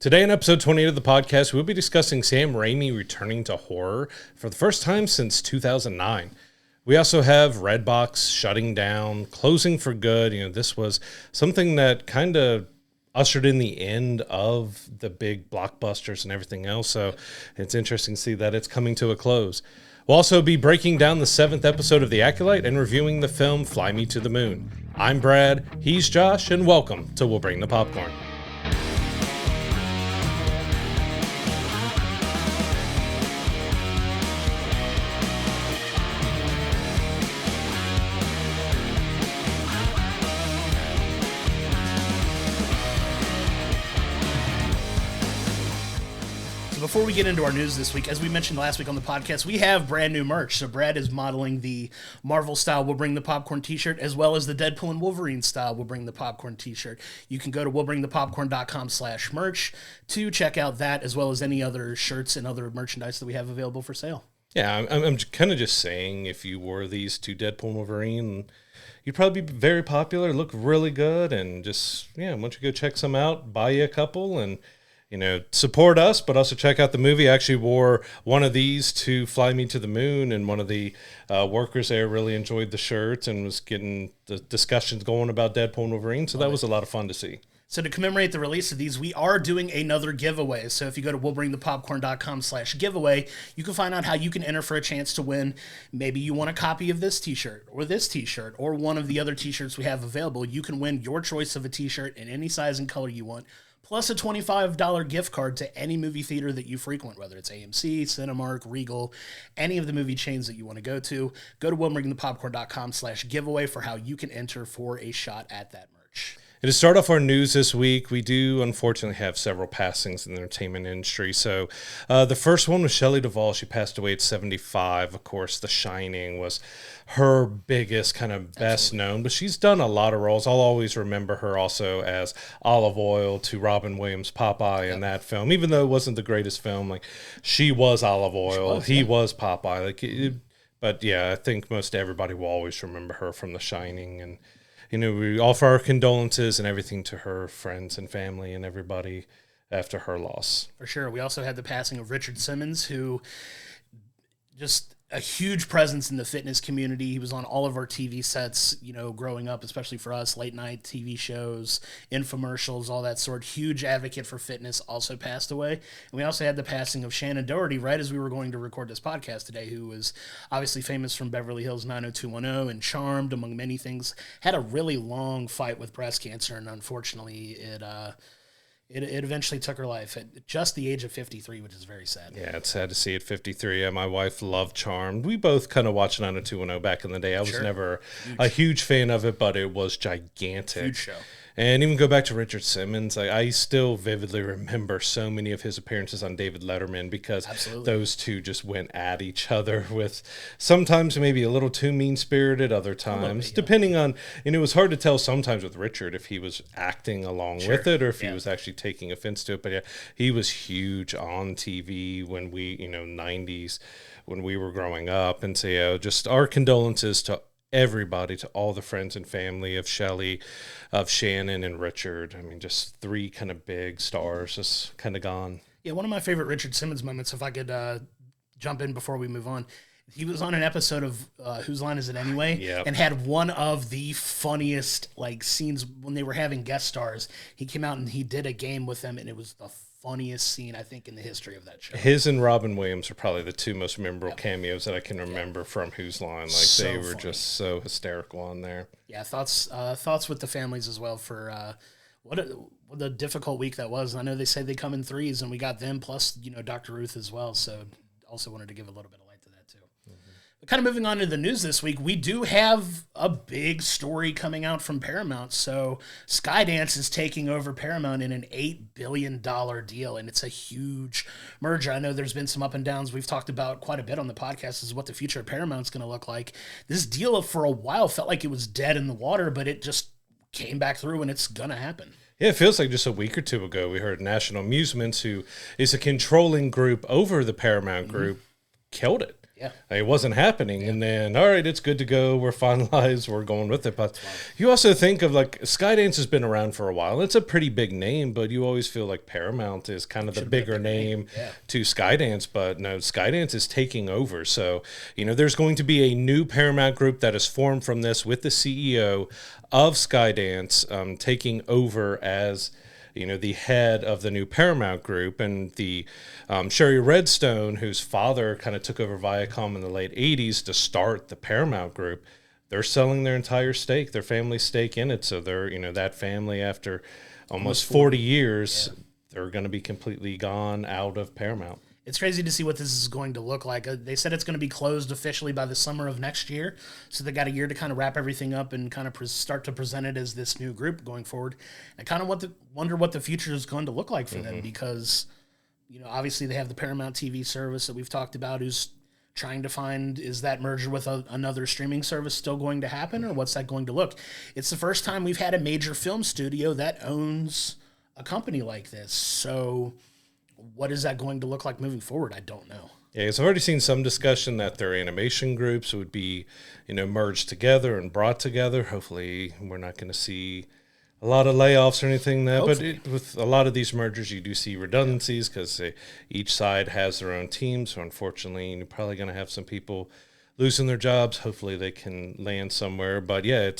Today in episode 28 of the podcast, we'll be discussing Sam Raimi returning to horror for the first time since 2009. We also have Redbox shutting down, closing for good. This was something that kind of ushered in the end of the big blockbusters and everything else. So it's interesting to see that it's coming to a close. We'll also be breaking down the 7th episode of The Acolyte and reviewing the film Fly Me to the Moon. I'm Brad, he's Josh, and welcome to We'll Bring the Popcorn. Before we get into our news this week, as we mentioned last week on the podcast, we have brand new merch. So Brad is modeling the Marvel style We'll Bring the Popcorn t-shirt, as well as the Deadpool and Wolverine style We'll Bring the Popcorn t-shirt. You can go to willbringthepopcorn.com/merch to check out that, as well as any other shirts and other merchandise that we have available for sale. Yeah, I'm kind of just saying, if you wore these to Deadpool and Wolverine, you'd probably be very popular, look really good, and just, why don't you go check some out, buy you a couple, and support us, but also check out the movie. I actually wore one of these to Fly Me to the Moon, and one of the workers there really enjoyed the shirts and was getting the discussions going about Deadpool and Wolverine, so that was a lot of fun to see. So to commemorate the release of these, we are doing another giveaway. So if you go to willbringthepopcorn.com/giveaway, you can find out how you can enter for a chance to win. Maybe you want a copy of this t-shirt or this t-shirt or one of the other t-shirts we have available. You can win your choice of a t-shirt in any size and color you want, plus a $25 gift card to any movie theater that you frequent, whether it's AMC, Cinemark, Regal, any of the movie chains that you want to go to. Go to willbringthepopcorn.com/giveaway for how you can enter for a shot at that merch. And to start off our news this week, we do unfortunately have several passings in the entertainment industry. So the first one was Shelly Duvall. She passed away at 75. Of course, The Shining was her biggest, kind of best known, but she's done a lot of roles. I'll always remember her also as Olive Oil to Robin Williams' Popeye in that film. Even though it wasn't the greatest film, she was Olive Oil, he was Popeye. But yeah, I think most everybody will always remember her from The Shining. And we offer our condolences and everything to her friends and family and everybody after her loss. For sure. We also had the passing of Richard Simmons, who just a huge presence in the fitness community. He was on all of our TV sets, growing up, especially for us, late night TV shows, infomercials, all that sort. Huge advocate for fitness, also passed away. And we also had the passing of Shannen Doherty right as we were going to record this podcast today, who was obviously famous from Beverly Hills 90210 and Charmed, among many things. Had a really long fight with breast cancer, and unfortunately It eventually took her life at just the age of 53, which is very sad. Yeah, it's sad to see at 53. Yeah, my wife loved Charmed. We both kind of watched 90210 back in the day. I was never a huge fan of it, but it was gigantic. Huge show. And even go back to Richard Simmons, I still vividly remember so many of his appearances on David Letterman because those two just went at each other with sometimes maybe a little too mean-spirited, other times, depending on, and it was hard to tell sometimes with Richard if he was acting along with it or if he was actually taking offense to it. But yeah, he was huge on TV when we, 90s, when we were growing up. And so, just our condolences to everybody, to all the friends and family of Shelly, of Shannen, and Richard. Just three kind of big stars just kind of gone. Yeah, one of my favorite Richard Simmons moments, if I could jump in before we move on, he was on an episode of Whose Line Is It Anyway? And had one of the funniest scenes when they were having guest stars. He came out and he did a game with them, and it was the funniest scene, I think, in the history of that show. His and Robin Williams are probably the two most memorable cameos that I can remember from Whose Line. They were just so hysterical on there. Yeah, thoughts with the families as well for what a difficult week that was. I know they said they come in threes, and we got them plus Dr. Ruth as well. So also wanted to give a little bit of light to that too. But kind of moving on to the news this week, we do have a big story coming out from Paramount. So Skydance is taking over Paramount in an $8 billion deal, and it's a huge merger. I know there's been some up and downs. We've talked about quite a bit on the podcast is what the future of Paramount's going to look like. This deal for a while felt like it was dead in the water, but it just came back through, and it's going to happen. Yeah, it feels like just a week or two ago we heard National Amusements, who is a controlling group over the Paramount Group, killed it. Yeah. It wasn't happening. And then, all right, it's good to go. We're finalized. We're going with it. But you also think of like Skydance has been around for a while. It's a pretty big name, but you always feel like Paramount is kind of the bigger name to Skydance. But no, Skydance is taking over. So, there's going to be a new Paramount group that is formed from this with the CEO of Skydance taking over as the head of the new Paramount group, and the Sherry Redstone, whose father kind of took over Viacom in the late 80s to start the Paramount group. They're selling their entire stake, their family stake in it. So they're, that family after almost 40 years, they're going to be completely gone out of Paramount. It's crazy to see what this is going to look like. They said it's going to be closed officially by the summer of next year. So they got a year to kind of wrap everything up and kind of start to present it as this new group going forward. I kind of wonder what the future is going to look like for them, because, obviously they have the Paramount TV service that we've talked about, who's trying to find, is that merger with another streaming service still going to happen, or what's that going to look? It's the first time we've had a major film studio that owns a company like this. So what is that going to look like moving forward? I don't know. Yeah, because I've already seen some discussion that their animation groups would be, merged together and brought together. Hopefully, we're not going to see a lot of layoffs or anything there. But with a lot of these mergers, you do see redundancies because each side has their own team. So unfortunately, you're probably going to have some people losing their jobs. Hopefully, they can land somewhere. But yeah,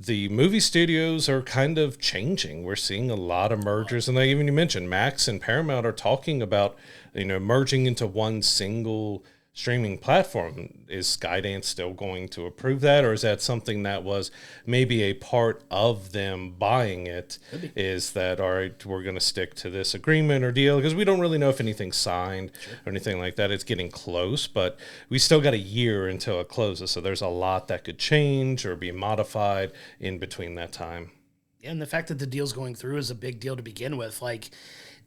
the movie studios are kind of changing. We're seeing a lot of mergers, and like even you mentioned, Max and Paramount are talking about, merging into one single streaming platform. Is Skydance still going to approve that, or is that something that was maybe a part of them buying it? Is that, all right, we're going to stick to this agreement or deal? Because we don't really know if anything's signed or anything like that. It's getting close, but we still got a year until it closes, so there's a lot that could change or be modified in between that time. Yeah, and the fact that the deal's going through is a big deal to begin with. Like,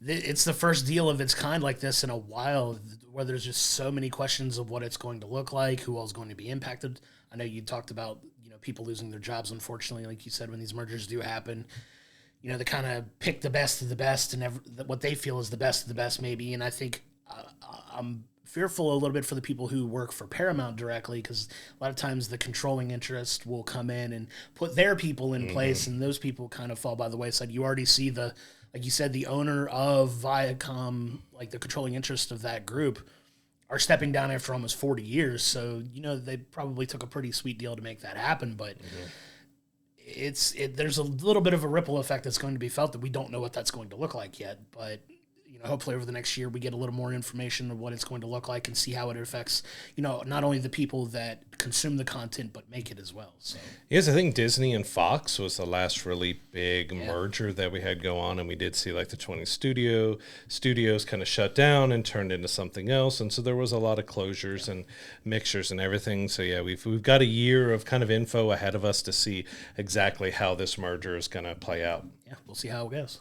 it's the first deal of its kind like this in a while, where there's just so many questions of what it's going to look like, who all is going to be impacted. I know you talked about, people losing their jobs, unfortunately, like you said, when these mergers do happen. They kind of pick the best of the best and what they feel is the best of the best, maybe. And I think I'm fearful a little bit for the people who work for Paramount directly, because a lot of times the controlling interest will come in and put their people in place, and those people kind of fall by the wayside. You already see like you said, the owner of Viacom, like the controlling interest of that group, are stepping down after almost 40 years. So, they probably took a pretty sweet deal to make that happen. But there's a little bit of a ripple effect that's going to be felt that we don't know what that's going to look like yet. But hopefully over the next year we get a little more information of what it's going to look like and see how it affects, not only the people that consume the content, but make it as well. So yes, I think Disney and Fox was the last really big merger that we had go on, and we did see like the 20 studios kind of shut down and turned into something else, and so there was a lot of closures and mixtures and everything. So yeah, we've got a year of kind of info ahead of us to see exactly how this merger is going to play out. Yeah, we'll see how it goes.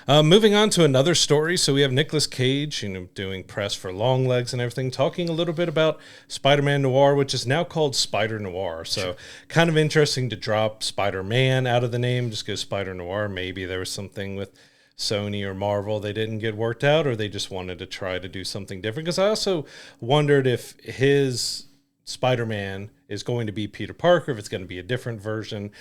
Moving on to another story. So we have Nicolas Cage, doing press for Longlegs and everything, talking a little bit about Spider-Man Noir, which is now called Spider-Noir. So kind of interesting to drop Spider-Man out of the name, just go Spider-Noir. Maybe there was something with Sony or Marvel they didn't get worked out, or they just wanted to try to do something different. Because I also wondered if his Spider-Man is going to be Peter Parker, if it's going to be a different version,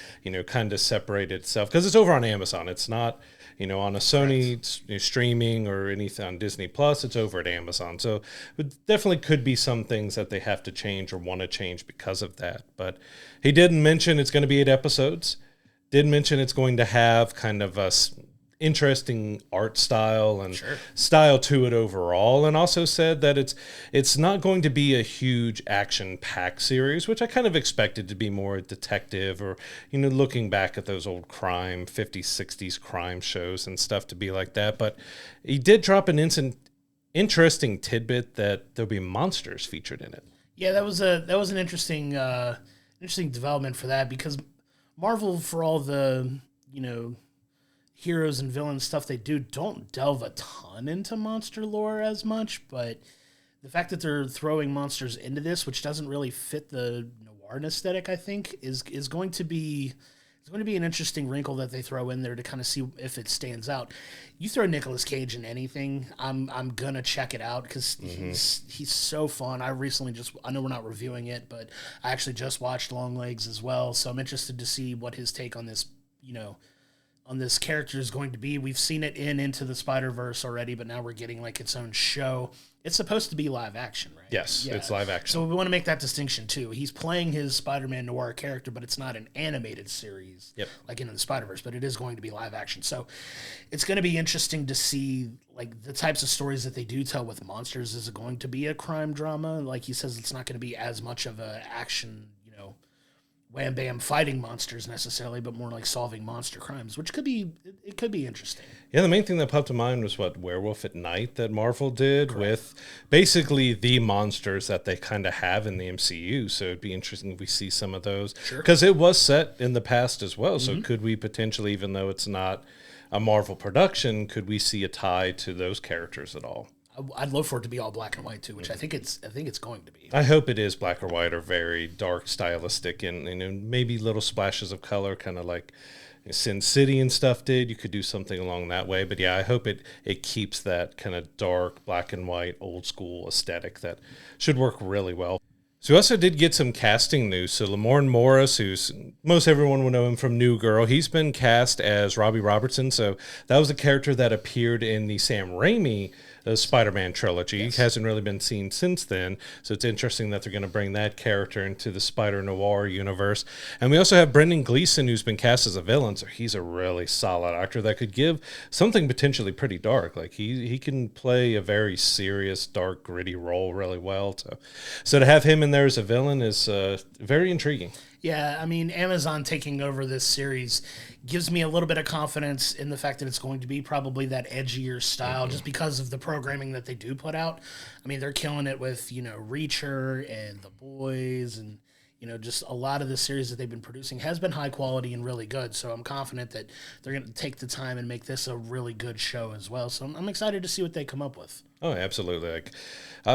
kind of separate itself. Because it's over on Amazon. It's not on a Sony streaming or anything on Disney Plus. It's over at Amazon. So it definitely could be some things that they have to change or want to change because of that. But he did mention it's going to be 8 episodes. Did mention it's going to have kind of a interesting art style and style to it overall, and also said that it's not going to be a huge action-packed series, which I kind of expected to be more detective or looking back at those old crime 50s 60s crime shows and stuff to be like that. But he did drop an interesting tidbit that there'll be monsters featured in it. Yeah, that was an interesting development for that, because Marvel, for all the heroes and villains stuff they don't delve a ton into monster lore as much, but the fact that they're throwing monsters into this, which doesn't really fit the noir aesthetic, I think is going to be, It's going to be an interesting wrinkle that they throw in there to kind of see if it stands out. You throw Nicolas Cage in anything, I'm gonna check it out because he's so fun. I know we're not reviewing it, but I actually just watched Longlegs as well, so I'm interested to see what his take on this, on this character is going to be. We've seen it in Into the Spider-Verse already, but now we're getting like its own show. It's supposed to be live action, right? Yes, yeah. It's live action. So we want to make that distinction too. He's playing his Spider-Man Noir character, but it's not an animated series like Into the Spider-Verse, but it is going to be live action. So it's going to be interesting to see like the types of stories that they do tell with monsters. Is it going to be a crime drama? Like he says, it's not going to be as much of a action, wham bam fighting monsters necessarily, but more like solving monster crimes, which could be interesting. Yeah, the main thing that popped to mind was what Werewolf at Night that Marvel did with basically the monsters that they kind of have in the MCU. So it'd be interesting if we see some of those because it was set in the past as well. So could we potentially, even though it's not a Marvel production, could we see a tie to those characters at all? I'd love for it to be all black and white too, which I think it's going to be. I hope it is black or white or very dark, stylistic, and maybe little splashes of color, kind of like Sin City and stuff did. You could do something along that way, but yeah, I hope it keeps that kind of dark, black and white, old school aesthetic that should work really well. So we also did get some casting news. So Lamorne Morris, who's most everyone will know him from New Girl, he's been cast as Robbie Robertson. So that was a character that appeared in the Sam Raimi Spider-Man trilogy. Yes. Hasn't really been seen since then. So it's interesting that they're going to bring that character into the Spider-Noir universe. And we also have Brendan Gleeson, who's been cast as a villain. So he's a really solid actor that could give something potentially pretty dark. Like he can play a very serious, dark, gritty role really well. So to have him in there as a villain is very intriguing. Yeah, I mean, Amazon taking over this series gives me a little bit of confidence in the fact that it's going to be probably that edgier style just because of the programming that they do put out. I mean, they're killing it with, Reacher and The Boys and, just a lot of the series that they've been producing has been high quality and really good. So I'm confident that they're going to take the time and make this a really good show as well. So I'm excited to see what they come up with. Oh, absolutely.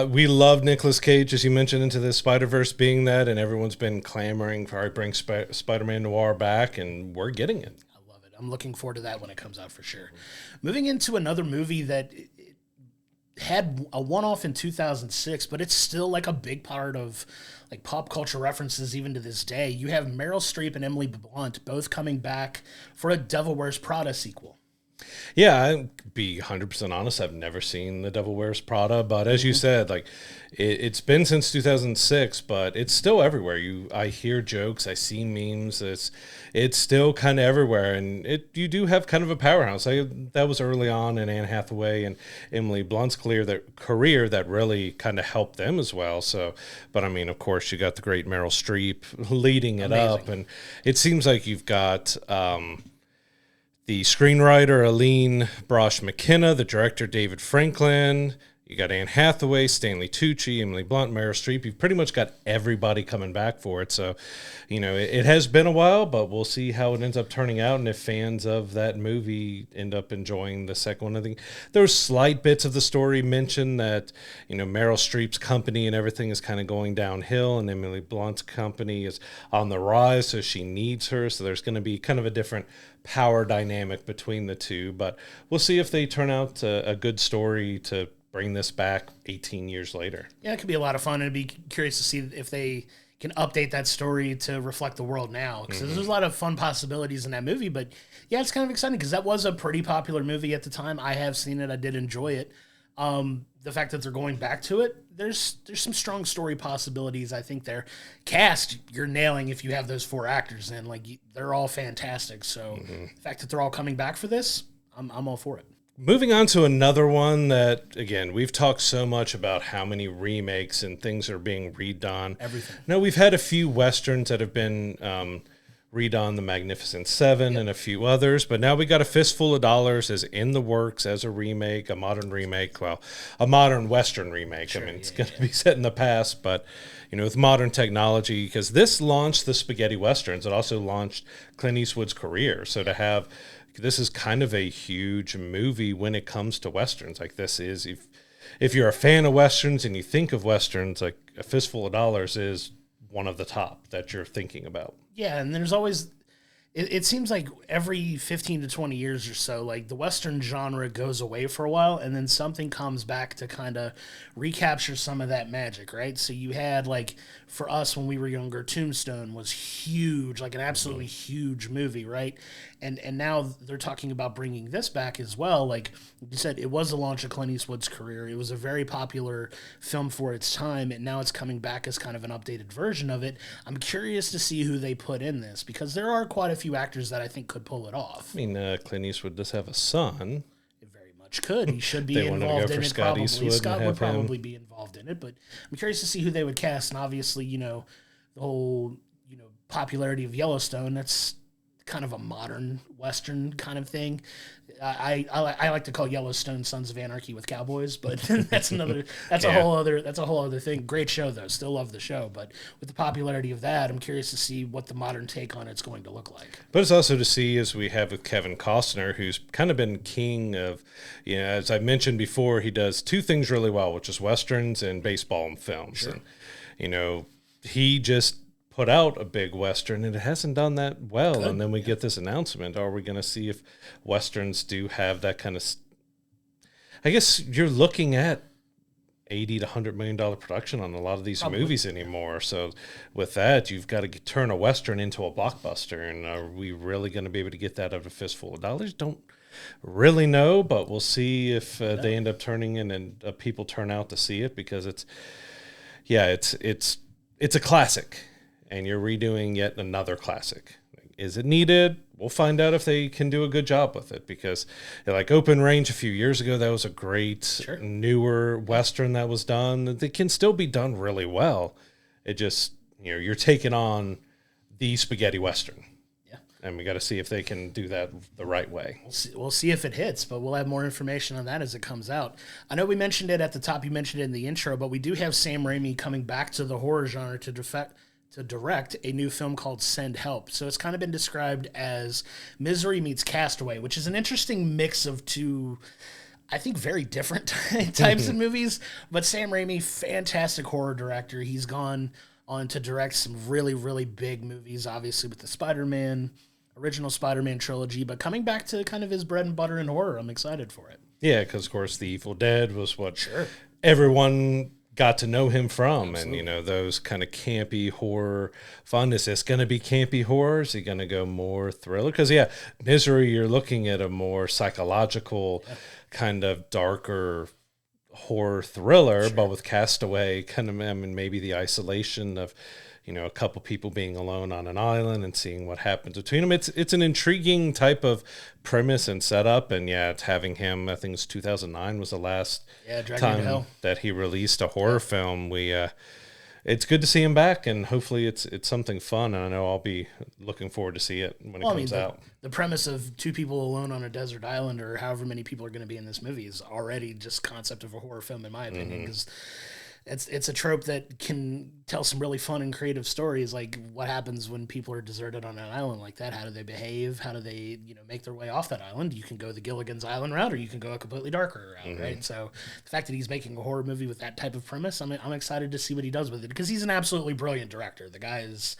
We love Nicolas Cage, as you mentioned, into the Spider-Verse being that, and everyone's been clamoring for bring Spider-Man Noir back, and we're getting it. I love it. I'm looking forward to that when it comes out for sure. Moving into another movie that had a one-off in 2006, but it's still like a big part of like pop culture references even to this day. You have Meryl Streep and Emily Blunt both coming back for a Devil Wears Prada sequel. Yeah, I'll be 100% honest. I've never seen The Devil Wears Prada, but as you said, like it's been since 2006, but it's still everywhere. I hear jokes, I see memes. It's still kind of everywhere, and you do have kind of a powerhouse. That was early on in Anne Hathaway and Emily Blunt's career that really kind of helped them as well. So, but I mean, of course, you got the great Meryl Streep leading it up, and it seems like you've got. The screenwriter, Aline Brosh McKenna, the director, David Franklin. You got Anne Hathaway, Stanley Tucci, Emily Blunt, Meryl Streep. You've pretty much got everybody coming back for it. So, it has been a while, but we'll see how it ends up turning out and if fans of that movie end up enjoying the second one. I think there's slight bits of the story mentioned that, Meryl Streep's company and everything is kind of going downhill and Emily Blunt's company is on the rise, so she needs her. So there's going to be kind of a different power dynamic between the two, but we'll see if they turn out a good story to bring this back 18 years later. Yeah, it could be a lot of fun, and I'd be curious to see if they can update that story to reflect the world now, because there's a lot of fun possibilities in that movie. But yeah, it's kind of exciting because that was a pretty popular movie at the time. I have seen it. I did enjoy it. The fact that they're going back to it, there's some strong story possibilities. I think their cast, you're nailing if you have those four actors in. Like, they're all fantastic. So the fact that they're all coming back for this, I'm all for it. Moving on to another one that, again, we've talked so much about how many remakes and things are being redone. Everything. No, we've had a few Westerns that have been redone, The Magnificent Seven and a few others, but now we got A Fistful of Dollars is in the works as a remake, a modern remake, well, a modern Western remake. Sure, I mean, it's going to be set in the past, but, with modern technology, because this launched the spaghetti Westerns. It also launched Clint Eastwood's career. So to have... This is kind of a huge movie when it comes to Westerns. Like, this is, if you're a fan of Westerns and you think of Westerns, like A Fistful of Dollars is one of the top that you're thinking about. Yeah, and there's always, it seems like every 15 to 20 years or so, like the Western genre goes away for a while and then something comes back to kind of recapture some of that magic, right? So you had like, for us when we were younger, Tombstone was huge, like an absolutely huge movie, right? And now they're talking about bringing this back as well. Like you said, it was the launch of Clint Eastwood's career. It was a very popular film for its time, and now it's coming back as kind of an updated version of it. I'm curious to see who they put in this because there are quite a few actors that I think could pull it off. I mean, Clint Eastwood does have a son. It very much could. He should be They wanted to go involved in for it. Scott Probably Eastwood Scott and would have him. probably be involved in it, but I'm curious to see who they would cast. And obviously, the whole popularity of Yellowstone. That's kind of a modern Western kind of thing. I like to call Yellowstone Sons of Anarchy with cowboys, but that's a whole other thing. Great show though. Still love the show, but with the popularity of that, I'm curious to see what the modern take on it's going to look like. But it's also to see, as we have with Kevin Costner, who's kind of been king of, as I mentioned before, he does two things really well, which is Westerns and baseball and films. Sure. And, he just put out a big Western and it hasn't done that well. Good. And then we get this announcement. Are we going to see if Westerns do have that kind of, I guess you're looking at $80 to $100 million production on a lot of these movies anymore. So with that, you've got to turn a Western into a blockbuster. And are we really going to be able to get that out of a Fistful of Dollars? Don't really know, but we'll see if they end up turning in and people turn out to see it, because it's a classic. And you're redoing yet another classic. Is it needed? We'll find out if they can do a good job with it, because like Open Range a few years ago, that was a great newer Western that was done. They can still be done really well. It just, you're taking on the spaghetti Western. Yeah. And we got to see if they can do that the right way. We'll see if it hits, but we'll have more information on that as it comes out. I know we mentioned it at the top. You mentioned it in the intro, but we do have Sam Raimi coming back to the horror genre to direct a new film called Send Help. So it's kind of been described as Misery meets Castaway, which is an interesting mix of two, I think, very different types of movies. But Sam Raimi, fantastic horror director. He's gone on to direct some really, really big movies, obviously with the original Spider-Man trilogy, but coming back to kind of his bread and butter in horror. I'm excited for it. Yeah, because, of course, The Evil Dead was what everyone got to know him from. Absolutely. And those kind of campy horror fondness. It's going to be campy horror. Is he going to go more thriller? Because Misery, you're looking at a more psychological kind of darker horror thriller. But with Castaway, kind of, maybe the isolation of a couple people being alone on an island and seeing what happens between them. It's an intriguing type of premise and setup. And it's having him, I think it's 2009 was the last time that he released a horror film. It's good to see him back, and hopefully it's something fun. And I know I'll be looking forward to see it when it comes out. The premise of two people alone on a desert island, or however many people are going to be in this movie, is already just concept of a horror film, in my opinion, because it's a trope that can tell some really fun and creative stories, like what happens when people are deserted on an island like that. How do they behave? How do they, make their way off that island? You can go the Gilligan's Island route, or you can go a completely darker route, right? So the fact that he's making a horror movie with that type of premise, I'm excited to see what he does with it, because he's an absolutely brilliant director. The guy is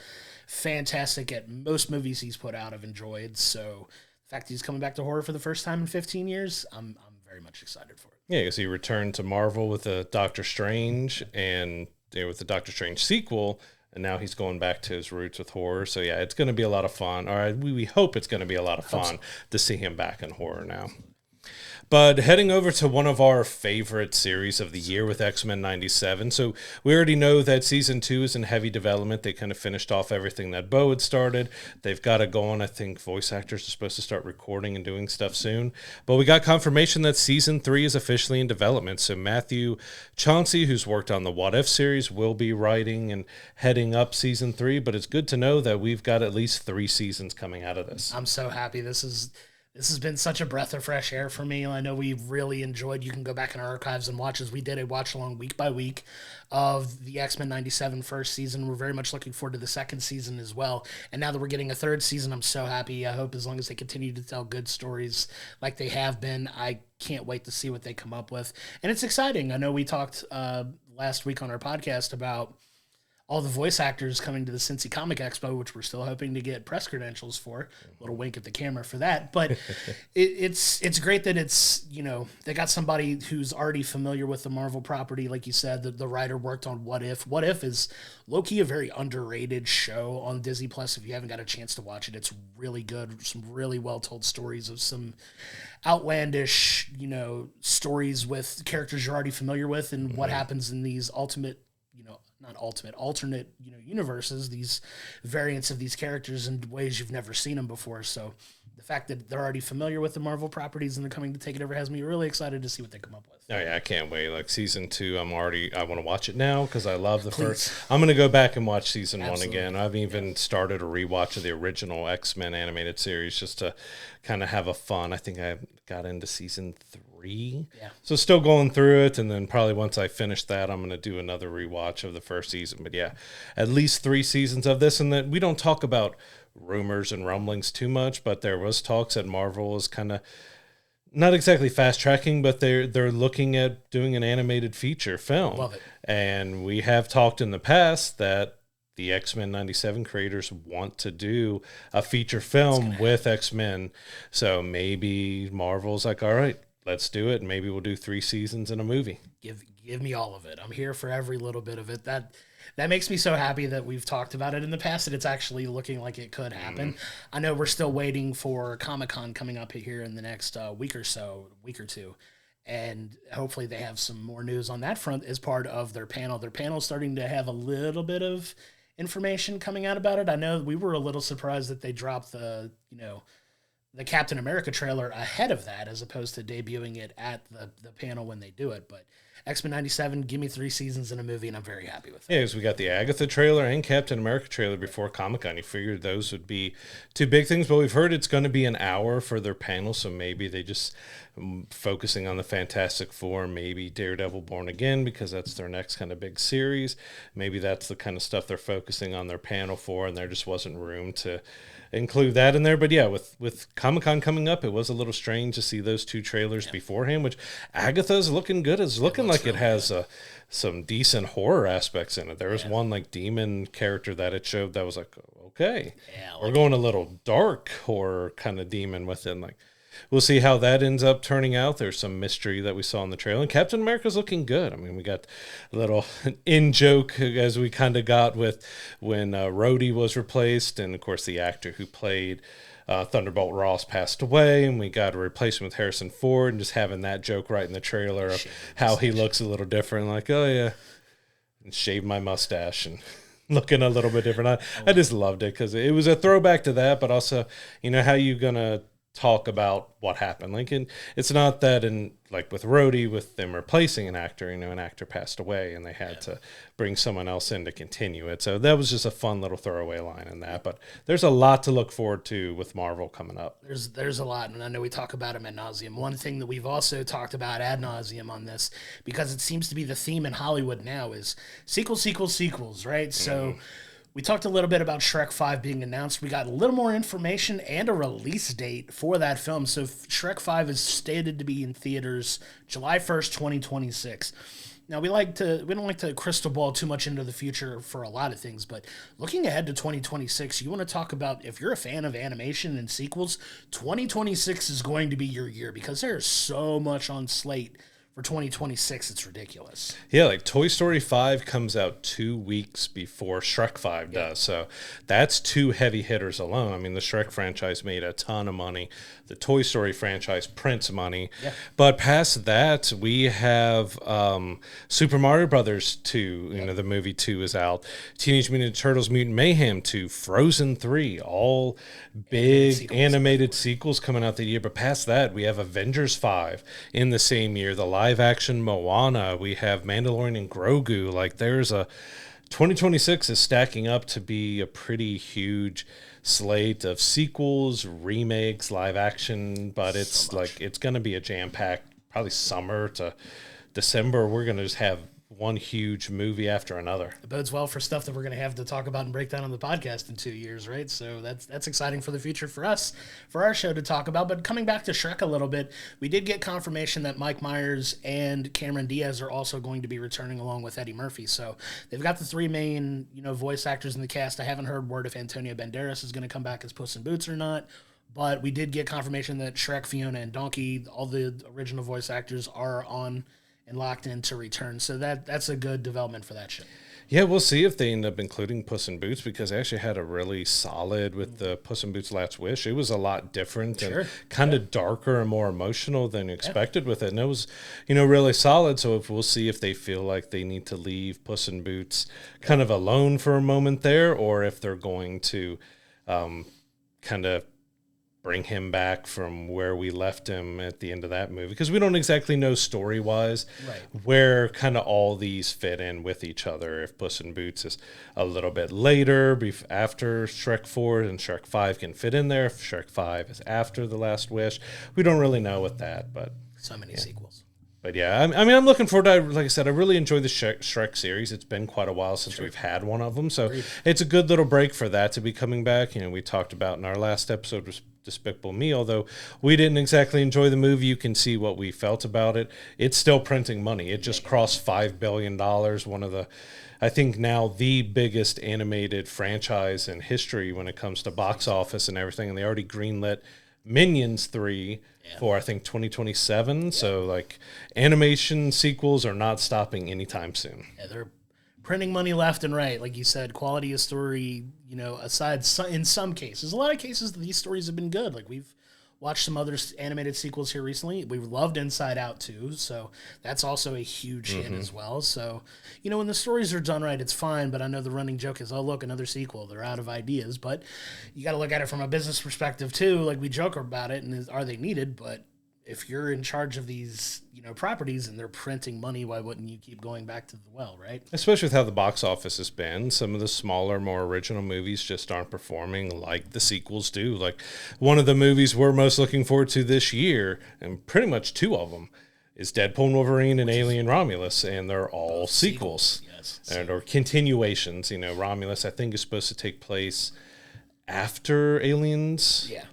fantastic at most movies he's put out. I've enjoyed. So the fact that he's coming back to horror for the first time in 15 years, I'm very much excited for it. Yeah, because he returned to Marvel with a Doctor Strange and with the Doctor Strange sequel, and now he's going back to his roots with horror. So it's going to be a lot of fun. Or we hope it's going to be a lot of fun to see him back in horror now. But heading over to one of our favorite series of the year with X-Men 97. So we already know that season 2 is in heavy development. They kind of finished off everything that Bo had started. They've got it going. I think voice actors are supposed to start recording and doing stuff soon. But we got confirmation that season 3 is officially in development. So Matthew Chauncey, who's worked on the What If series, will be writing and heading up season 3. But it's good to know that we've got at least 3 seasons coming out of this. I'm so happy. This has been such a breath of fresh air for me. I know we've really enjoyed. You can go back in our archives and watch, as we did a watch along week by week of the X-Men 97 first season. We're very much looking forward to the second season as well. And now that we're getting a third season, I'm so happy. I hope as long as they continue to tell good stories like they have been, I can't wait to see what they come up with. And it's exciting. I know we talked last week on our podcast about all the voice actors coming to the Cincy Comic Expo, which we're still hoping to get press credentials for. Little wink at the camera for that. But it's great that it's, they got somebody who's already familiar with the Marvel property. Like you said, the writer worked on What If. What If is low-key a very underrated show on Disney Plus. If you haven't got a chance to watch it, it's really good. Some really well-told stories of some outlandish, stories with characters you're already familiar with and what happens in these alternate universes, these variants of these characters in ways you've never seen them before. So the fact that they're already familiar with the Marvel properties and they're coming to take it over has me really excited to see what they come up with. Oh yeah, I can't wait. Like season 2, I want to watch it now because I love the first. I'm going to go back and watch season 1 again. I've even started a rewatch of the original X-Men animated series just to kind of have a fun. I think I got into season 3. Yeah. So still going through it, and then probably once I finish that, I'm going to do another rewatch of the first season. But yeah, at least 3 seasons of this, and then we don't talk about rumors and rumblings too much, but there was talks that Marvel is kind of not exactly fast tracking, but they're looking at doing an animated feature film. Love it. And we have talked in the past that the X-Men 97 creators want to do a feature film with X-Men. So maybe Marvel's like, all right, let's do it. Maybe we'll do 3 seasons in a movie. Give me all of it. I'm here for every little bit of it. That makes me so happy that we've talked about it in the past and it's actually looking like it could happen. I know we're still waiting for Comic-Con coming up here in the next week or 2. And hopefully they have some more news on that front as part of their panel. Their panel's starting to have a little bit of information coming out about it. I know we were a little surprised that they dropped the Captain America trailer ahead of that as opposed to debuting it at the panel when they do it. But X-Men 97, give me 3 seasons in a movie, and I'm very happy with it. Yeah, because we got the Agatha trailer and Captain America trailer before Comic-Con. You figured those would be 2 big things, but we've heard it's going to be an hour for their panel, so maybe they just focusing on the Fantastic Four, maybe Daredevil Born Again, because that's their next kind of big series. Maybe that's the kind of stuff they're focusing on their panel for, and there just wasn't room to include that in there. But yeah, with Comic-Con coming up, it was a little strange to see those 2 trailers beforehand, which Agatha's looking good. It's looking like it has some decent horror aspects in it. There was one like demon character that it showed that was like, okay, we're going a little dark horror kind of demon with it. Like, we'll see how that ends up turning out. There's some mystery that we saw in the trailer. And Captain America's looking good. I mean, we got a little in-joke as we kind of got with when Rhodey was replaced. And, of course, the actor who played Thunderbolt Ross passed away. And we got a replacement with Harrison Ford. And just having that joke right in the trailer of how he looks a little different. Like, oh, yeah. And shave my mustache and looking a little bit different. I just loved it because it was a throwback to that. But also, how you going to talk about what happened. Like, it's not that like with Rhodey, with them replacing an actor, an actor passed away and they had to bring someone else in to continue it. So that was just a fun little throwaway line in that. But there's a lot to look forward to with Marvel coming up. There's a lot, and I know we talk about them ad nauseum. One thing that we've also talked about ad nauseum on this, because it seems to be the theme in Hollywood now, is sequels, right? So we talked a little bit about Shrek 5 being announced. We got a little more information and a release date for that film. So Shrek 5 is stated to be in theaters July 1st, 2026. Now, we don't like to crystal ball too much into the future for a lot of things, but looking ahead to 2026, you want to talk about, if you're a fan of animation and sequels, 2026 is going to be your year because there's so much on slate for 2026, it's ridiculous. Yeah, like Toy Story 5 comes out 2 weeks before Shrek 5 does. So that's 2 heavy hitters alone. I mean, the Shrek franchise made a ton of money. The Toy Story franchise prints money. Yeah. But past that, we have Super Mario Brothers 2. The movie 2 is out. Teenage Mutant Ninja Turtles Mutant Mayhem 2. Frozen 3. All big animated sequels coming out the year. But past that, we have Avengers 5 in the same year. The live-action Moana. We have Mandalorian and Grogu. Like, there's 2026 is stacking up to be a pretty huge slate of sequels, remakes, live action, but it's going to be a jam-packed, probably summer to December. We're going to just have one huge movie after another. It bodes well for stuff that we're going to have to talk about and break down on the podcast in 2 years, right? So that's exciting for the future for us, for our show to talk about. But coming back to Shrek a little bit, we did get confirmation that Mike Myers and Cameron Diaz are also going to be returning along with Eddie Murphy. So they've got the three main, voice actors in the cast. I haven't heard word if Antonio Banderas is going to come back as Puss in Boots or not. But we did get confirmation that Shrek, Fiona, and Donkey, all the original voice actors, are on and locked in to return. So that's a good development for that show. Yeah, we'll see if they end up including Puss in Boots, because they actually had a really solid with the Puss in Boots Last Wish. It was a lot different and kind of darker and more emotional than expected with it. And it was, really solid. So we'll see if they feel like they need to leave Puss in Boots kind of alone for a moment there, or if they're going to kind of bring him back from where we left him at the end of that movie, because we don't exactly know story-wise where kind of all these fit in with each other. If Puss in Boots is a little bit later, after Shrek 4, and Shrek 5 can fit in there. If Shrek 5 is after The Last Wish, we don't really know with that, but so many sequels. But yeah, I mean, I'm looking forward to, like I said, I really enjoy the Shrek series. It's been quite a while since we've had one of them, so it's a good little break for that to be coming back. We talked about in our last episode was Despicable Me, although we didn't exactly enjoy the movie. You can see what we felt about it. It's still printing money. It just crossed $5 billion, one of the, I think now the biggest animated franchise in history when it comes to box office and everything, and they already greenlit Minions 3 for, I think, 2027. Yeah. So, like, animation sequels are not stopping anytime soon. Yeah, they're printing money left and right. Like you said, quality of story, aside in some cases. A lot of cases, these stories have been good. Like, we've watched some other animated sequels here recently. We loved Inside Out, too. So that's also a huge hit as well. So, when the stories are done right, it's fine. But I know the running joke is, oh, look, another sequel. They're out of ideas. But you got to look at it from a business perspective, too. Like, we joke about it, and are they needed? But if you're in charge of these, properties and they're printing money, why wouldn't you keep going back to the well, right? Especially with how the box office has been. Some of the smaller, more original movies just aren't performing like the sequels do. Like, one of the movies we're most looking forward to this year, and pretty much two of them, is Deadpool and Wolverine and Alien Romulus, and they're all sequels. Yes. Or continuations. Romulus, I think, is supposed to take place after Aliens. Yeah.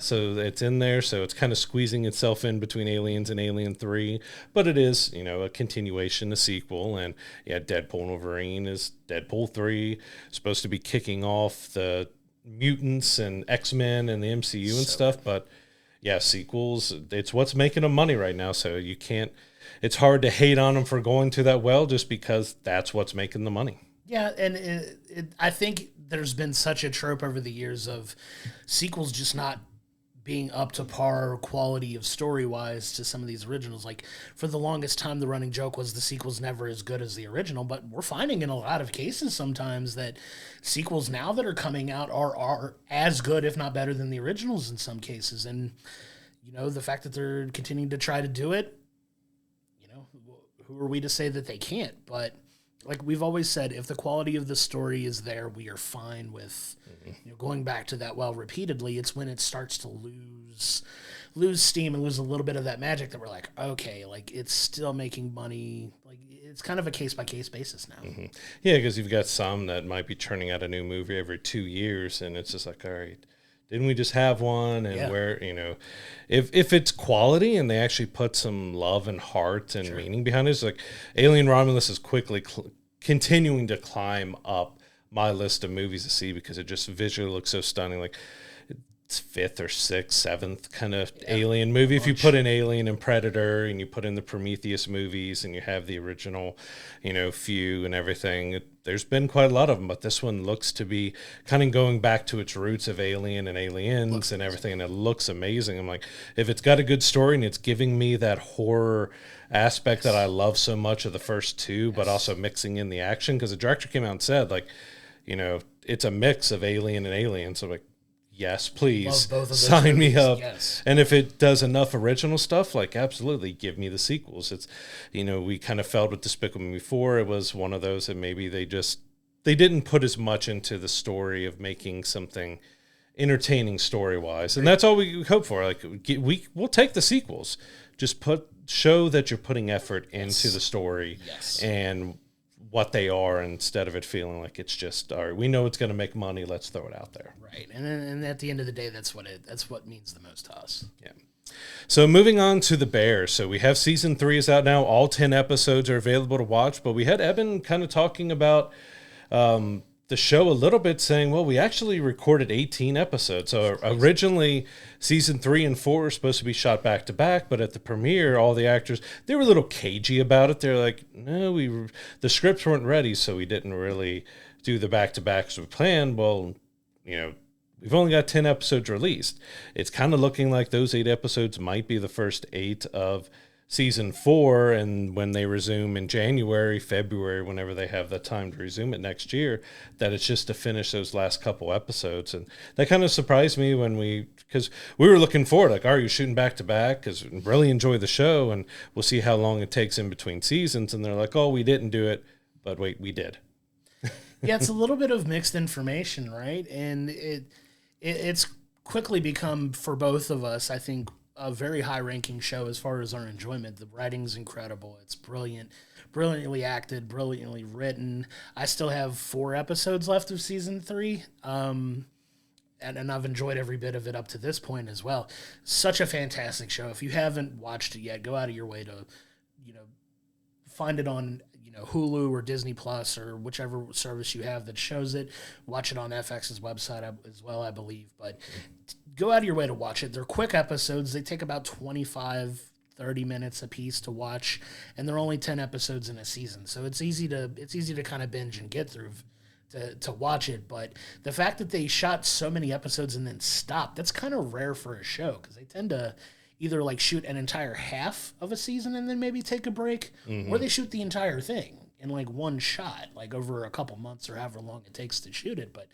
So it's in there, so it's kind of squeezing itself in between Aliens and Alien 3. But it is, a continuation, a sequel. And, Deadpool and Wolverine is Deadpool 3. Supposed to be kicking off the mutants and X-Men and the MCU and stuff. But, sequels, it's what's making them money right now. So you can't, it's hard to hate on them for going to that well just because that's what's making the money. Yeah, and I think there's been such a trope over the years of sequels just not being up to par quality of story-wise to some of these originals. Like, for the longest time, the running joke was the sequel's never as good as the original, but we're finding in a lot of cases sometimes that sequels now that are coming out are as good, if not better, than the originals in some cases. And, the fact that they're continuing to try to do it, who are we to say that they can't? But like we've always said, if the quality of the story is there, we are fine with going back to that well repeatedly. It's when it starts to lose steam and lose a little bit of that magic that we're like, okay, like it's still making money. Like it's kind of a case-by-case basis now. Mm-hmm. Yeah, because you've got some that might be churning out a new movie every 2 years, and it's just like, all right, didn't we just have one? And where, if it's quality and they actually put some love and heart and meaning behind it, it's like Alien Romulus is quickly continuing to climb up my list of movies to see because it just visually looks so stunning. Like it's fifth or sixth, seventh kind of Alien movie. If you put in Alien and Predator and you put in the Prometheus movies and you have the original, few and everything, there's been quite a lot of them, but this one looks to be kind of going back to its roots of Alien and Aliens and everything, and it looks amazing. I'm like, if it's got a good story and it's giving me that horror aspect that I love so much of the first two, but also mixing in the action, because the director came out and said, like, it's a mix of Alien and Alien, so like, yes, please sign me up. Yes. And if it does enough original stuff, like absolutely give me the sequels. It's, we kind of felt with Despicable Me 4, it was one of those that maybe they didn't put as much into the story of making something entertaining story wise. And that's all we hope for. Like we'll take the sequels. Just put show that you're putting effort into the story Yes. and what they are, instead of it feeling like it's just, all right, we know it's going to make money, let's throw it out there. Right. And at the end of the day, that's what means the most to us. Yeah. So moving on to The Bear. So we have season 3 is out now. All 10 episodes are available to watch, but we had Evan kind of talking about the show a little bit, saying, well, we actually recorded 18 episodes. So originally season 3 and 4 were supposed to be shot back to back, but at the premiere, all the actors, they were a little cagey about it. They're like, no, the scripts weren't ready, so we didn't really do the back to back as we planned. Well, we've only got 10 episodes released. It's kind of looking like those 8 episodes might be the first 8 of season 4, and when they resume in January, February, whenever they have the time to resume it next year, that it's just to finish those last couple episodes. And that kind of surprised me because we were looking forward, like, are you shooting back to back? Because we really enjoy the show, and we'll see how long it takes in between seasons. And they're like, oh, we didn't do it, but wait, we did. Yeah, it's a little bit of mixed information, right? And it's quickly become, for both of us, I think, a very high-ranking show as far as our enjoyment. The writing's incredible. It's brilliant, brilliantly acted, brilliantly written. I still have 4 episodes left of season 3, and I've enjoyed every bit of it up to this point as well. Such a fantastic show. If you haven't watched it yet, go out of your way to, find it on Hulu or Disney Plus or whichever service you have that shows it. Watch it on FX's website as well, I believe. But go out of your way to watch it. They're quick episodes. They take about 25, 30 minutes a piece to watch, and they're only 10 episodes in a season. So it's easy to kind of binge and get through to watch it. But the fact that they shot so many episodes and then stopped, that's kind of rare for a show, because they tend to either like shoot an entire half of a season and then maybe take a break, or they shoot the entire thing in like one shot, like over a couple months or however long it takes to shoot it. But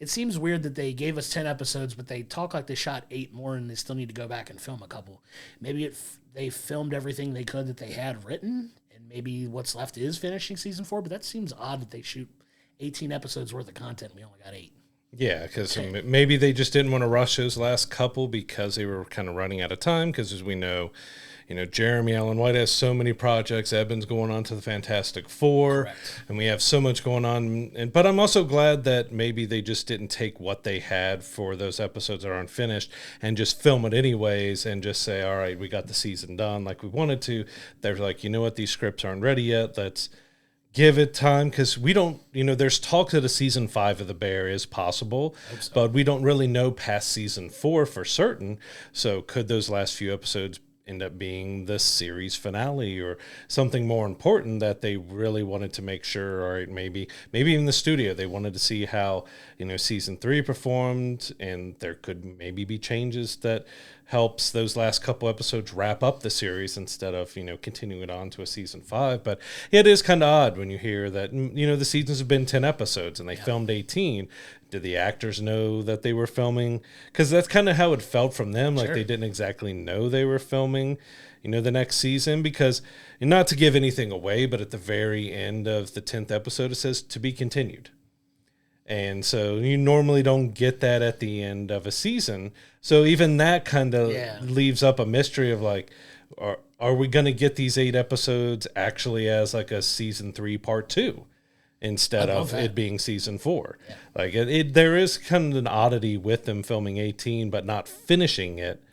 it seems weird that they gave us 10 episodes, but they talk like they shot 8 more and they still need to go back and film a couple. Maybe they filmed everything they could that they had written, and maybe what's left is finishing season 4, but that seems odd that they shoot 18 episodes worth of content and we only got 8. Yeah, because maybe they just didn't want to rush those last couple because they were kind of running out of time. Because as we know, Jeremy Allen White has so many projects. Eben's going on to the Fantastic Four. Correct. And we have so much going on. But I'm also glad that maybe they just didn't take what they had for those episodes that are unfinished and just film it anyways and just say, all right, we got the season done like we wanted to. They're like, you know what, these scripts aren't ready yet. Let's give it time, because we don't, there's talk that a season 5 of The Bear is possible, but we don't really know past season 4 for certain. So could those last few episodes end up being the series finale or something more important that they really wanted to make sure, all right, maybe in the studio, they wanted to see how, season 3 performed, and there could maybe be changes that helps those last couple episodes wrap up the series instead of, continuing it on to a season 5. But it is kind of odd when you hear that, the seasons have been 10 episodes and they filmed 18. Did the actors know that they were filming? Because that's kind of how it felt from them. Like they didn't exactly know they were filming, the next season. Because, and not to give anything away, but at the very end of the 10th episode, it says to be continued. And so you normally don't get that at the end of a season. So even that kind of leaves up a mystery of like, are we going to get these 8 episodes actually as like a season 3 part 2 instead of it being season 4? Yeah. Like there is kind of an oddity with them filming 18 but not finishing it,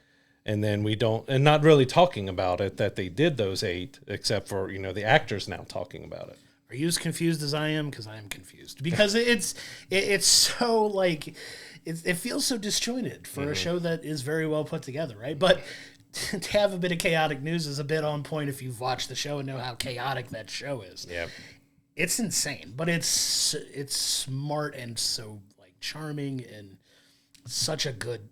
and then and not really talking about it that they did those 8, except for the actors now talking about it. Are you as confused as I am? Because I am confused. Because it's so like it feels so disjointed for a show that is very well put together, right? But to have a bit of chaotic news is a bit on point if you've watched the show and know how chaotic that show is. Yeah, it's insane, but it's smart and so like charming and such a good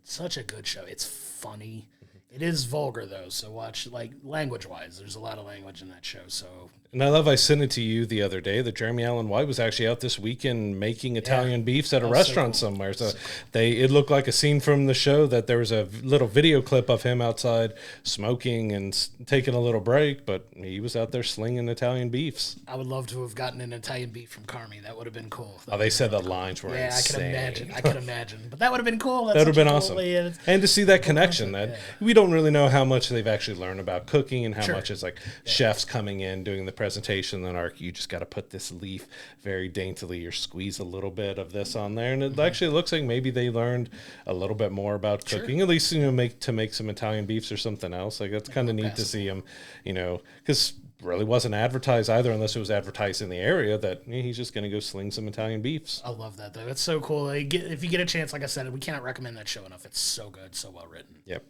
show. It's funny. It is vulgar though, so watch, like, language wise, there's a lot of language in that show. So, and I sent it to you the other day that Jeremy Allen White was actually out this weekend making Italian beefs at a restaurant somewhere. So it looked like a scene from the show, that there was a little video clip of him outside smoking and taking a little break, but he was out there slinging Italian beefs. I would love to have gotten an Italian beef from Carmi. That would have been cool. They said the lines were insane. I could imagine. But that would have been cool. That would have been awesome. And to see that connection, that we don't don't really know how much they've actually learned about cooking and how Sure. much is like chefs coming in doing the presentation. Then you just got to put this leaf very daintily or squeeze a little bit of this on there, and it actually looks like maybe they learned a little bit more about cooking. At least make some Italian beefs or something else. Like that's kind of neat to see him, because really wasn't advertised either, unless it was advertised in the area that he's just going to go sling some Italian beefs. I love that though. It's so cool. If you get a chance, like I said, we cannot recommend that show enough. It's so good, so well written. Yep.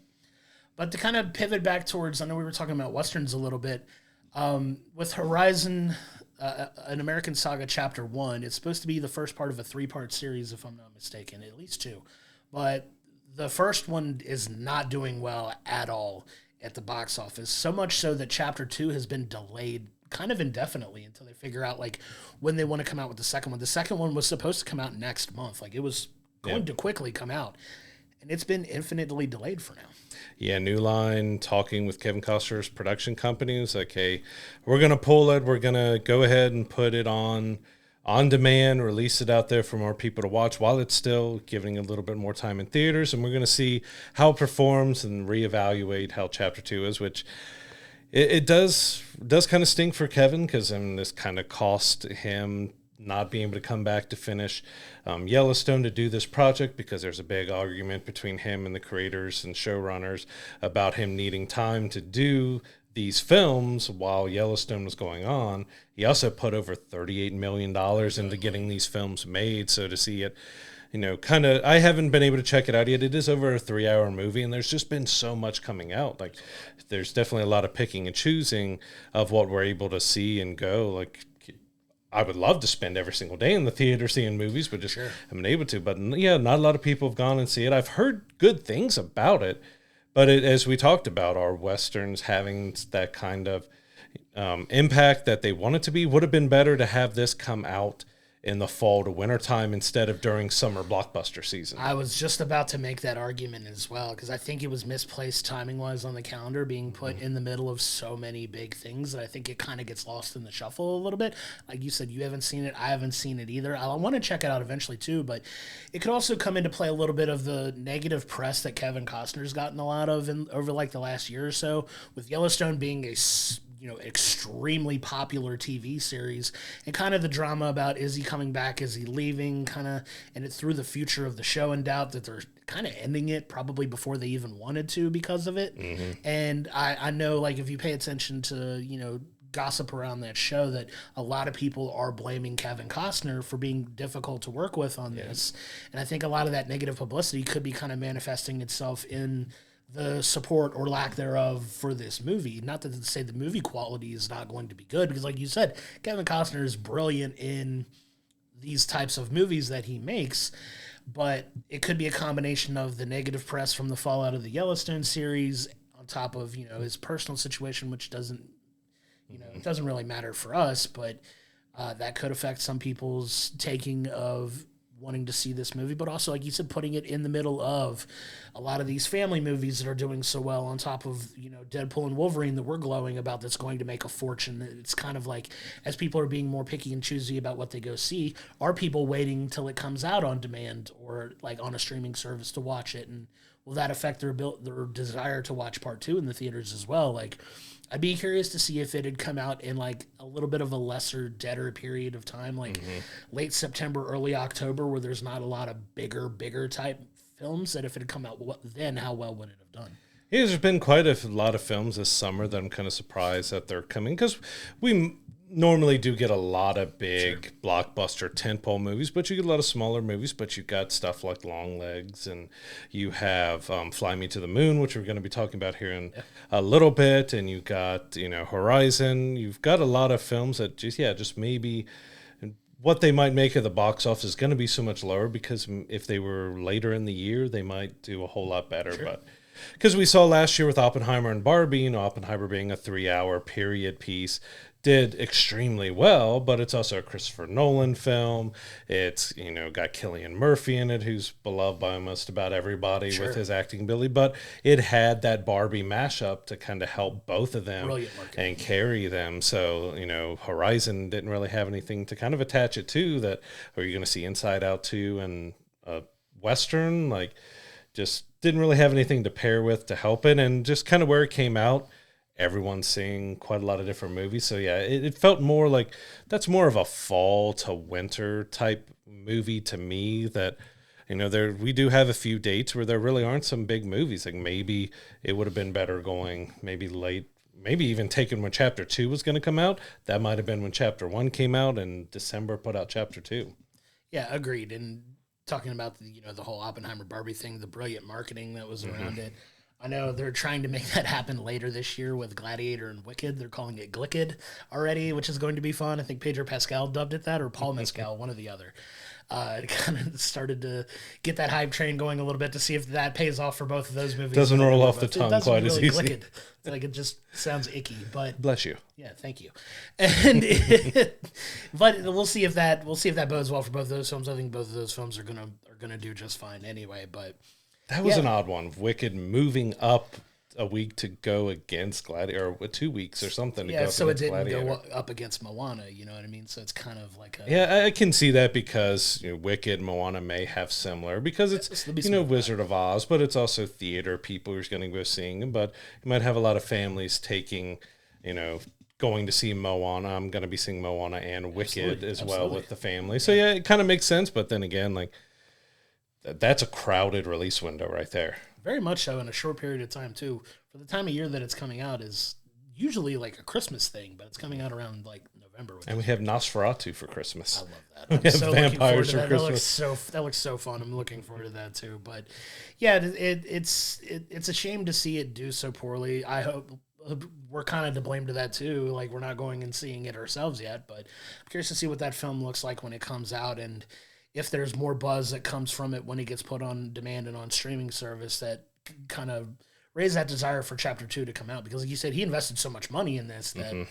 But to kind of pivot back towards, I know we were talking about Westerns a little bit. With Horizon, an American Saga Chapter 1, it's supposed to be the first part of a 3-part series, if I'm not mistaken, at least 2. But the first one is not doing well at all at the box office, so much so that Chapter 2 has been delayed kind of indefinitely until they figure out like when they want to come out with the second one. The second one was supposed to come out next month. Like it was going to quickly come out, and it's been infinitely delayed for now. Yeah, New Line talking with Kevin Costner's production company was like, hey, we're going to pull it. We're going to go ahead and put it on demand, release it out there for more people to watch while it's still giving a little bit more time in theaters. And we're going to see how it performs and reevaluate how Chapter 2 is, which it does kind of stink for Kevin, because this kind of cost him not being able to come back to finish Yellowstone to do this project, because there's a big argument between him and the creators and showrunners about him needing time to do these films while Yellowstone was going on. He also put over $38 million into getting these films made. So to see it, I haven't been able to check it out yet. It is over a 3-hour movie, and there's just been so much coming out. Like, there's definitely a lot of picking and choosing of what we're able to see and go. Like, I would love to spend every single day in the theater seeing movies, but just haven't been able to. But yeah, not a lot of people have gone and see it. I've heard good things about it. But as we talked about, are Westerns having that kind of impact that they want it to be? Would have been better to have this come out in the fall to winter time instead of during summer blockbuster season. I was just about to make that argument as well, because I think it was misplaced timing-wise on the calendar, being put in the middle of so many big things that I think it kind of gets lost in the shuffle a little bit. Like you said, you haven't seen it. I haven't seen it either. I want to check it out eventually too, but it could also come into play a little bit of the negative press that Kevin Costner's gotten a lot of over like the last year or so, with Yellowstone being a extremely popular TV series, and kind of the drama about, is he coming back, is he leaving, and it threw the future of the show in doubt, that they're kind of ending it probably before they even wanted to because of it. And I know, like, if you pay attention to, gossip around that show, that a lot of people are blaming Kevin Costner for being difficult to work with on this. And I think a lot of that negative publicity could be kind of manifesting itself in the support or lack thereof for this movie. Not to say the movie quality is not going to be good, because like you said, Kevin Costner is brilliant in these types of movies that he makes, but it could be a combination of the negative press from the fallout of the Yellowstone series on top of, his personal situation, which doesn't, it doesn't really matter for us, but that could affect some people's taking of wanting to see this movie, but also, like you said, putting it in the middle of a lot of these family movies that are doing so well, on top of, Deadpool and Wolverine that we're glowing about, that's going to make a fortune. It's kind of like, as people are being more picky and choosy about what they go see, are people waiting till it comes out on demand or like on a streaming service to watch it? And will that affect their desire to watch part 2 in the theaters as well? Like, I'd be curious to see if it had come out in like a little bit of a lesser, deader period of time, like late September, early October, where there's not a lot of bigger type films, that if it had come out then, how well would it have done? Yeah, there's been quite a lot of films this summer that I'm kind of surprised that they're coming, because we normally do get a lot of big blockbuster tentpole movies, but you get a lot of smaller movies. But you got stuff like Longlegs, and you have Fly Me to the Moon, which we're going to be talking about here in a little bit, and you got Horizon. You've got a lot of films that just maybe what they might make of the box office is going to be so much lower, because if they were later in the year, they might do a whole lot better. But because we saw last year with Oppenheimer and Barbie, Oppenheimer being a 3-hour period piece, did extremely well, but it's also a Christopher Nolan film. It's, got Cillian Murphy in it, who's beloved by almost about everybody with his acting ability, but it had that Barbie mashup to kind of help both of them and carry them. So, Horizon didn't really have anything to kind of attach it to. That, are you going to see Inside Out 2 and Western? Like, just didn't really have anything to pair with to help it, and just kind of where it came out, everyone's seeing quite a lot of different movies. So yeah, it felt more like that's more of a fall to winter type movie to me. That there we do have a few dates where there really aren't some big movies. Like maybe it would have been better going maybe late, maybe even taken when Chapter 2 was going to come out. That might have been when Chapter 1 came out, and December put out Chapter 2. Yeah, agreed. And talking about the whole Oppenheimer Barbie thing, the brilliant marketing that was around it. I know they're trying to make that happen later this year with Gladiator and Wicked. They're calling it Glicked already, which is going to be fun. I think Pedro Pascal dubbed it that, or Paul Mescal, one or the other. It kind of started to get that hype train going a little bit to see if that pays off for both of those movies. Doesn't roll off the tongue quite as easy. Glicked. Like it just sounds icky, but bless you. Yeah, thank you. And but we'll see if that bodes well for both of those films. I think both of those films are gonna do just fine anyway. But that was an odd one. Wicked moving up a week to go against Gladiator, or 2 weeks or something. To go so it didn't Gladiator. go up against Moana. You know what I mean? So it's kind of like I can see that because Wicked, Moana may have similar because it's Wizard of Oz, but it's also theater people who's going to go seeing. But you might have a lot of families taking, going to see Moana. I'm going to be seeing Moana and Wicked as well with the family. So yeah, it kind of makes sense. But then again, like that's a crowded release window right there. Very much so, in a short period of time, too. For the time of year that it's coming out is usually like a Christmas thing, but it's coming out around like November. And we have Nosferatu for Christmas. I love that. I'm so looking forward to that. That looks so fun. I'm looking forward to that, too. But yeah, it's a shame to see it do so poorly. I hope we're kind of to blame to that, too. Like, we're not going and seeing it ourselves yet, but I'm curious to see what that film looks like when it comes out, and if there's more buzz that comes from it when it gets put on demand and on streaming service that kind of raise that desire for Chapter 2 to come out. Because like you said, he invested so much money in this that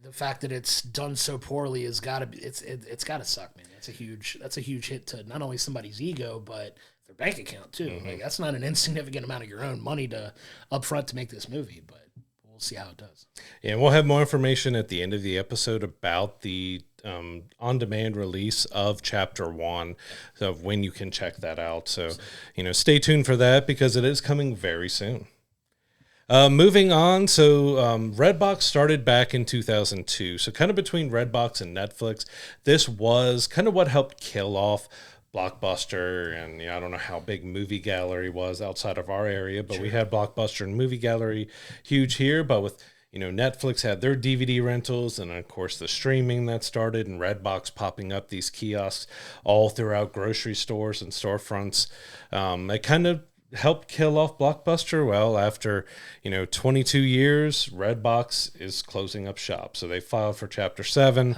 the fact that it's done so poorly has got to be, it's got to suck, man. That's a huge hit to not only somebody's ego, but their bank account too. Like that's not an insignificant amount of your own money to upfront to make this movie, but we'll see how it does. Yeah, and we'll have more information at the end of the episode about the on-demand release of Chapter 1, so when you can check that out. So, stay tuned for that because it is coming very soon. Moving on, so Redbox started back in 2002. So kind of between Redbox and Netflix, this was kind of what helped kill off Blockbuster, and I don't know how big Movie Gallery was outside of our area, but we had Blockbuster and Movie Gallery huge here, but with Netflix had their DVD rentals, and of course the streaming that started, and Redbox popping up these kiosks all throughout grocery stores and storefronts. It kind of helped kill off Blockbuster. Well, after 22 years, Redbox is closing up shop. So they filed for Chapter 7.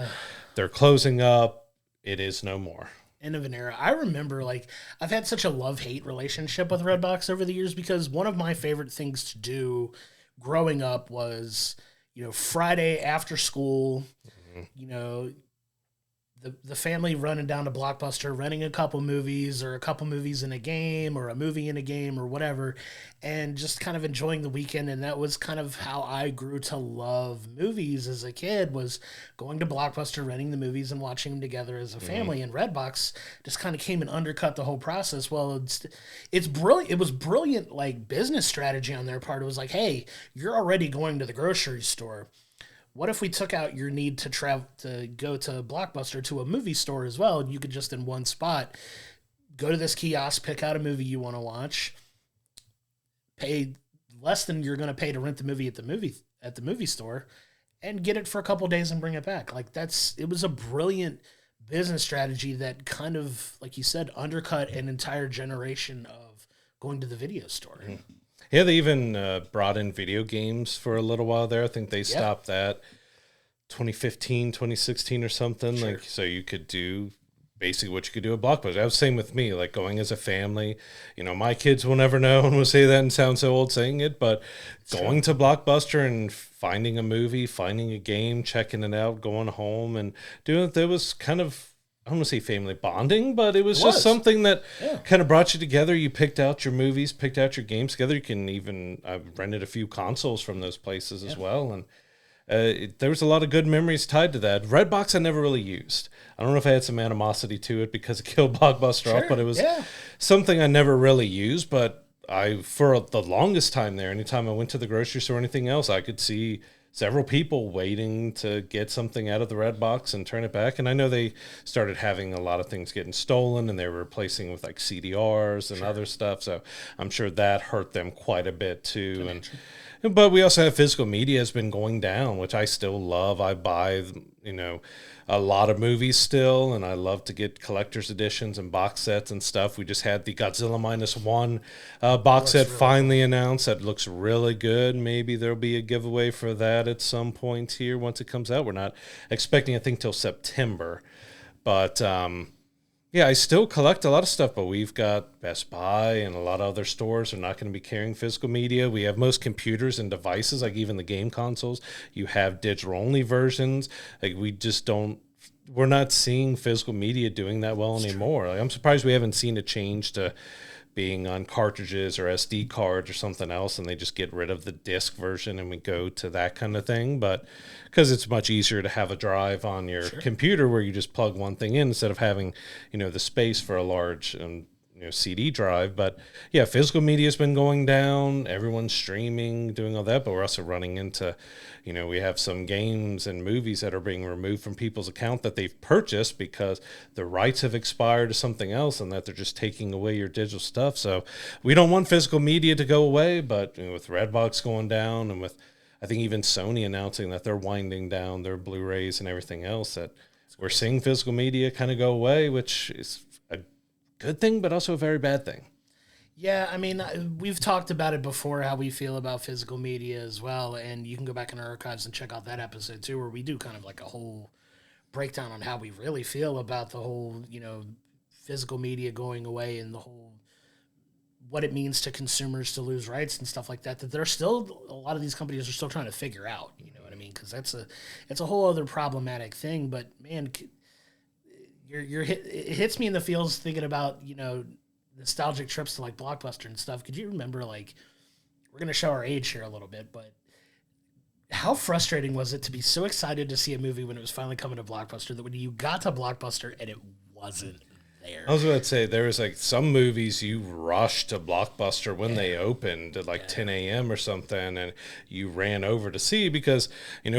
They're closing up. It is no more. End of an era. I remember, I've had such a love-hate relationship with Redbox over the years because one of my favorite things to do growing up was, Friday after school, the family running down to Blockbuster, renting a couple movies or a couple movies in a game or a movie in a game or whatever, and just kind of enjoying the weekend. And that was kind of how I grew to love movies as a kid, was going to Blockbuster, renting the movies and watching them together as a family. And Redbox just kind of came and undercut the whole process. Well, it's brilliant. It was brilliant, business strategy on their part. It was like, hey, you're already going to the grocery store. What if we took out your need to travel to go to Blockbuster to a movie store as well, and you could just in one spot go to this kiosk, pick out a movie you want to watch, pay less than you're going to pay to rent the movie at the movie store, and get it for a couple of days and bring it back. It was a brilliant business strategy that kind of, like you said, undercut an entire generation of going to the video store. Yeah, they even brought in video games for a little while there. I think they stopped that 2015, 2016 or something. Sure. So you could do basically what you could do at Blockbuster. That was the same with me, going as a family. My kids will never know and will say that and sound so old saying it, but going to Blockbuster and finding a movie, finding a game, checking it out, going home and doing it, that was kind of, I don't want to say family bonding, but it was just something that kind of brought you together. You picked out your movies, picked out your games together. You can even, I've rented a few consoles from those places as well. And There was a lot of good memories tied to that. Redbox I never really used. I don't know if I had some animosity to it because it killed Blockbuster off, but it was something I never really used. But for the longest time there, anytime I went to the grocery store or anything else, I could see several people waiting to get something out of the Redbox and turn it back. And I know they started having a lot of things getting stolen, and they were replacing with like CDRs and other stuff. So I'm sure that hurt them quite a bit too. But we also have physical media has been going down, which I still love. I buy, a lot of movies still, and I love to get collector's editions and box sets and stuff. We just had the Godzilla -1 box set finally announced. That looks really good. Maybe there'll be a giveaway for that at some point here once it comes out. We're not expecting, I think, till September. But yeah, I still collect a lot of stuff, but we've got Best Buy and a lot of other stores are not going to be carrying physical media. We have most computers and devices, like even the game consoles, you have digital-only versions. Like we're not seeing physical media doing that well anymore. Like, I'm surprised we haven't seen a change to being on cartridges or SD cards or something else, and they just get rid of the disc version and we go to that kind of thing. But because it's much easier to have a drive on your computer where you just plug one thing in instead of having, the space for a large CD drive. But yeah, physical media has been going down. Everyone's streaming, doing all that, but we're also running into, we have some games and movies that are being removed from people's account that they've purchased because the rights have expired to something else, and that they're just taking away your digital stuff. So we don't want physical media to go away, but with Redbox going down, and with I think even Sony announcing that they're winding down their Blu-rays and everything else, that we're seeing physical media kind of go away, which is a good thing, but also a very bad thing. Yeah, I mean, we've talked about it before, how we feel about physical media as well, and you can go back in our archives and check out that episode too, where we do kind of like a whole breakdown on how we really feel about the whole, physical media going away and the whole what it means to consumers to lose rights and stuff like that. That there's still a lot of these companies are still trying to figure out. You know what I mean? Because it's a whole other problematic thing. But man, it hits me in the feels thinking about nostalgic trips to like Blockbuster and stuff. Could you remember, like, we're going to show our age here a little bit, but how frustrating was it to be so excited to see a movie when it was finally coming to Blockbuster that when you got to Blockbuster and it wasn't there? I was going to say, there was like some movies you rushed to Blockbuster when they opened at like 10 a.m. or something, and you ran over to see because,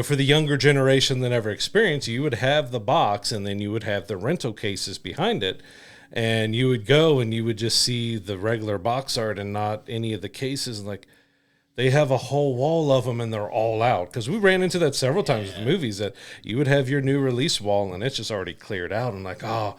for the younger generation that never experienced, you would have the box and then you would have the rental cases behind it. And you would go and you would just see the regular box art and not any of the cases. And like, they have a whole wall of them and they're all out. Because we ran into that several times with movies, that you would have your new release wall and it's just already cleared out. And like, oh,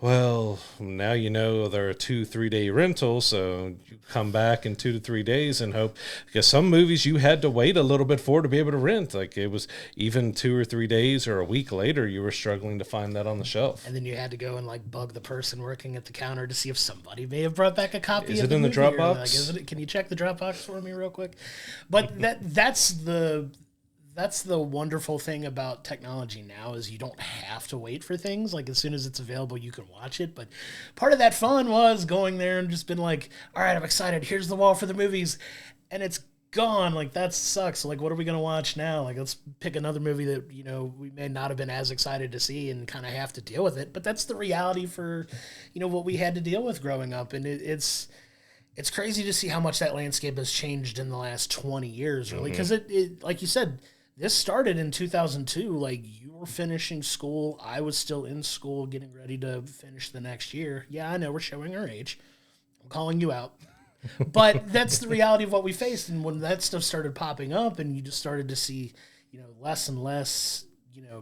well, now they're a 2-3 day rental, so you come back in 2 to 3 days and hope, because some movies you had to wait a little bit for to be able to rent. Like, it was even 2 or 3 days or a week later, you were struggling to find that on the shelf. And then you had to go and like bug the person working at the counter to see if somebody may have brought back a copy. Is of it the in the movie, Dropbox? Like, can you check the Dropbox for me real quick? But that's the wonderful thing about technology now, is you don't have to wait for things. Like, as soon as it's available, you can watch it. But part of that fun was going there and just been like, all right, I'm excited. Here's the wall for the movies. And it's gone. Like, that sucks. Like, what are we going to watch now? Like, let's pick another movie that, we may not have been as excited to see and kind of have to deal with it. But that's the reality for, what we had to deal with growing up. And it's crazy to see how much that landscape has changed in the last 20 years, really. Because it, like you said, this started in 2002. Like, you were finishing school. I was still in school getting ready to finish the next year. Yeah, I know we're showing our age. I'm calling you out. But that's the reality of what we faced. And when that stuff started popping up and you just started to see, less and less,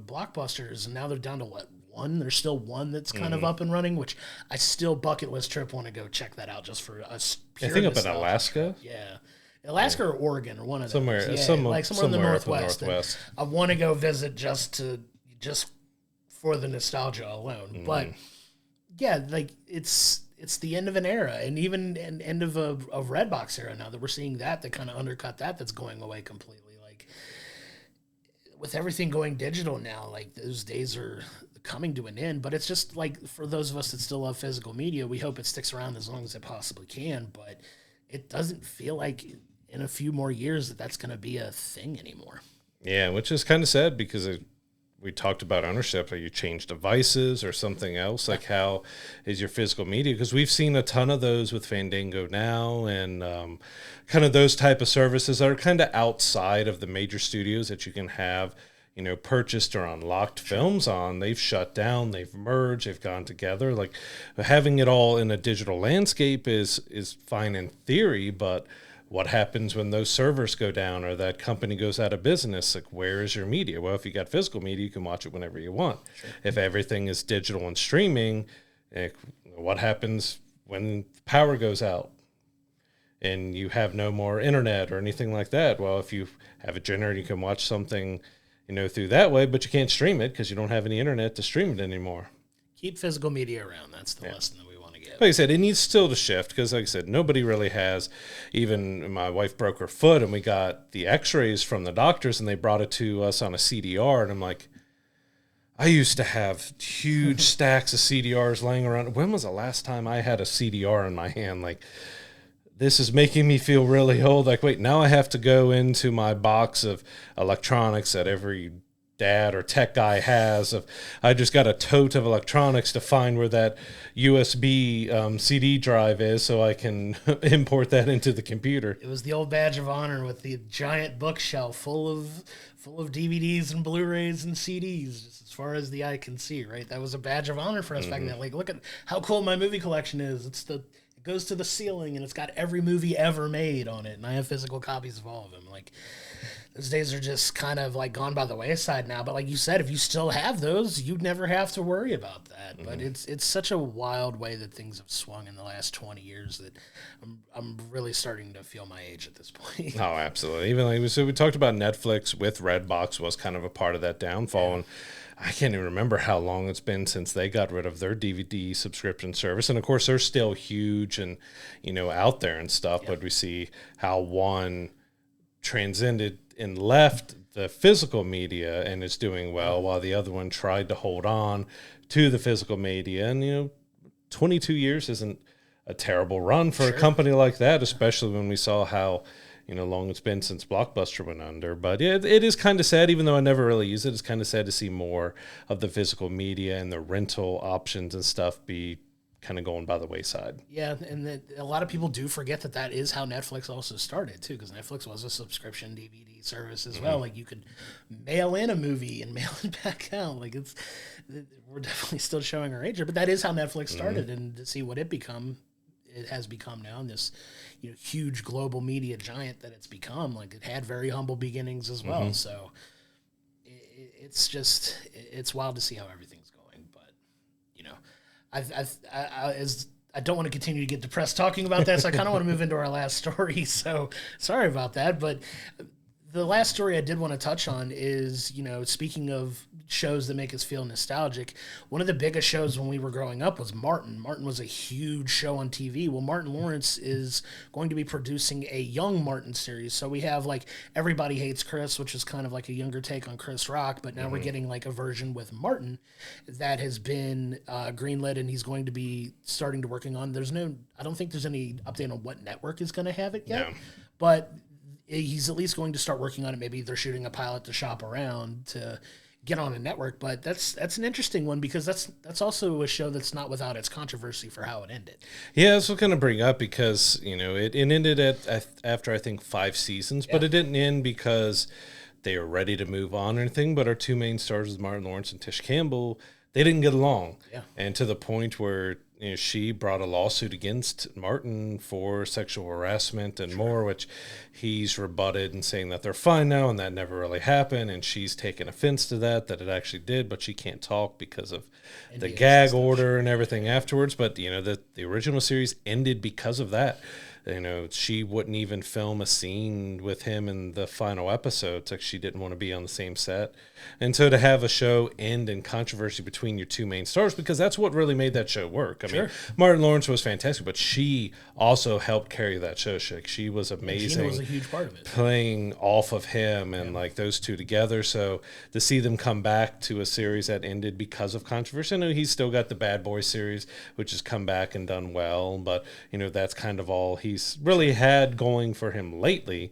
blockbusters, and now they're down to what? One? There's still one that's kind of up and running, which I still bucket list trip want to go check that out just for us. I think up in Alaska. Yeah. Alaska or Oregon or one of somewhere, those. Somewhere in the Northwest. I want to go visit just for the nostalgia alone. But yeah, like it's the end of an era, and even an end of a Redbox era now that we're seeing that kind of undercut that's going away completely. Like, with everything going digital now, like, those days are coming to an end. But it's just like, for those of us that still love physical media, we hope it sticks around as long as it possibly can. But it doesn't feel like in a few more years that's going to be a thing anymore. Yeah, which is kind of sad because we talked about ownership. Like you change devices or something else. Like how is your physical media? Because we've seen a ton of those with Fandango now, and kind of those type of services that are kind of outside of the major studios that you can have, purchased or unlocked films on. They've shut down, they've merged, they've gone together. Like having it all in a digital landscape is fine in theory, but what happens when those servers go down or that company goes out of business? Like, where is your media? Well, if you got physical media, you can watch it whenever you want. Sure. If everything is digital and streaming, what happens when power goes out and you have no more internet or anything like that? Well, if you have a generator, you can watch something, through that way, but you can't stream it because you don't have any internet to stream it anymore. Keep physical media around. That's the lesson that we want to get. Like I said, it needs still to shift because, like I said, nobody really has. Even my wife broke her foot, and we got the X-rays from the doctors, and they brought it to us on a CDR, and I'm like, I used to have huge stacks of CDRs laying around. When was the last time I had a CDR in my hand? Like, this is making me feel really old. Like, wait, now I have to go into my box of electronics that every dad or tech guy has. I just got a tote of electronics to find where that USB CD drive is so I can import that into the computer. It was the old badge of honor with the giant bookshelf full of DVDs and Blu-rays and CDs, just as far as the eye can see, right? That was a badge of honor for us back then. Like, look at how cool my movie collection is. It goes to the ceiling, and it's got every movie ever made on it, and I have physical copies of all of them. Like, those days are just kind of like gone by the wayside now. But like you said, if you still have those, you'd never have to worry about that. Mm-hmm. But it's such a wild way that things have swung in the last 20 years that I'm really starting to feel my age at this point. Oh, absolutely. Even like we talked about Netflix with Redbox was kind of a part of that downfall. Yeah. And I can't even remember how long it's been since they got rid of their DVD subscription service. And of course, they're still huge and, out there and stuff. Yeah. But we see how one transcended and left the physical media and is doing well, while the other one tried to hold on to the physical media. And, 22 years isn't a terrible run for a company like that, especially when we saw how, long it's been since Blockbuster went under. But it is kind of sad, even though I never really use it. It's kind of sad to see more of the physical media and the rental options and stuff be kind of going by the wayside. Yeah, and a lot of people do forget that is how Netflix also started, too, because Netflix was a subscription DVD service as well. Like, you could mail in a movie and mail it back out. Like, we're definitely still showing our age here, but that is how Netflix started, and to see what it has become now, and this huge global media giant that it's become. Like, it had very humble beginnings as well. So it's wild to see how everything's going. But I don't want to continue to get depressed talking about that, so I kind of want to move into our last story. So sorry about that, but the last story I did want to touch on is, speaking of shows that make us feel nostalgic, one of the biggest shows when we were growing up was Martin. Martin was a huge show on TV. Well, Martin Lawrence is going to be producing a young Martin series. So we have like Everybody Hates Chris, which is kind of like a younger take on Chris Rock, but now we're getting like a version with Martin that has been greenlit, and he's going to be starting to working on. I don't think there's any update on what network is going to have it yet, but he's at least going to start working on it. Maybe they're shooting a pilot to shop around to get on a network, but that's an interesting one because that's also a show that's not without its controversy for how it ended. Yeah, that's what I'm going to bring up because, it ended after I think 5 seasons, but it didn't end because they were ready to move on or anything, but our two main stars, Martin Lawrence and Tish Campbell, they didn't get along. Yeah. And to the point where she brought a lawsuit against Martin for sexual harassment and more, which he's rebutted and saying that they're fine now and that never really happened. And she's taken offense to that it actually did, but she can't talk because of the gag order and everything afterwards. But, the original series ended because of that. She wouldn't even film a scene with him in the final episodes. Like, she didn't want to be on the same set. And so to have a show end in controversy between your two main stars, because that's what really made that show work. I mean, Martin Lawrence was fantastic, but she also helped carry that show. She was amazing. Gina was a huge part of it. Playing off of him and like those two together. So to see them come back to a series that ended because of controversy, I know he's still got the Bad Boy series, which has come back and done well, but that's kind of all he's he's really had going for him lately.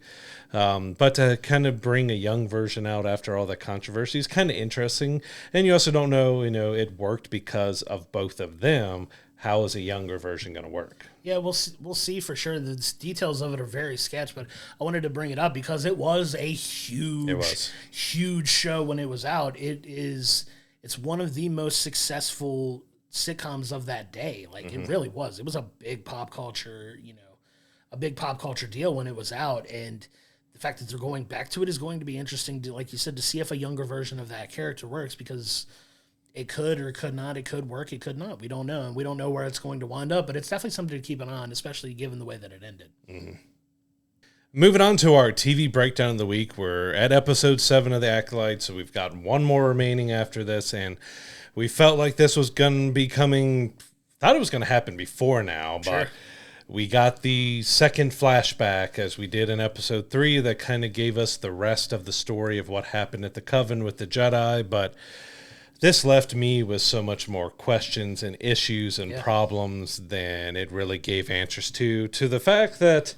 But to kind of bring a young version out after all that controversy is kind of interesting. And you also don't know, it worked because of both of them. How is a younger version going to work? Yeah, we'll see for sure. The details of it are very sketch, but I wanted to bring it up because it was a huge show when it was out. It's one of the most successful sitcoms of that day. Like it really was. It was a big pop culture, deal when it was out, and the fact that they're going back to it is going to be interesting to, like you said, to see if a younger version of that character works, because it could or could not. It could work. It could not. We don't know. And we don't know where it's going to wind up, but it's definitely something to keep an eye on, especially given the way that it ended. Mm-hmm. Moving on to our TV breakdown of the week. We're at episode 7 of The Acolyte, so we've got one more remaining after this, and we felt like this was going to be coming. Thought it was going to happen before now, but we got the second flashback, as we did in episode 3, that kind of gave us the rest of the story of what happened at the Coven with the Jedi, but this left me with so much more questions and issues and problems than it really gave answers to the fact that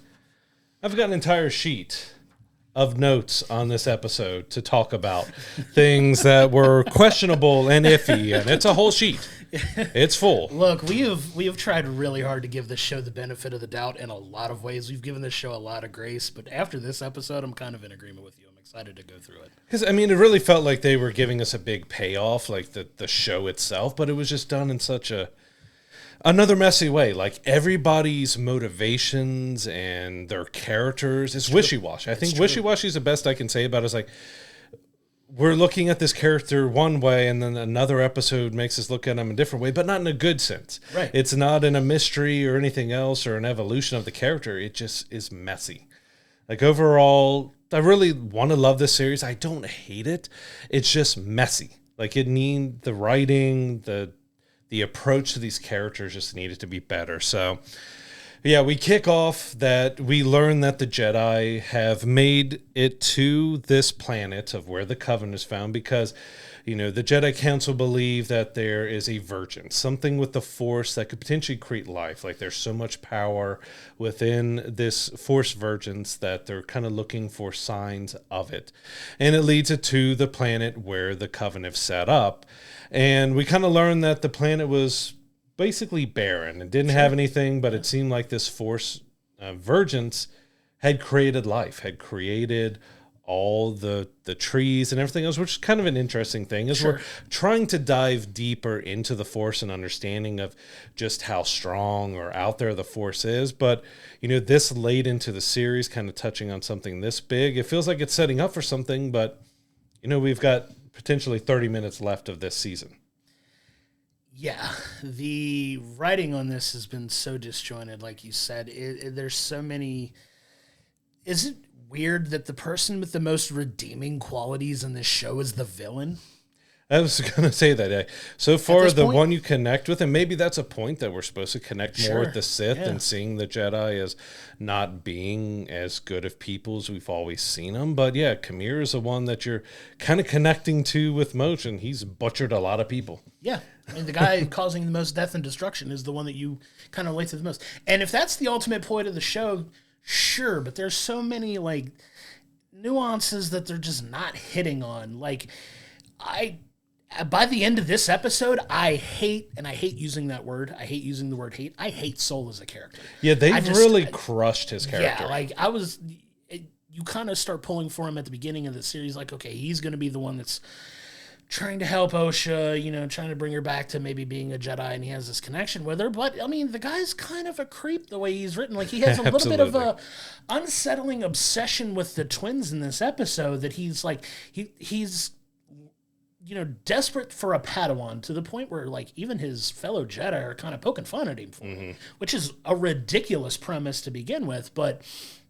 I've got an entire sheet of notes on this episode to talk about things that were questionable and iffy, and it's a whole sheet. It's full. Look, we have tried really hard to give this show the benefit of the doubt in a lot of ways. We've given this show a lot of grace, but after this episode, I'm kind of in agreement with you. I'm excited to go through it. Because, it really felt like they were giving us a big payoff, like the show itself, but it was just done in such another messy way. Like, everybody's motivations and their characters is wishy-washy. I think wishy-washy is the best I can say about it. It's like, we're looking at this character one way, and then another episode makes us look at him a different way, but not in a good sense. Right. It's not in a mystery or anything else or an evolution of the character. It just is messy. Like, overall, I really want to love this series. I don't hate it. It's just messy. Like, the writing, the approach to these characters just needed to be better. So, yeah, we kick off that we learn that the Jedi have made it to this planet of where the Coven is found because, the Jedi Council believe that there is a virgin, something with the Force that could potentially create life. Like, there's so much power within this Force virgins that they're kind of looking for signs of it. And it leads it to the planet where the Coven have set up. And we kind of learn that the planet was basically barren. It didn't have anything, but it seemed like this Force virgins had created life, had created all the trees and everything else, which is kind of an interesting thing, as we're trying to dive deeper into the Force and understanding of just how strong or out there the Force is. But, this late into the series, kind of touching on something this big, it feels like it's setting up for something, but, we've got potentially 30 minutes left of this season. Yeah, the writing on this has been so disjointed, like you said. There's so many. Is it weird that the person with the most redeeming qualities in this show is the villain? I was going to say that. So far, the one you connect with, and maybe that's a point that we're supposed to connect more with the Sith and seeing the Jedi as not being as good of people as we've always seen them. But yeah, Kamir is the one that you're kind of connecting to with most, and he's butchered a lot of people. Yeah. I mean, the guy causing the most death and destruction is the one that you kind of relate to the most. And if that's the ultimate point of the show, sure, but there's so many, nuances that they're just not hitting on. By the end of this episode, I hate using that word. I hate using the word hate. I hate Soul as a character. Yeah, they've really crushed his character. Yeah, you kind of start pulling for him at the beginning of the series, like, okay, he's going to be the one that's trying to help Osha, trying to bring her back to maybe being a Jedi, and he has this connection with her. But, the guy's kind of a creep the way he's written. Like, he has a little bit of a unsettling obsession with the twins in this episode that he's, he's desperate for a Padawan to the point where, even his fellow Jedi are kind of poking fun at him for it, which is a ridiculous premise to begin with. But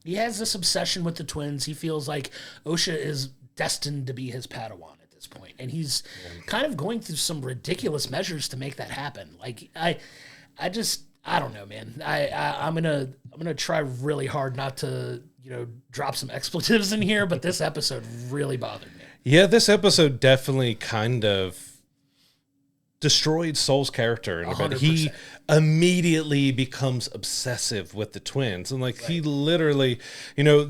he has this obsession with the twins. He feels like Osha is destined to be his Padawan at this point, and he's kind of going through some ridiculous measures to make that happen. I don't know, man. I'm gonna try really hard not to drop some expletives in here, but this episode really bothered me. Yeah, this episode definitely kind of destroyed Soul's character in a bit. He immediately becomes obsessive with the twins, and like he literally, you know,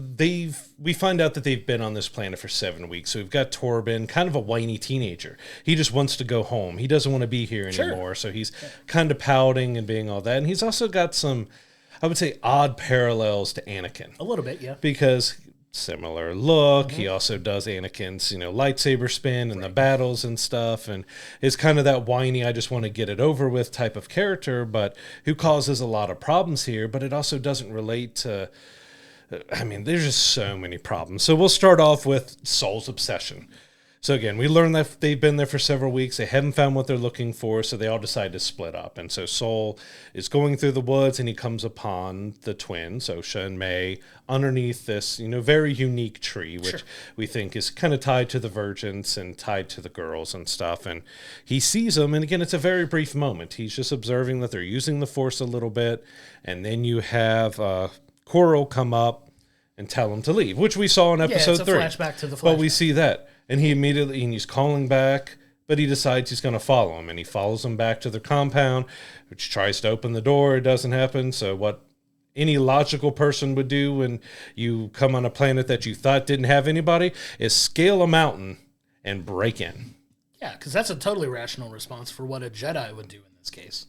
we find out that they've been on this planet for 7 weeks. So we've got Torben, kind of a whiny teenager. He just wants to go home. He doesn't want to be here anymore. So he's kind of pouting and being all that. And he's also got some, I would say, odd parallels to Anakin. A little bit, yeah. Because similar look. He also does Anakin's, lightsaber spin and the battles and stuff, and is kind of that whiny, I just want to get it over with type of character, but who causes a lot of problems here. But it also doesn't relate to, there's just so many problems. So we'll start off with Soul's obsession. So again, we learn that they've been there for several weeks. They haven't found what they're looking for, so they all decide to split up. And so Soul is going through the woods, and he comes upon the twins, Osha and May, underneath this, very unique tree, which we think is kind of tied to the Virgins and tied to the girls and stuff. And he sees them, and again, it's a very brief moment. He's just observing that they're using the Force a little bit, and then you have Coral come up and tell him to leave, which we saw in episode 3. Flashback to the flashback. But we see that. And he's calling back, but he decides he's going to follow him. And he follows him back to the compound, which tries to open the door. It doesn't happen. So what any logical person would do when you come on a planet that you thought didn't have anybody is scale a mountain and break in. Yeah, because that's a totally rational response for what a Jedi would do in this case.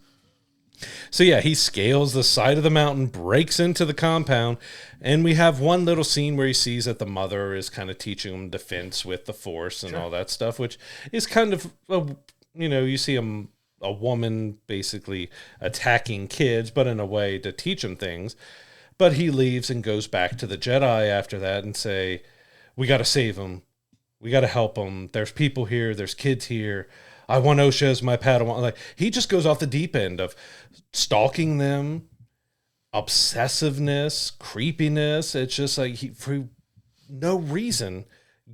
So yeah, he scales the side of the mountain, breaks into the compound, and we have one little scene where he sees that the mother is kind of teaching him defense with the Force and all that stuff, which is kind of, you see a woman basically attacking kids, but in a way to teach them things. But he leaves and goes back to the Jedi after that and say, we got to save them. We got to help them. There's people here. There's kids here. I want Osha as my Padawan. Like, he just goes off the deep end of stalking them, obsessiveness, creepiness. It's just like for no reason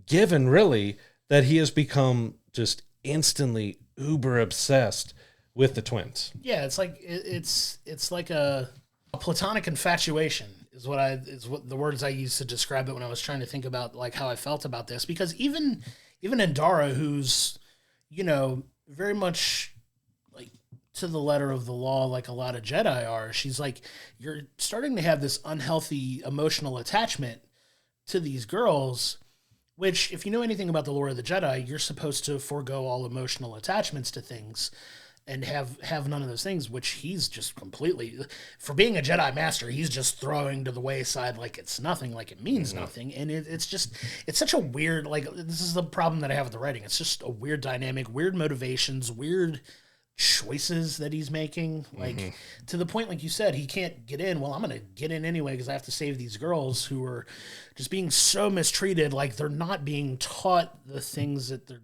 given, really, that he has become just instantly uber obsessed with the twins. Yeah, it's like it's like a platonic infatuation is what the words I used to describe it when I was trying to think about like how I felt about this. Because even Endara, who's very much like to the letter of the law, like a lot of Jedi are, she's like, you're starting to have this unhealthy emotional attachment to these girls, which if you know anything about the lore of the Jedi, you're supposed to forego all emotional attachments to things and have none of those things, which he's just completely, for being a Jedi Master, he's just throwing to the wayside like it's nothing, like it means nothing. And it's such a weird, like, this is the problem that I have with the writing. It's just a weird dynamic, weird motivations, weird choices that he's making. Like, to the point, like you said, he can't get in. Well, I'm going to get in anyway because I have to save these girls who are just being so mistreated. Like, they're not being taught the things that the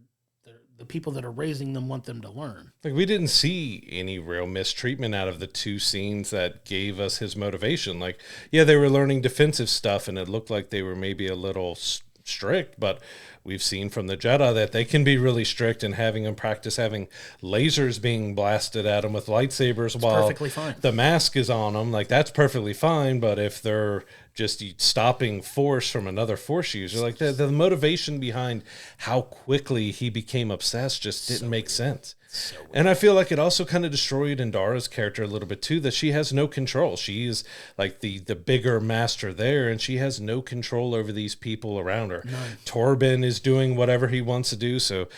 people that are raising them want them to learn. Like, we didn't see any real mistreatment out of the two scenes that gave us his motivation. Like, yeah, they were learning defensive stuff, and it looked like they were maybe a little strict, but we've seen from the Jedi that they can be really strict, and having them practice having lasers being blasted at them with lightsabers while perfectly fine. The mask is on them, like, that's perfectly fine. But if they're just stopping Force from another Force user, like the motivation behind how quickly he became obsessed just didn't make sense. So and I feel like it also kind of destroyed Endara's character a little bit too, that she has no control. She is like the bigger master there, and she has no control over these people around her. None. Torben is doing whatever he wants to do. So,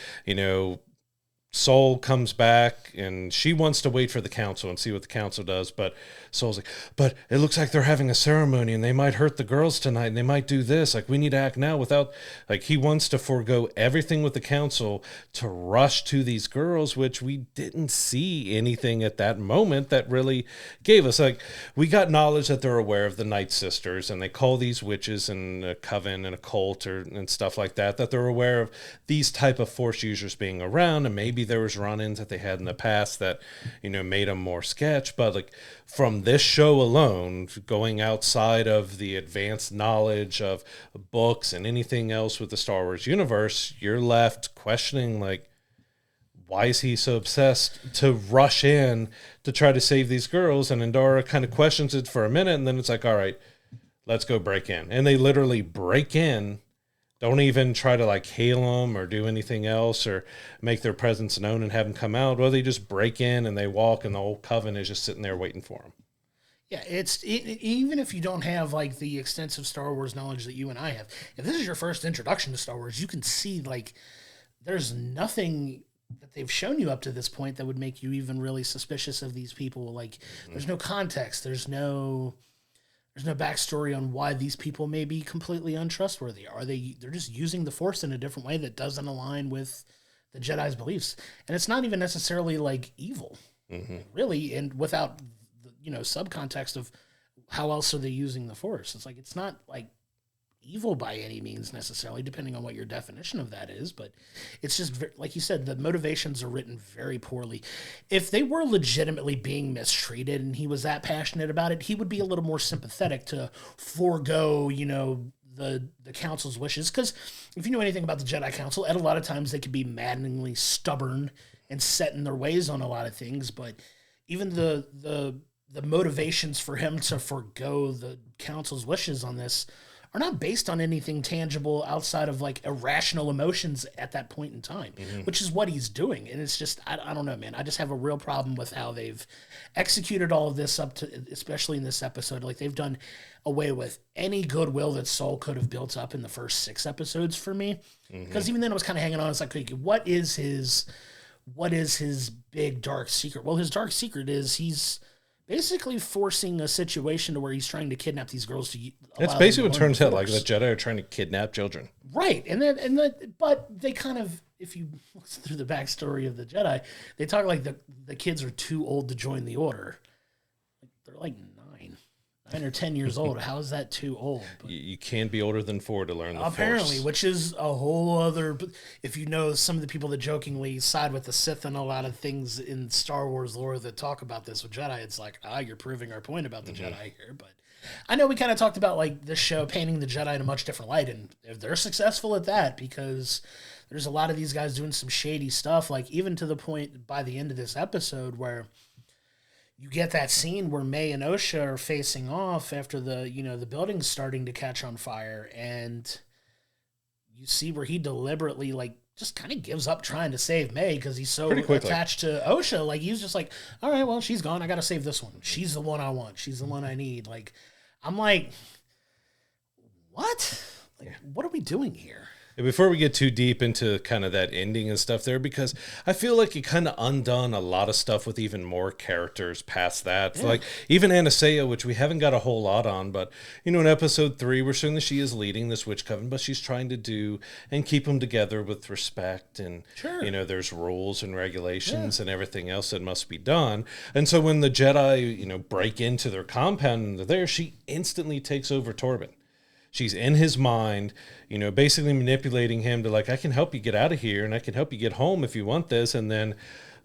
Soul comes back, and she wants to wait for the council and see what the council does. But Soul's like, but it looks like they're having a ceremony, and they might hurt the girls tonight, and they might do this. Like, we need to act now without, like, he wants to forego everything with the council to rush to these girls, which we didn't see anything at that moment that really gave us. Like, we got knowledge that they're aware of the Night Sisters, and they call these witches and a coven and a cult and stuff like that they're aware of these type of Force users being around, and maybe there was run-ins that they had in the past that made them more sketch. But like, from this show alone, going outside of the advanced knowledge of books and anything else with the Star Wars universe, you're left questioning, like, why is he so obsessed to rush in to try to save these girls? And Endara kind of questions it for a minute, and then it's like, all right, let's go break in. And they literally break in Don't even try to like hail them or do anything else or make their presence known and have them come out. Well, they just break in and they walk, and the whole coven is just sitting there waiting for them. Yeah, even if you don't have like the extensive Star Wars knowledge that you and I have, if this is your first introduction to Star Wars, you can see like there's nothing that they've shown you up to this point that would make you even really suspicious of these people. Like, there's no context, there's no backstory on why these people may be completely untrustworthy. They're just using the Force in a different way that doesn't align with the Jedi's beliefs, and it's not even necessarily like evil, really, and without subcontext of how else are they using the Force. It's like, it's not like evil by any means necessarily, depending on what your definition of that is, but it's just like you said, the motivations are written very poorly. If they were legitimately being mistreated and he was that passionate about it, he would be a little more sympathetic to forego the council's wishes, because if you know anything about the Jedi Council, at a lot of times they could be maddeningly stubborn and set in their ways on a lot of things, but even the motivations for him to forego the council's wishes on this are not based on anything tangible outside of like irrational emotions at that point in time, which is what he's doing. And it's just, I don't know, man. I just have a real problem with how they've executed all of this up to, especially in this episode. Like, they've done away with any goodwill that Saul could have built up in the first 6 episodes for me. Because even then I was kind of hanging on. It's like, okay, what is his big dark secret? Well, his dark secret is he's basically forcing a situation to where he's trying to kidnap these girls to. That's basically what turns out. Like, the Jedi are trying to kidnap children, right? But they kind of, if you look through the backstory of the Jedi, they talk like the kids are too old to join the Order. They're like 9 or 10 years old. How is that too old? But you can't be older than 4 to learn the apparently, Force. which is a whole other. If you know some of the people that jokingly side with the Sith and a lot of things in Star Wars lore that talk about this with Jedi, it's like, you're proving our point about the Jedi here. But I know we kind of talked about like this show painting the Jedi in a much different light, and if they're successful at that, because there's a lot of these guys doing some shady stuff, like even to the point by the end of this episode where you get that scene where May and Osha are facing off after the building's starting to catch on fire, and you see where he deliberately like just kind of gives up trying to save May because he's so attached to Osha. Like, he's just like, all right, well, she's gone. I got to save this one. She's the one I want. She's the one I need. Like, I'm like, what? Like, what are we doing here? Before we get too deep into kind of that ending and stuff there, because I feel like it kind of undone a lot of stuff with even more characters past that. Yeah. Like, even Anastasia, which we haven't got a whole lot on, but, in episode 3, we're showing that she is leading this witch coven, but she's trying to do and keep them together with respect. And, there's rules and regulations and everything else that must be done. And so when the Jedi, break into their compound and they're there, she instantly takes over Torben. She's in his mind, basically manipulating him to like, I can help you get out of here and I can help you get home if you want this. And then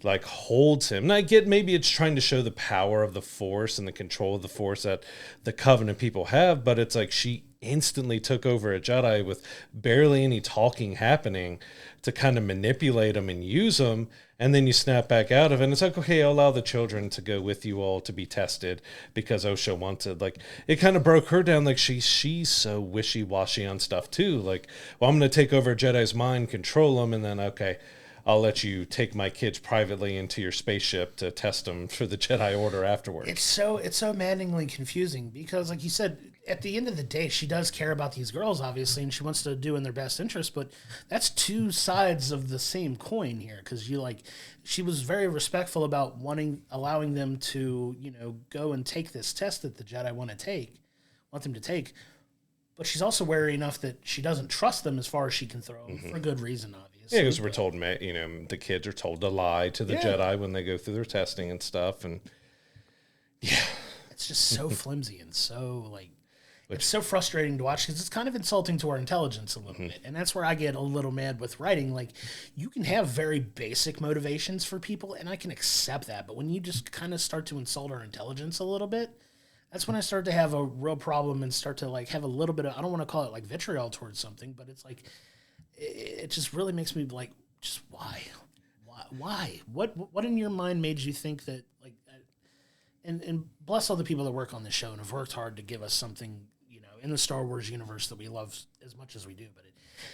like holds him. And I get maybe it's trying to show the power of the Force and the control of the Force that the Covenant people have. But it's like she instantly took over a Jedi with barely any talking happening to kind of manipulate him and use him. And then you snap back out of it. And it's like, okay, I'll allow the children to go with you all to be tested because Osha wanted. Like, it kind of broke her down. Like, she's so wishy-washy on stuff, too. Like, well, I'm going to take over a Jedi's mind, control them, and then, okay, I'll let you take my kids privately into your spaceship to test them for the Jedi Order afterwards. It's so maddeningly confusing because, like you said, at the end of the day, she does care about these girls, obviously, and she wants to do in their best interest, but that's two sides of the same coin here, because she was very respectful about allowing them to, go and take this test that the Jedi want them to take, but she's also wary enough that she doesn't trust them as far as she can throw them, for good reason, obviously. Yeah, because we're told, the kids are told to lie to the Jedi when they go through their testing and stuff, and it's just so flimsy and so, it's so frustrating to watch because it's kind of insulting to our intelligence a little bit. And that's where I get a little mad with writing. Like, you can have very basic motivations for people, and I can accept that. But when you just kind of start to insult our intelligence a little bit, that's when I start to have a real problem and start to, have a little bit of, I don't want to call it, vitriol towards something, but it's like, it just really makes me, just why? Why? What in your mind made you think that, and bless all the people that work on this show and have worked hard to give us something, in the Star Wars universe that we love as much as we do. But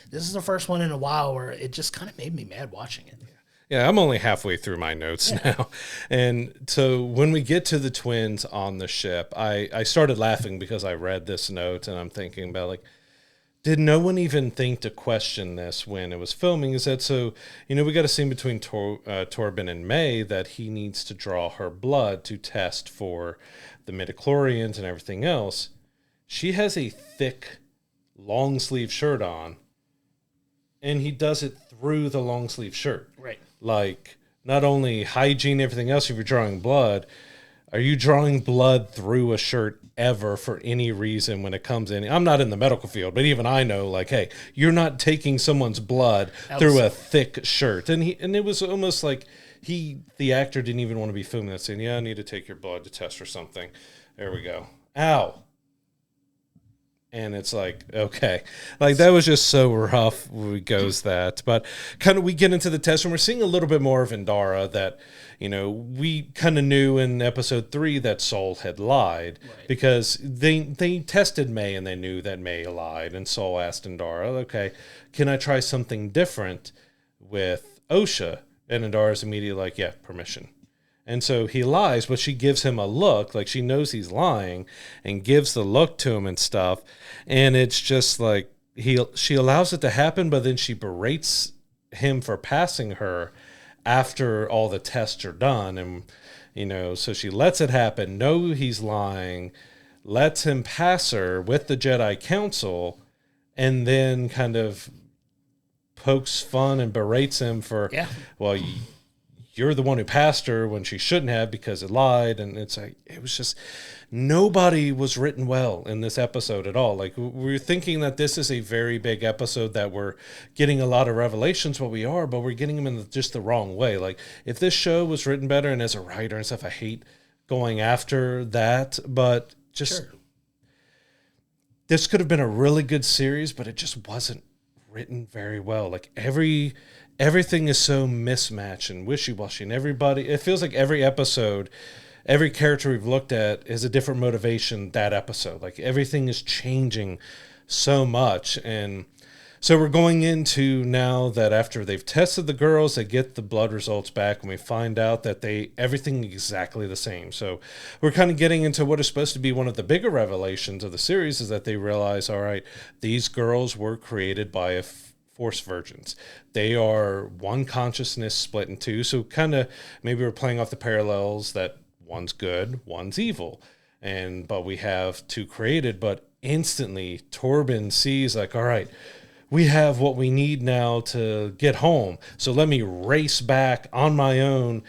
this is the first one in a while where it just kind of made me mad watching it. Yeah, I'm only halfway through my notes now. And so when we get to the twins on the ship, I started laughing because I read this note and I'm thinking about, like, did no one even think to question this when it was filming? Is that so, we got a scene between Torben and May that he needs to draw her blood to test for the midichlorians and everything else. She has a thick, long sleeve shirt on, and he does it through the long sleeve shirt. Right. Like, not only hygiene, everything else, if you're drawing blood, are you drawing blood through a shirt ever for any reason when it comes in? I'm not in the medical field, but even I know, like, hey, you're not taking someone's blood through a thick shirt. And it was almost like the actor didn't even want to be filming that scene. Yeah, I need to take your blood to test for something. There we go. Ow. And it's like, okay, like that was just so rough. We goes that, but kind of we get into the test and we're seeing a little bit more of Indara that, we kind of knew in episode 3 that Saul had lied because they tested May and they knew that May lied. And Saul asked Indara, okay, can I try something different with Osha? And Indara's immediately like, yeah, permission. And so he lies, but she gives him a look, like she knows he's lying, and gives the look to him and stuff. And it's just like she allows it to happen, but then she berates him for passing her after all the tests are done. And, so she lets it happen, know he's lying, lets him pass her with the Jedi Council, and then kind of pokes fun and berates him for, well, you're the one who passed her when she shouldn't have because it lied. And it's like, it was just, nobody was written well in this episode at all. Like, we're thinking that this is a very big episode that we're getting a lot of revelations, but we're getting them in just the wrong way. Like, if this show was written better, and as a writer and stuff, I hate going after that, but just, this could have been a really good series, but it just wasn't written very well. Like, everything is so mismatched and wishy-washy, and it feels like every episode, every character we've looked at is a different motivation that episode. Like, everything is changing so much. And so we're going into now that after they've tested the girls, they get the blood results back, and we find out that everything is exactly the same. So we're kind of getting into what is supposed to be one of the bigger revelations of the series, is that they realize, all right, these girls were created by Force virgins. They are one consciousness split in two. So kind of maybe we're playing off the parallels that one's good, one's evil. But we have two created, but instantly Torben sees, like, all right, we have what we need now to get home. So let me race back on my own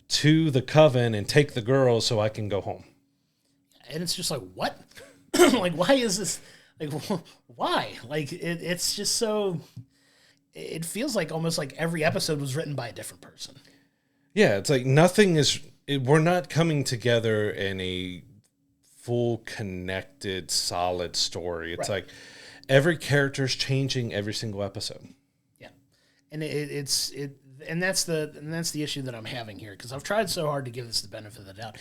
to the coven and take the girls so I can go home. And it's just like, what? Like, why is this? Like, why? Like, it's just so... It feels like almost like every episode was written by a different person. Yeah, it's like we're not coming together in a full, connected, solid story. It's like every character's changing every single episode. Yeah. And that's the issue that I'm having here, because I've tried so hard to give this the benefit of the doubt.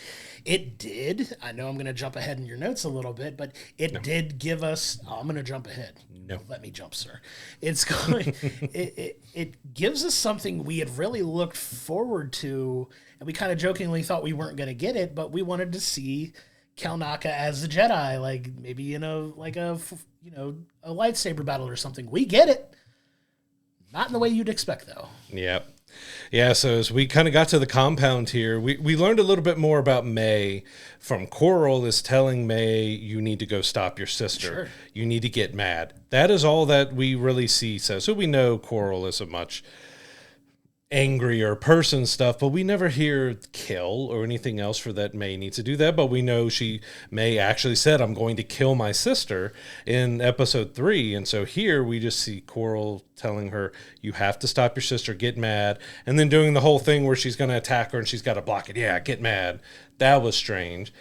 I know I'm going to jump ahead in your notes a little bit, but did give us, I'm going to jump ahead. No. Let me jump, sir. It's going, it gives us something we had really looked forward to, and we kind of jokingly thought we weren't going to get it, but we wanted to see Kalnaka as the Jedi, like maybe in a lightsaber battle or something. We get it. Not in the way you'd expect, though. Yep. Yeah, so as we kind of got to the compound here, we learned a little bit more about May from Coral is telling May, you need to go stop your sister. Sure. You need to get mad. That is all that we really see. So we know Coral is a much angrier person stuff, but we never hear kill or anything else for that May needs to do that. But we know May actually said, I'm going to kill my sister in episode 3. And so here we just see Coral telling her, you have to stop your sister, get mad. And then doing the whole thing where she's going to attack her and she's got to block it. Yeah, get mad. That was strange.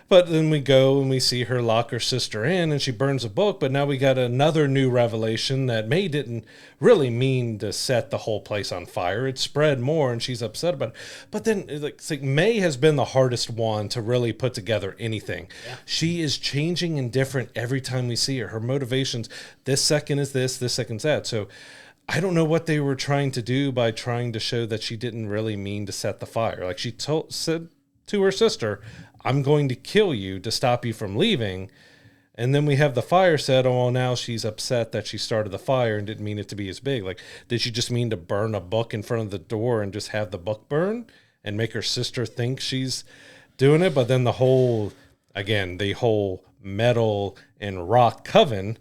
But then we go and we see her lock her sister in and she burns a book. But now we got another new revelation that May didn't really mean to set the whole place on fire. It spread more and she's upset about it. But then it's like May has been the hardest one to really put together anything. Yeah. She is changing and different every time we see her. Her motivations, this second is this second's that. So I don't know what they were trying to do by trying to show that she didn't really mean to set the fire. Like she said to her sister, I'm going to kill you to stop you from leaving. And then we have the fire set. Oh, well, now she's upset that she started the fire and didn't mean it to be as big. Like, did she just mean to burn a book in front of the door and just have the book burn and make her sister think she's doing it? But then the whole metal and rock coven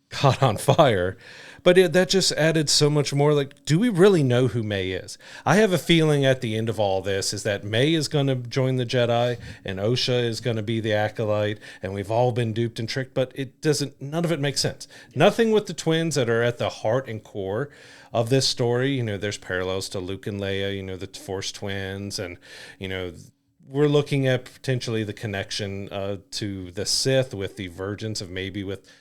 caught on fire. But that just added so much more. Like, do we really know who May is? I have a feeling at the end of all this is that May is going to join the Jedi and Osha is going to be the Acolyte, and we've all been duped and tricked, but none of it makes sense. Nothing with the twins that are at the heart and core of this story. You know, there's parallels to Luke and Leia, you know, the Force twins, and, you know, we're looking at potentially the connection to the Sith with the Virgins of maybe with...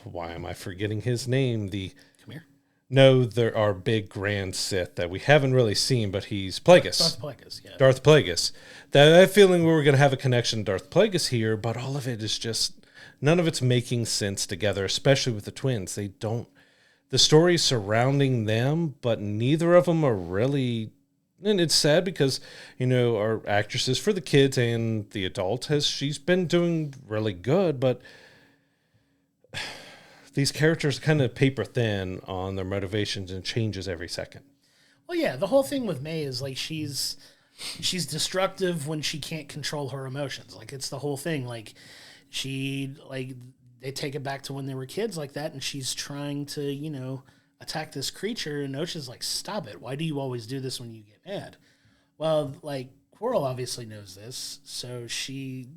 why am I forgetting his name? Come here. No, there are big grand Sith that we haven't really seen, but he's Plagueis. Darth Plagueis, yeah. Darth Plagueis. That I have a feeling we were going to have a connection to Darth Plagueis here, but all of it is just, none of it's making sense together, especially with the twins. They don't, the stories surrounding them, but neither of them are really, and it's sad because, you know, our actresses for the kids and the adults, she's been doing really good, but these characters kind of paper thin on their motivations and changes every second. Well, yeah, the whole thing with May is like she's destructive when she can't control her emotions. Like it's the whole thing. Like they take it back to when they were kids like that, and she's trying to, you know, attack this creature, and Osha's like, stop it. Why do you always do this when you get mad? Well, like Quirrell obviously knows this, so she's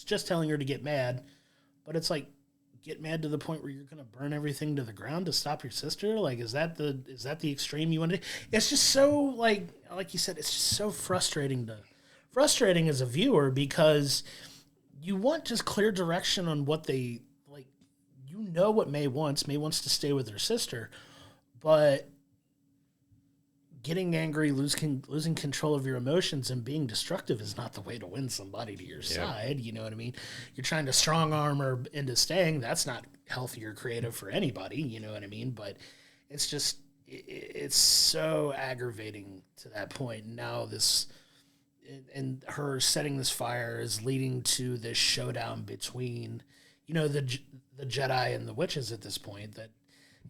just telling her to get mad, but it's like, get mad to the point where you're going to burn everything to the ground to stop your sister? Like, is that the extreme you want to do? It's just so, like you said, it's just so frustrating as a viewer, because you want just clear direction on what they, like, you know what May wants. May wants to stay with her sister, but getting angry, losing control of your emotions and being destructive is not the way to win somebody to your side. You know what I mean? You're trying to strong arm her into staying. That's not healthy or creative for anybody. You know what I mean? But it's just, it's so aggravating to that point. Now and her setting this fire is leading to this showdown between, you know, the Jedi and the witches at this point, that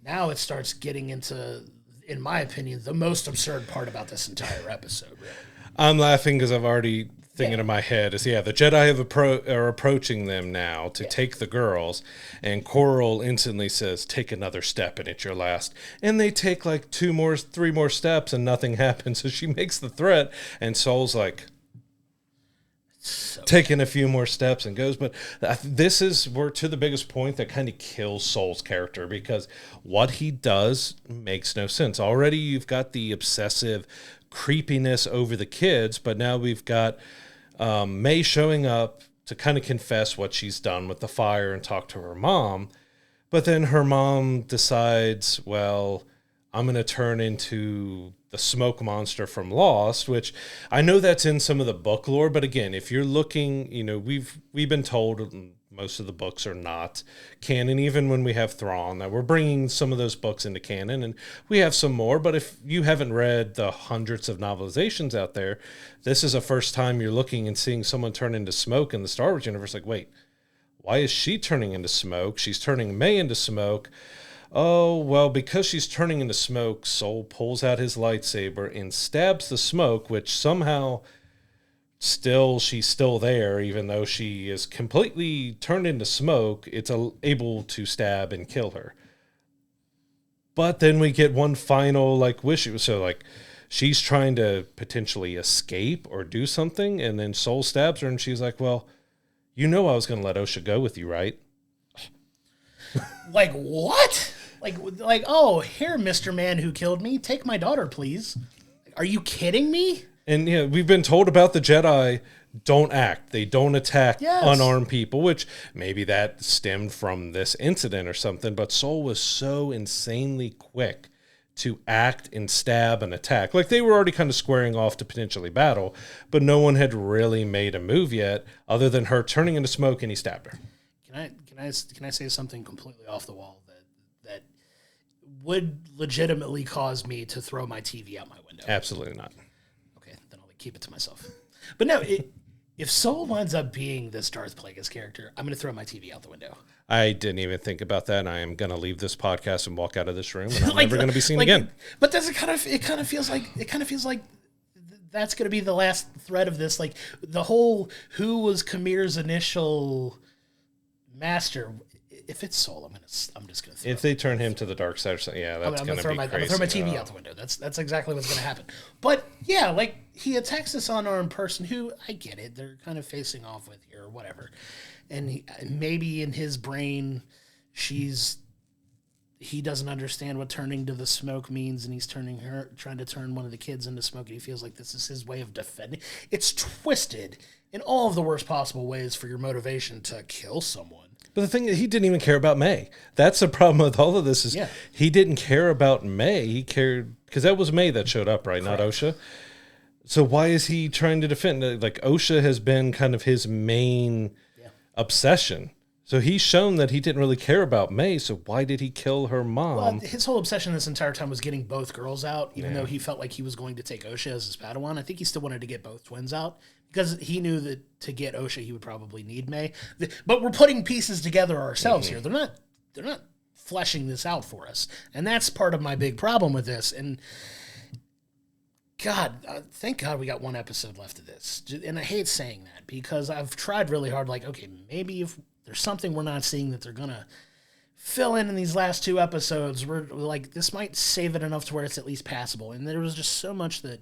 now it starts getting into, in my opinion, the most absurd part about this entire episode. Really. I'm laughing because I've already thinking in my head is, the Jedi are approaching them now to take the girls, and Quirrell instantly says, take another step and it's your last. And they take like 3 more steps and nothing happens. So she makes the threat, and Soul's like, taking a few more steps and goes. But we're to the biggest point that kind of kills Soul's character, because what he does makes no sense. Already you've got the obsessive creepiness over the kids, but now we've got May showing up to kind of confess what she's done with the fire and talk to her mom. But then her mom decides, well, I'm going to turn into the smoke monster from Lost, which I know that's in some of the book lore. But again, if you're looking, you know, we've been told most of the books are not canon, even when we have Thrawn, that we're bringing some of those books into canon, and we have some more. But if you haven't read the hundreds of novelizations out there, this is the first time you're looking and seeing someone turn into smoke in the Star Wars universe. Like, wait, why is she turning into smoke? She's turning May into smoke. Oh, well, because she's turning into smoke, Soul pulls out his lightsaber and stabs the smoke, which somehow she's still there, even though she is completely turned into smoke. It's able to stab and kill her. But then we get one final, wish. So, she's trying to potentially escape or do something, and then Soul stabs her, and she's like, well, you know I was going to let Osha go with you, right? Like, what? Oh, here, Mr. Man who killed me, take my daughter, please. Are you kidding me? And yeah, we've been told about the Jedi don't act. They don't attack unarmed people, which maybe that stemmed from this incident or something. But Soul was so insanely quick to act and stab and attack. Like they were already kind of squaring off to potentially battle, but no one had really made a move yet other than her turning into smoke and he stabbed her. Can I say something completely off the wall that would legitimately cause me to throw my TV out my window? Absolutely not. Okay, then I'll keep it to myself. But no, if Soul winds up being this Darth Plagueis character, I'm going to throw my TV out the window. I didn't even think about that. And I am going to leave this podcast and walk out of this room, and I'm never going to be seen again. But does it kind of feels like that's going to be the last thread of this? Like the whole who was Kamir's initial master. If it's Soul, I'm just gonna. If they turn him to the dark side, that's gonna be crazy. I'm gonna throw my TV out the window. That's exactly what's gonna happen. But yeah, like he attacks this unarmed person who I get it. They're kind of facing off with here or whatever, and maybe in his brain, he doesn't understand what turning to the smoke means, and he's trying to turn one of the kids into smoke, and he feels like this is his way of defending. It's twisted in all of the worst possible ways for your motivation to kill someone. But the thing is, he didn't even care about May. That's the problem with all of this is he didn't care about May. He cared because that was May that showed up, right? Correct. Not Osha. So why is he trying to defend? Like Osha has been kind of his main obsession. So he's shown that he didn't really care about May. So why did he kill her mom? Well, his whole obsession this entire time was getting both girls out, even though he felt like he was going to take Osha as his Padawan. I think he still wanted to get both twins out. Because he knew that to get Osha, he would probably need May. But we're putting pieces together ourselves here. They're not fleshing this out for us. And that's part of my big problem with this. And God, thank God we got one episode left of this. And I hate saying that because I've tried really hard. Like, okay, maybe if there's something we're not seeing that they're going to fill in these last two episodes, we're like, this might save it enough to where it's at least passable. And there was just so much that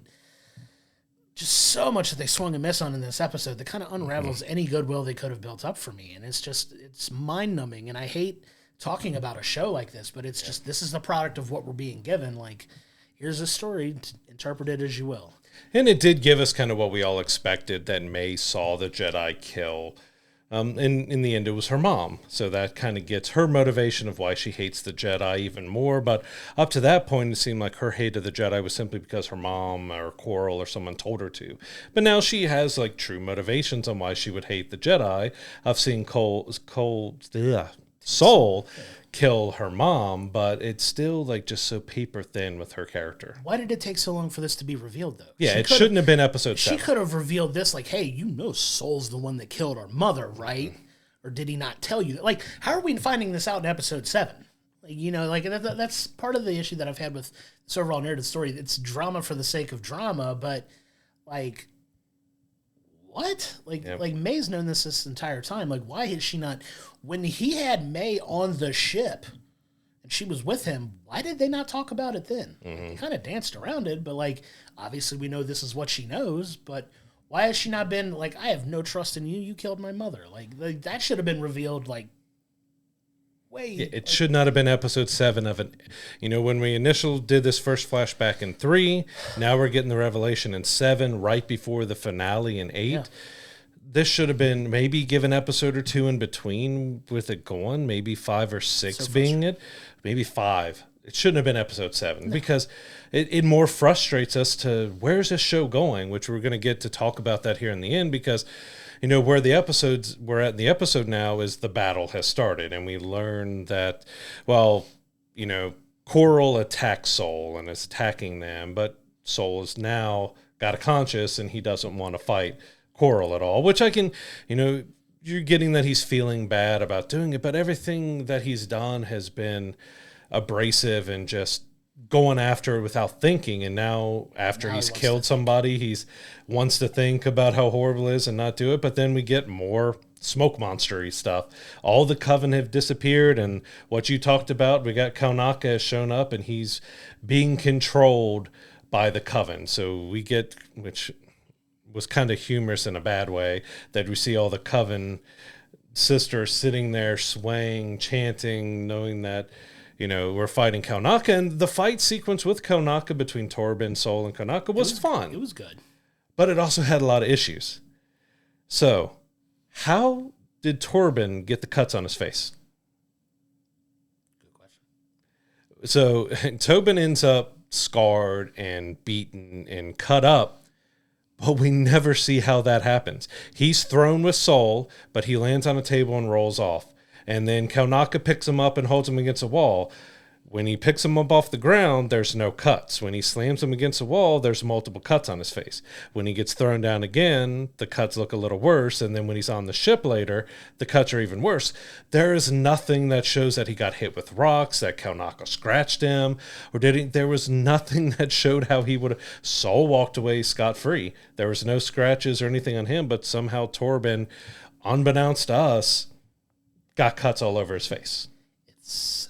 they swung and missed on in this episode that kind of unravels any goodwill they could have built up for me. And it's mind-numbing. And I hate talking about a show like this, but it's just, this is the product of what we're being given. Like, here's a story, interpret it as you will. And it did give us kind of what we all expected, that May saw the Jedi kill. And in the end, it was her mom. So that kind of gets her motivation of why she hates the Jedi even more. But up to that point, it seemed like her hate of the Jedi was simply because her mom or Quarrel or someone told her to. But now she has like true motivations on why she would hate the Jedi. I've seen Soul kill her mom, but it's still like just so paper thin with her character. Why did it take so long for this to be revealed, though? Yeah, it shouldn't have been episode 7. She could have revealed this like, hey, you know Soul's the one that killed our mother, right? Or did he not tell you that? Like, how are we finding this out in episode 7? Like, you know, like that's part of the issue that I've had with this overall narrative story. It's drama for the sake of drama, but like, what? Like May's known this entire time. Like, why has she not? When he had May on the ship and she was with him, why did they not talk about it then? They kind of danced around it, but like, obviously we know this is what she knows, but why has she not been like, I have no trust in you. You killed my mother. Like that should have been revealed like way. Yeah, it should not have been episode 7 of it. You know, when we initially did this first flashback in 3, now we're getting the revelation in 7, right before the finale in 8. Yeah. This should have been maybe give an episode or 2 in between with it going, maybe 5 or 6 being it, maybe 5. It shouldn't have been episode 7 because it more frustrates us to where's this show going, which we're going to get to talk about that here in the end because, you know, where the episodes we're at in the episode now is the battle has started and we learn that, well, you know, Coral attacks Soul and is attacking them, but Soul is now got a conscience and he doesn't want to fight Coral at all, which I can, you know, you're getting that he's feeling bad about doing it, but everything that he's done has been abrasive and just going after it without thinking. And now after he's killed somebody, he's wants to think about how horrible it is and not do it. But then we get more smoke monstery stuff. All the Coven have disappeared. And what you talked about, we got Kaunaka has shown up and he's being controlled by the Coven. So we get, which was kind of humorous in a bad way, that we see all the Coven sisters sitting there swaying, chanting, knowing that, you know, we're fighting Kaunaka. And the fight sequence with Kaunaka between Torben, Soul, and Kaunaka was fun. It was good. but it also had a lot of issues. So, how did Torben get the cuts on his face? Good question. So, Tobin ends up scarred and beaten and cut up, but we never see how that happens. He's thrown with Soul, but he lands on a table and rolls off. And then Kaunaka picks him up and holds him against a wall. When he picks him up off the ground, there's no cuts. When he slams him against a wall, there's multiple cuts on his face. When he gets thrown down again, the cuts look a little worse. And then when he's on the ship later, the cuts are even worse. There is nothing that shows that he got hit with rocks, that Kaunaka scratched him, or did he? There was nothing that showed how he would have. Soul walked away scot-free. There was no scratches or anything on him, but somehow Torben, unbeknownst to us, got cuts all over his face. It's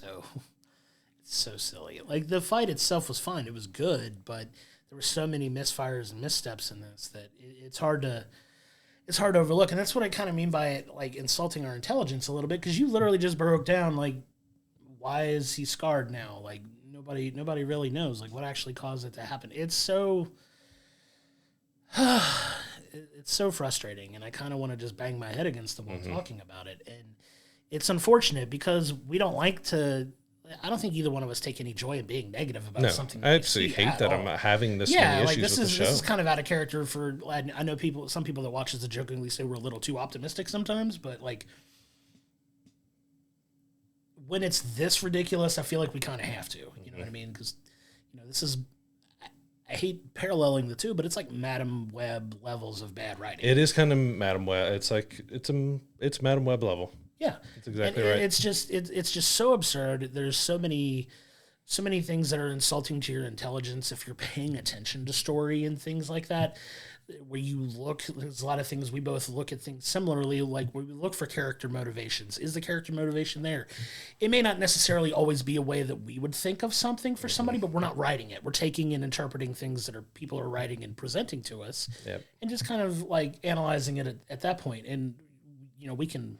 so silly. Like, the fight itself was fine. It was good, but there were so many misfires and missteps in this that it's hard to overlook. And that's what I kind of mean by it, like, insulting our intelligence a little bit, because you literally just broke down, like, why is he scarred now? Like, nobody really knows, like, what actually caused it to happen. It's so it's so frustrating, and I kind of want to just bang my head against the wall talking about it. And it's unfortunate because we don't like to. I don't think either one of us take any joy in being negative about something. I absolutely hate that I'm having this many issues with the show. This is kind of out of character for. I know some people that watch this jokingly say we're a little too optimistic sometimes, but like when it's this ridiculous, I feel like we kind of have to. You know what I mean? Because this is. I hate paralleling the two, but it's like Madam Web levels of bad writing. It is kind of Madam Web. It's like it's Madam Web level. Yeah, that's exactly right. It's just so absurd. There's so many things that are insulting to your intelligence if you're paying attention to story and things like that. Where you look, there's a lot of things we both look at things similarly. Like where we look for character motivations. Is the character motivation there? It may not necessarily always be a way that we would think of something for somebody, but we're not writing it. We're taking and interpreting things that people are writing and presenting to us, and just kind of like analyzing it at that point. And we can.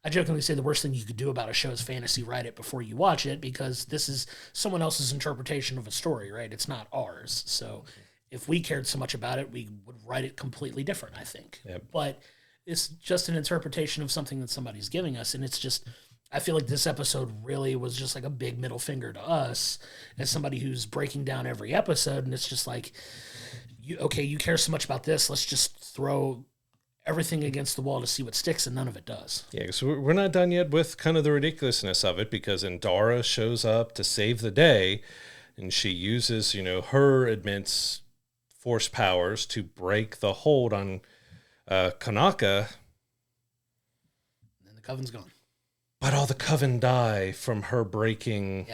I jokingly say the worst thing you could do about a show is fantasy write it before you watch it, because this is someone else's interpretation of a story, right? It's not ours. So if we cared so much about it, we would write it completely different, I think. Yep. But it's just an interpretation of something that somebody's giving us. And it's just, I feel like this episode really was just like a big middle finger to us as somebody who's breaking down every episode. And it's just like, you care so much about this, let's just throw everything against the wall to see what sticks, and none of it does. Yeah, so we're not done yet with kind of the ridiculousness of it, because Indara shows up to save the day, and she uses, her immense force powers to break the hold on Kaunaka. And then the Coven's gone. But all the Coven die from her breaking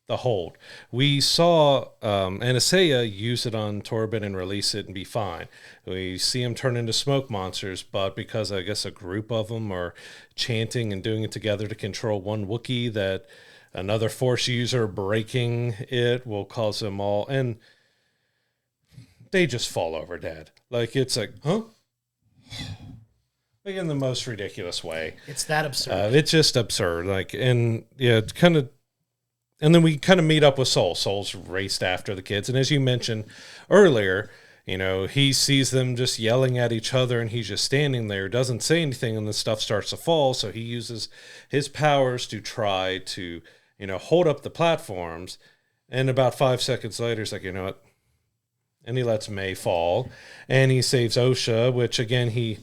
the hold. We saw Anastasia use it on Torben and release it and be fine. We see him turn into smoke monsters, but because I guess a group of them are chanting and doing it together to control one Wookiee, that another Force user breaking it will cause them all, and they just fall over dead. Like, it's like, huh? Like, in the most ridiculous way. It's that absurd. It's just absurd. Like, and yeah, it's kind of. And then we kind of meet up with Soul. Soul's raced after the kids. And as you mentioned earlier, he sees them just yelling at each other, and he's just standing there, doesn't say anything, and the stuff starts to fall. So he uses his powers to try to, hold up the platforms. And about 5 seconds later, he's like, you know what? And he lets May fall. And he saves Osha, which, again,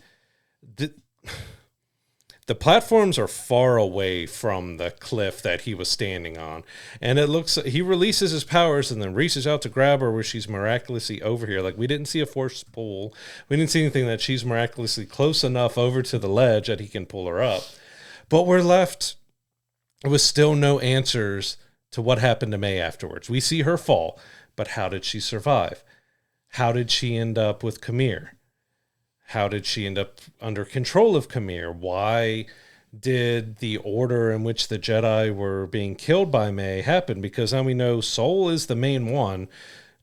the platforms are far away from the cliff that he was standing on. And it looks, he releases his powers and then reaches out to grab her where she's miraculously over here. Like, we didn't see a force pull. We didn't see anything that she's miraculously close enough over to the ledge that he can pull her up. But we're left with still no answers to what happened to May afterwards. We see her fall, but how did she survive? How did she end up with Kamir? How did she end up under control of Kamir? Why did the order in which the Jedi were being killed by May happen? Because now we know Soul is the main one.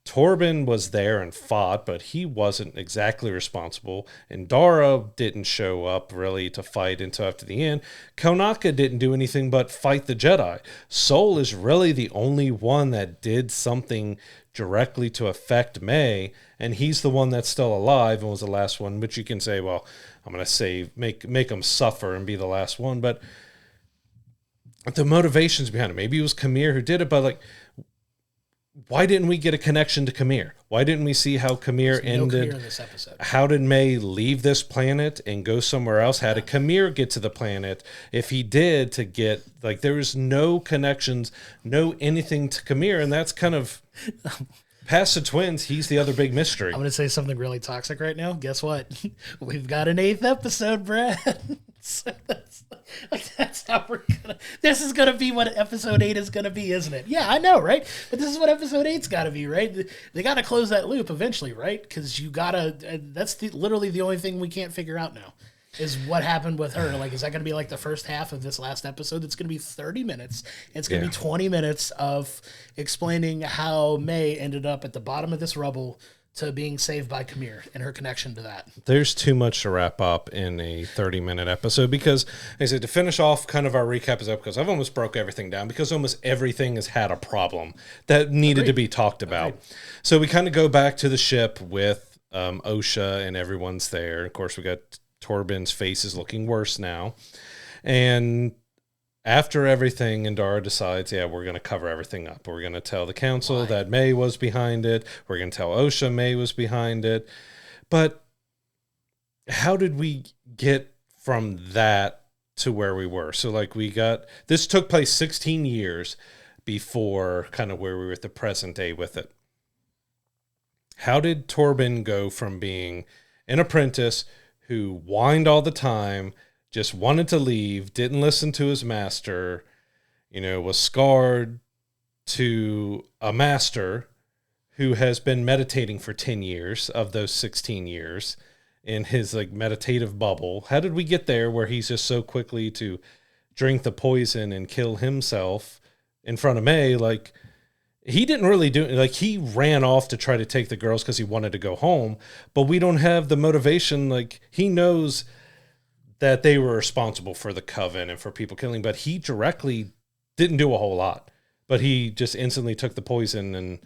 Torben was there and fought, but he wasn't exactly responsible. And Dara didn't show up really to fight until after the end. Konaka didn't do anything but fight the Jedi. Sol is really the only one that did something directly to affect May, and he's the one that's still alive and was the last one. But you can say, well, I'm going to make him suffer and be the last one. But the motivations behind it, maybe it was Kamir who did it, but like, why didn't we get a connection to Kamir? Why didn't we see how Kamir ended? In this episode. How did May leave this planet and go somewhere else? How did Kamir get to the planet? If he did, to get, like, there was no connections, no anything to Kamir, and that's kind of past the twins. He's the other big mystery. I'm going to say something really toxic right now. Guess what? We've got an 8th episode, Brad. So that's how we're gonna. This is gonna be what episode 8 is gonna be, isn't it? Yeah, I know, right? But this is what episode 8's got to be, right? They got to close that loop eventually, right? Because you gotta. That's literally the only thing we can't figure out now. Is what happened with her. Like, is that going to be like the first half of this last episode? It's going to be 30 minutes. It's going to be 20 minutes of explaining how May ended up at the bottom of this rubble to being saved by Kamir and her connection to that. There's too much to wrap up in a 30-minute episode because, like I said, to finish off kind of our recap is up because I've almost broke everything down because almost everything has had a problem that needed to be talked about. So we kind of go back to the ship with Osha and everyone's there. Of course, we got Torben's face is looking worse now. And after everything, Indara decides, we're going to cover everything up. We're going to tell the council that May was behind it. We're going to tell Osha May was behind it. But how did we get from that to where we were? So, like, this took place 16 years before kind of where we were at the present day with it. How did Torben go from being an apprentice who whined all the time, just wanted to leave, didn't listen to his master, was scarred, to a master who has been meditating for 10 years of those 16 years in his like meditative bubble? How did we get there where he's just so quickly to drink the poison and kill himself in front of May? Like, he didn't really do it. Like, he ran off to try to take the girls because he wanted to go home, but we don't have the motivation. Like, he knows that they were responsible for the coven and for people killing, but he directly didn't do a whole lot. But he just instantly took the poison and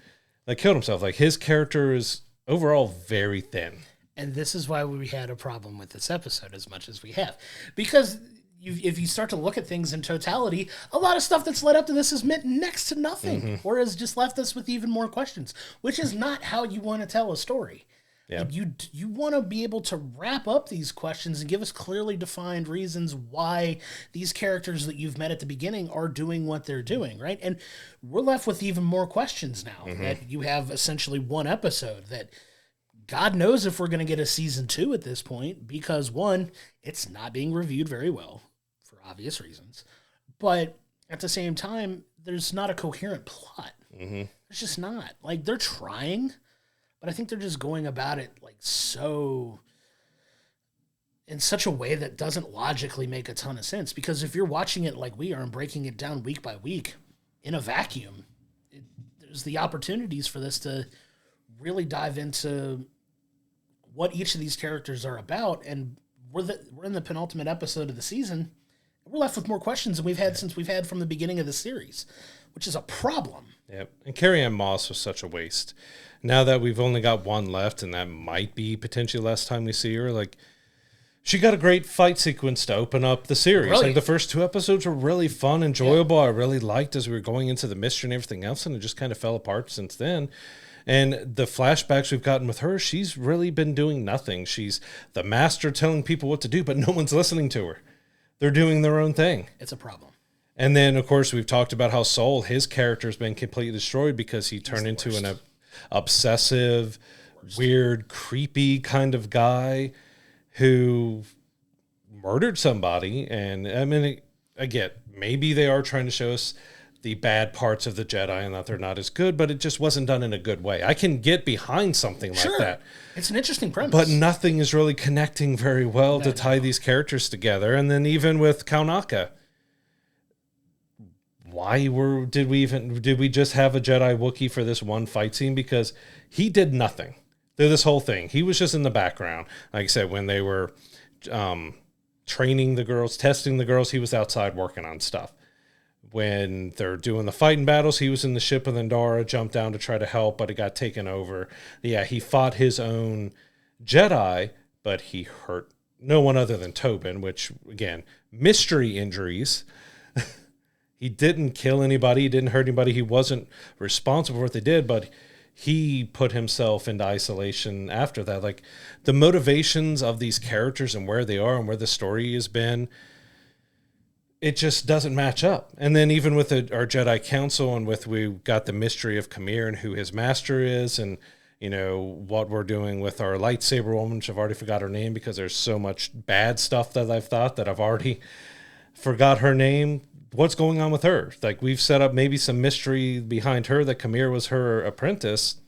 like killed himself. Like, his character is overall very thin. And this is why we had a problem with this episode as much as we have. Because if you start to look at things in totality, a lot of stuff that's led up to this has meant next to nothing, or has just left us with even more questions, which is not how you want to tell a story. Yeah. You want to be able to wrap up these questions and give us clearly defined reasons why these characters that you've met at the beginning are doing what they're doing, right? And we're left with even more questions now that you have essentially one episode that God knows if we're going to get a season 2 at this point, because one, it's not being reviewed very well for obvious reasons, but at the same time, there's not a coherent plot. There's just not. Like, they're trying, but I think they're just going about it like in such a way that doesn't logically make a ton of sense. Because if you're watching it like we are and breaking it down week by week in a vacuum, there's the opportunities for this to really dive into what each of these characters are about. And we're in the penultimate episode of the season. We're left with more questions than we've had since we've had from the beginning of the series, which is a problem. Yep. And Carrie-Anne Moss was such a waste. Now that we've only got one left, and that might be potentially last time we see her, like, she got a great fight sequence to open up the series. Brilliant. Like, the first 2 episodes were really fun, enjoyable. Yeah. I really liked as we were going into the mystery and everything else, and it just kind of fell apart since then. And the flashbacks we've gotten with her, she's really been doing nothing. She's the master telling people what to do, but no one's listening to her. They're doing their own thing. It's a problem. And then, of course, we've talked about how Sol, his character's been completely destroyed because he turned into an obsessive, weird, creepy kind of guy who murdered somebody. And I mean, again, maybe they are trying to show us the bad parts of the Jedi and that they're not as good, but it just wasn't done in a good way. I can get behind something like that. It's an interesting premise. But nothing is really connecting very well to tie these characters together. And then even with Kaunaka, did we just have a Jedi Wookiee for this one fight scene? Because he did nothing through this whole thing. He was just in the background. Like I said, when they were training the girls, testing the girls, he was outside working on stuff. When they're doing the fighting battles, he was in the ship with Endara, jumped down to try to help, but it got taken over. Yeah, he fought his own Jedi, but he hurt no one other than Tobin, which, again, mystery injuries. He didn't kill anybody. He didn't hurt anybody. He wasn't responsible for what they did, but he put himself into isolation after that. Like, the motivations of these characters and where they are and where the story has been, it just doesn't match up. And then even with our Jedi Council and we got the mystery of Khmer and who his master is and, what we're doing with our lightsaber woman, which I've already forgot her name because there's so much bad stuff that I've thought that I've already forgot her name. What's going on with her? Like, we've set up maybe some mystery behind her that Khmer was her apprentice.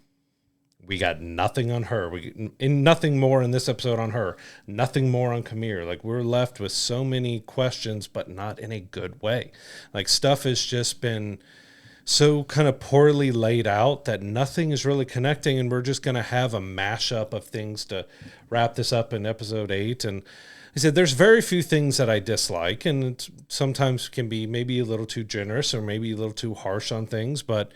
We got nothing on her. Nothing more in this episode on her. Nothing more on Khmer. Like, we're left with so many questions, but not in a good way. Like, stuff has just been so kind of poorly laid out that nothing is really connecting, and we're just going to have a mashup of things to wrap this up in episode 8. And I said, there's very few things that I dislike, and it sometimes can be maybe a little too generous or maybe a little too harsh on things, but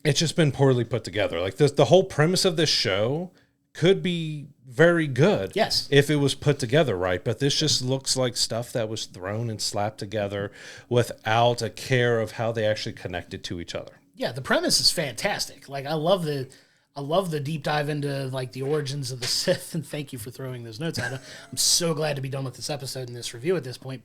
it's just been poorly put together. Like, the whole premise of this show could be very good, yes, if it was put together right, but this just looks like stuff that was thrown and slapped together without a care of how they actually connected to each other. Yeah, the premise is fantastic. Like, I love the deep dive into, like, the origins of the Sith, and thank you for throwing those notes out. I'm so glad to be done with this episode and this review at this point.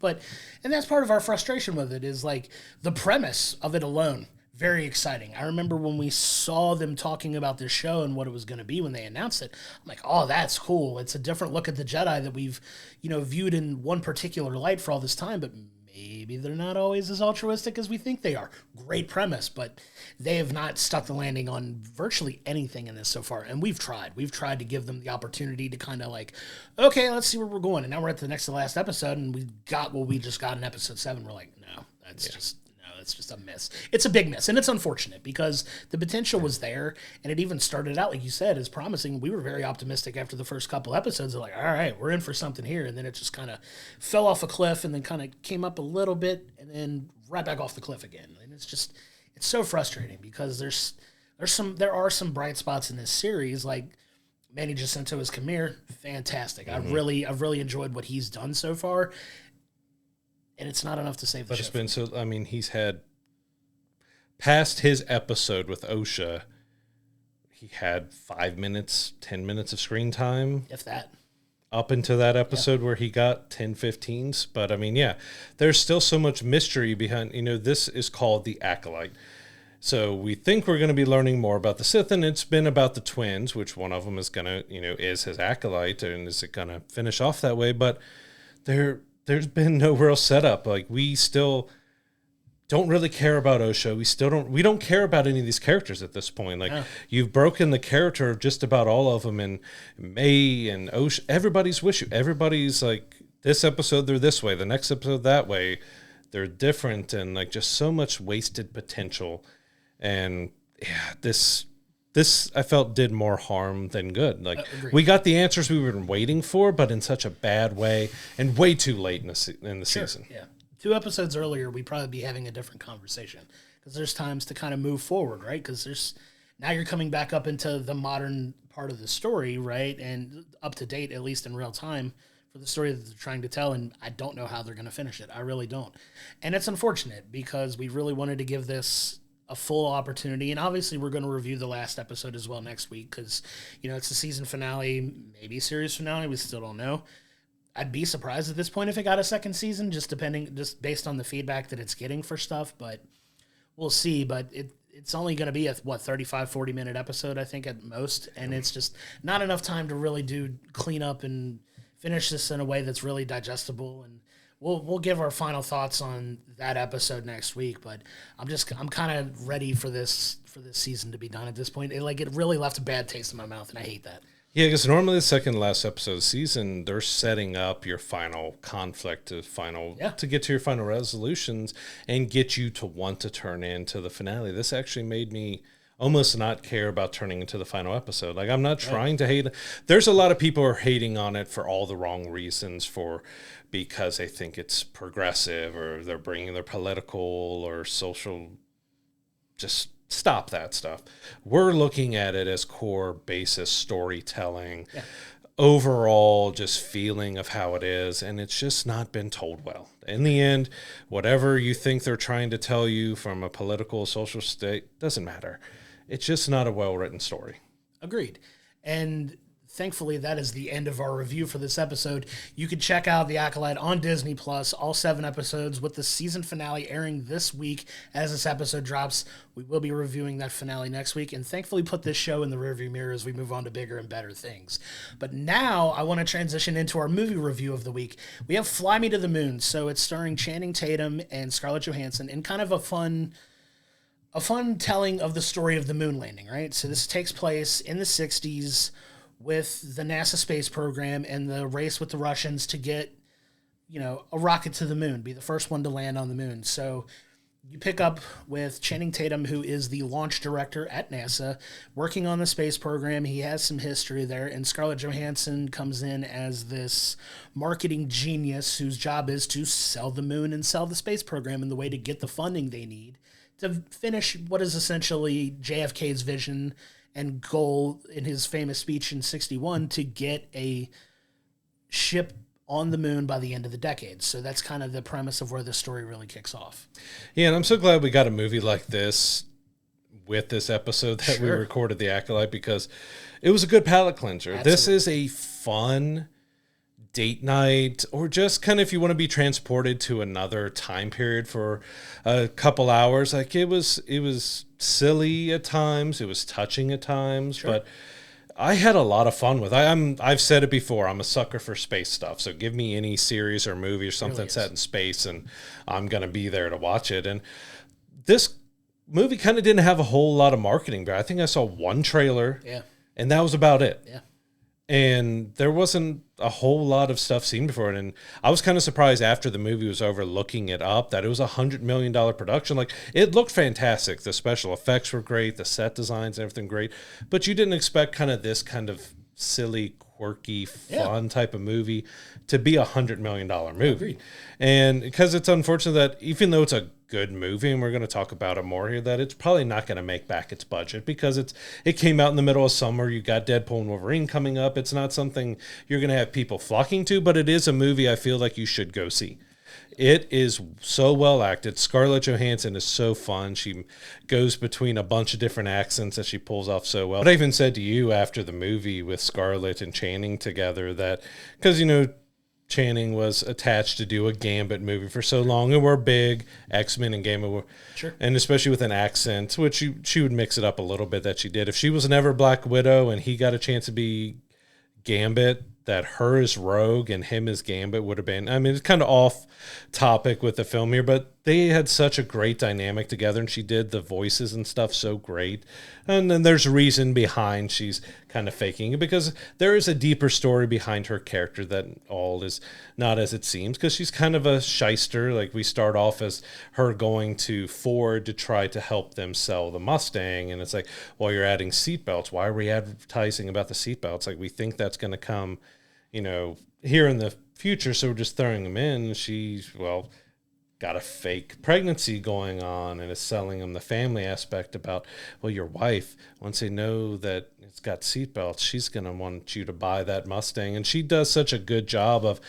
And that's part of our frustration with it, is, like, the premise of it alone, very exciting. I remember when we saw them talking about this show and what it was going to be when they announced it, I'm like, oh, that's cool. It's a different look at the Jedi that we've, viewed in one particular light for all this time, but maybe they're not always as altruistic as we think they are. Great premise, but they have not stuck the landing on virtually anything in this so far. And we've tried. We've tried to give them the opportunity to kind of like, okay, let's see where we're going. And now we're at the next to last episode, and we got what we just got in episode 7. We're like, no, that's just a miss. It's a big miss, and it's unfortunate because the potential was there, and it even started out, like you said, as promising. We were very optimistic after the first couple episodes. Of like, all right, we're in for something here, and then it just kind of fell off a cliff, and then kind of came up a little bit, and then right back off the cliff again. And it's so frustrating because there are some bright spots in this series, like Manny Jacinto as Khmer, fantastic. Mm-hmm. I've really enjoyed what he's done so far. And it's not enough to save the show. But it's been he's had, past his episode with Osha, he had 5 minutes, 10 minutes of screen time. If that. Up into that episode where he got 10, 15s. But, there's still so much mystery behind, this is called the Acolyte. So we think we're going to be learning more about the Sith, and it's been about the twins, which one of them is going to, is his Acolyte, and is it going to finish off that way? But there's been no real setup. Like, we still don't really care about Osho. We don't care about any of these characters at this point. Like, you've broken the character of just about all of them, and May and Osho, everybody's with you. Everybody's like, this episode they're this way, the next episode that way. They're different, and like, just so much wasted potential. And this I felt did more harm than good. Like, we got the answers we were waiting for, but in such a bad way and way too late in the season. Yeah. 2 episodes earlier, we'd probably be having a different conversation because there's times to kind of move forward, right? Because now you're coming back up into the modern part of the story, right? And up to date, at least in real time, for the story that they're trying to tell. And I don't know how they're going to finish it. I really don't. And it's unfortunate because we really wanted to give this a full opportunity, and obviously we're going to review the last episode as well next week because it's the season finale, maybe series finale, we still don't know. I'd be surprised at this point if it got a second season, just based on the feedback that it's getting for stuff, but we'll see. But it's only going to be a 35-40 minute episode, I think, at most, and it's just not enough time to really do clean up and finish this in a way that's really digestible. And We'll give our final thoughts on that episode next week, but I'm kind of ready for this season to be done at this point. It really left a bad taste in my mouth, and I hate that. Yeah, because normally the second to last episode of the season, they're setting up your final conflict, to get to your final resolutions and get you to want to turn into the finale. This actually made me almost not care about turning into the final episode. Like, I'm not trying to hate. There's a lot of people who are hating on it for all the wrong reasons, because they think it's progressive or they're bringing their political or social. Just stop that stuff. We're looking at it as core basis storytelling, overall just feeling of how it is, and it's just not been told well. In the end, whatever you think they're trying to tell you from a political, social state, doesn't matter. It's just not a well-written story. Agreed. And thankfully, that is the end of our review for this episode. You can check out The Acolyte on Disney+, all 7 episodes, with the season finale airing this week as this episode drops. We will be reviewing that finale next week, and thankfully put this show in the rearview mirror as we move on to bigger and better things. But now, I want to transition into our movie review of the week. We have Fly Me to the Moon, so it's starring Channing Tatum and Scarlett Johansson in kind of a fun telling of the story of the moon landing, right? So this takes place in the 60s, with the NASA space program and the race with the Russians to get, a rocket to the moon, be the first one to land on the moon. So you pick up with Channing Tatum, who is the launch director at NASA, working on the space program. He has some history there, and Scarlett Johansson comes in as this marketing genius whose job is to sell the moon and sell the space program in the way to get the funding they need to finish what is essentially JFK's vision and goal in his famous speech in 61 to get a ship on the moon by the end of the decade. So that's kind of the premise of where the story really kicks off. Yeah, and I'm so glad we got a movie like this with this episode that we recorded, The Acolyte, because it was a good palate cleanser. Absolutely. This is a fun date night, or just kind of if you want to be transported to another time period for a couple hours. Like, it was silly at times, it was touching at times, but I had a lot of fun with it. I've said it before, I'm a sucker for space stuff, so give me any series or movie or something really set in space and I'm gonna be there to watch it. And this movie kind of didn't have a whole lot of marketing, but I think I saw one trailer, and that was about it. And there wasn't a whole lot of stuff seen before it. And I was kind of surprised after the movie was over, looking it up, that it was $100 million production. Like, it looked fantastic. The special effects were great. The set designs and everything great. But you didn't expect kind of this kind of silly, quirky, fun type of movie to be $100 million movie. Agreed. And because it's unfortunate that even though it's a good movie, and we're going to talk about it more here, that it's probably not going to make back its budget because it came out in the middle of summer. You got Deadpool and Wolverine coming up. It's not something you're going to have people flocking to, but it is a movie I feel like you should go see. It is so well acted. Scarlett Johansson is so fun. She goes between a bunch of different accents that she pulls off so well. But I even said to you after the movie with Scarlett and Channing together that, because, Channing was attached to do a Gambit movie for so long, and we're big X-Men and Gambit, and especially with an accent, which she would mix it up a little bit, that she did. If she was never Black Widow and he got a chance to be Gambit, that her as Rogue and him as Gambit would have been, it's kind of off topic with the film here, but they had such a great dynamic together, and she did the voices and stuff so great. And then there's a reason behind she's kind of faking it, because there is a deeper story behind her character that all is not as it seems, because she's kind of a shyster. Like, we start off as her going to Ford to try to help them sell the Mustang, and it's like, well, you're adding seatbelts. Why are we advertising about the seatbelts? Like, we think that's going to come, here in the future, so we're just throwing them in. She's, got a fake pregnancy going on and is selling them the family aspect about, well, your wife, once they know that it's got seatbelts, she's going to want you to buy that Mustang. And she does such a good job of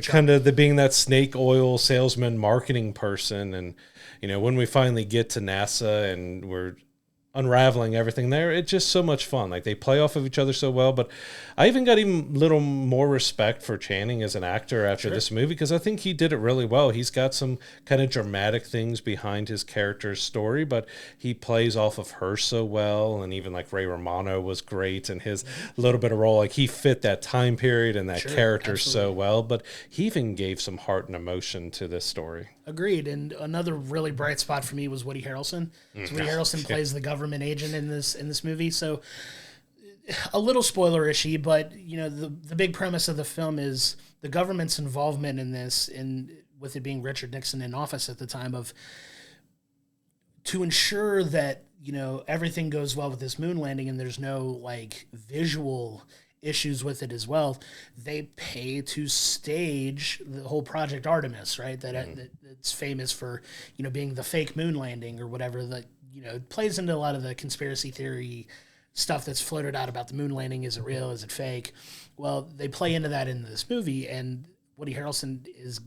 kind of being that snake oil salesman marketing person. And, when we finally get to NASA and we're unraveling everything there, it's just so much fun. Like, they play off of each other so well. But I even got even little more respect for Channing as an actor after this movie, because I think he did it really well. He's got some kind of dramatic things behind his character's story, but he plays off of her so well. And even like Ray Romano was great in his little bit of role. Like, he fit that time period and that character so well, but he even gave some heart and emotion to this story. Agreed. And another really bright spot for me was Woody Harrelson. So Woody Harrelson plays the government agent in this movie. So a little spoiler-ishy, but the big premise of the film is the government's involvement in this, and with it being Richard Nixon in office at the time, of to ensure that everything goes well with this moon landing and there's no like visual issues with it as well. They pay to stage the whole Project Artemis, right? That's famous for being the fake moon landing or whatever. That it plays into a lot of the conspiracy theory stuff that's floated out about the moon landing. Is it real? Is it fake? Well, they play into that in this movie, and Woody Harrelson is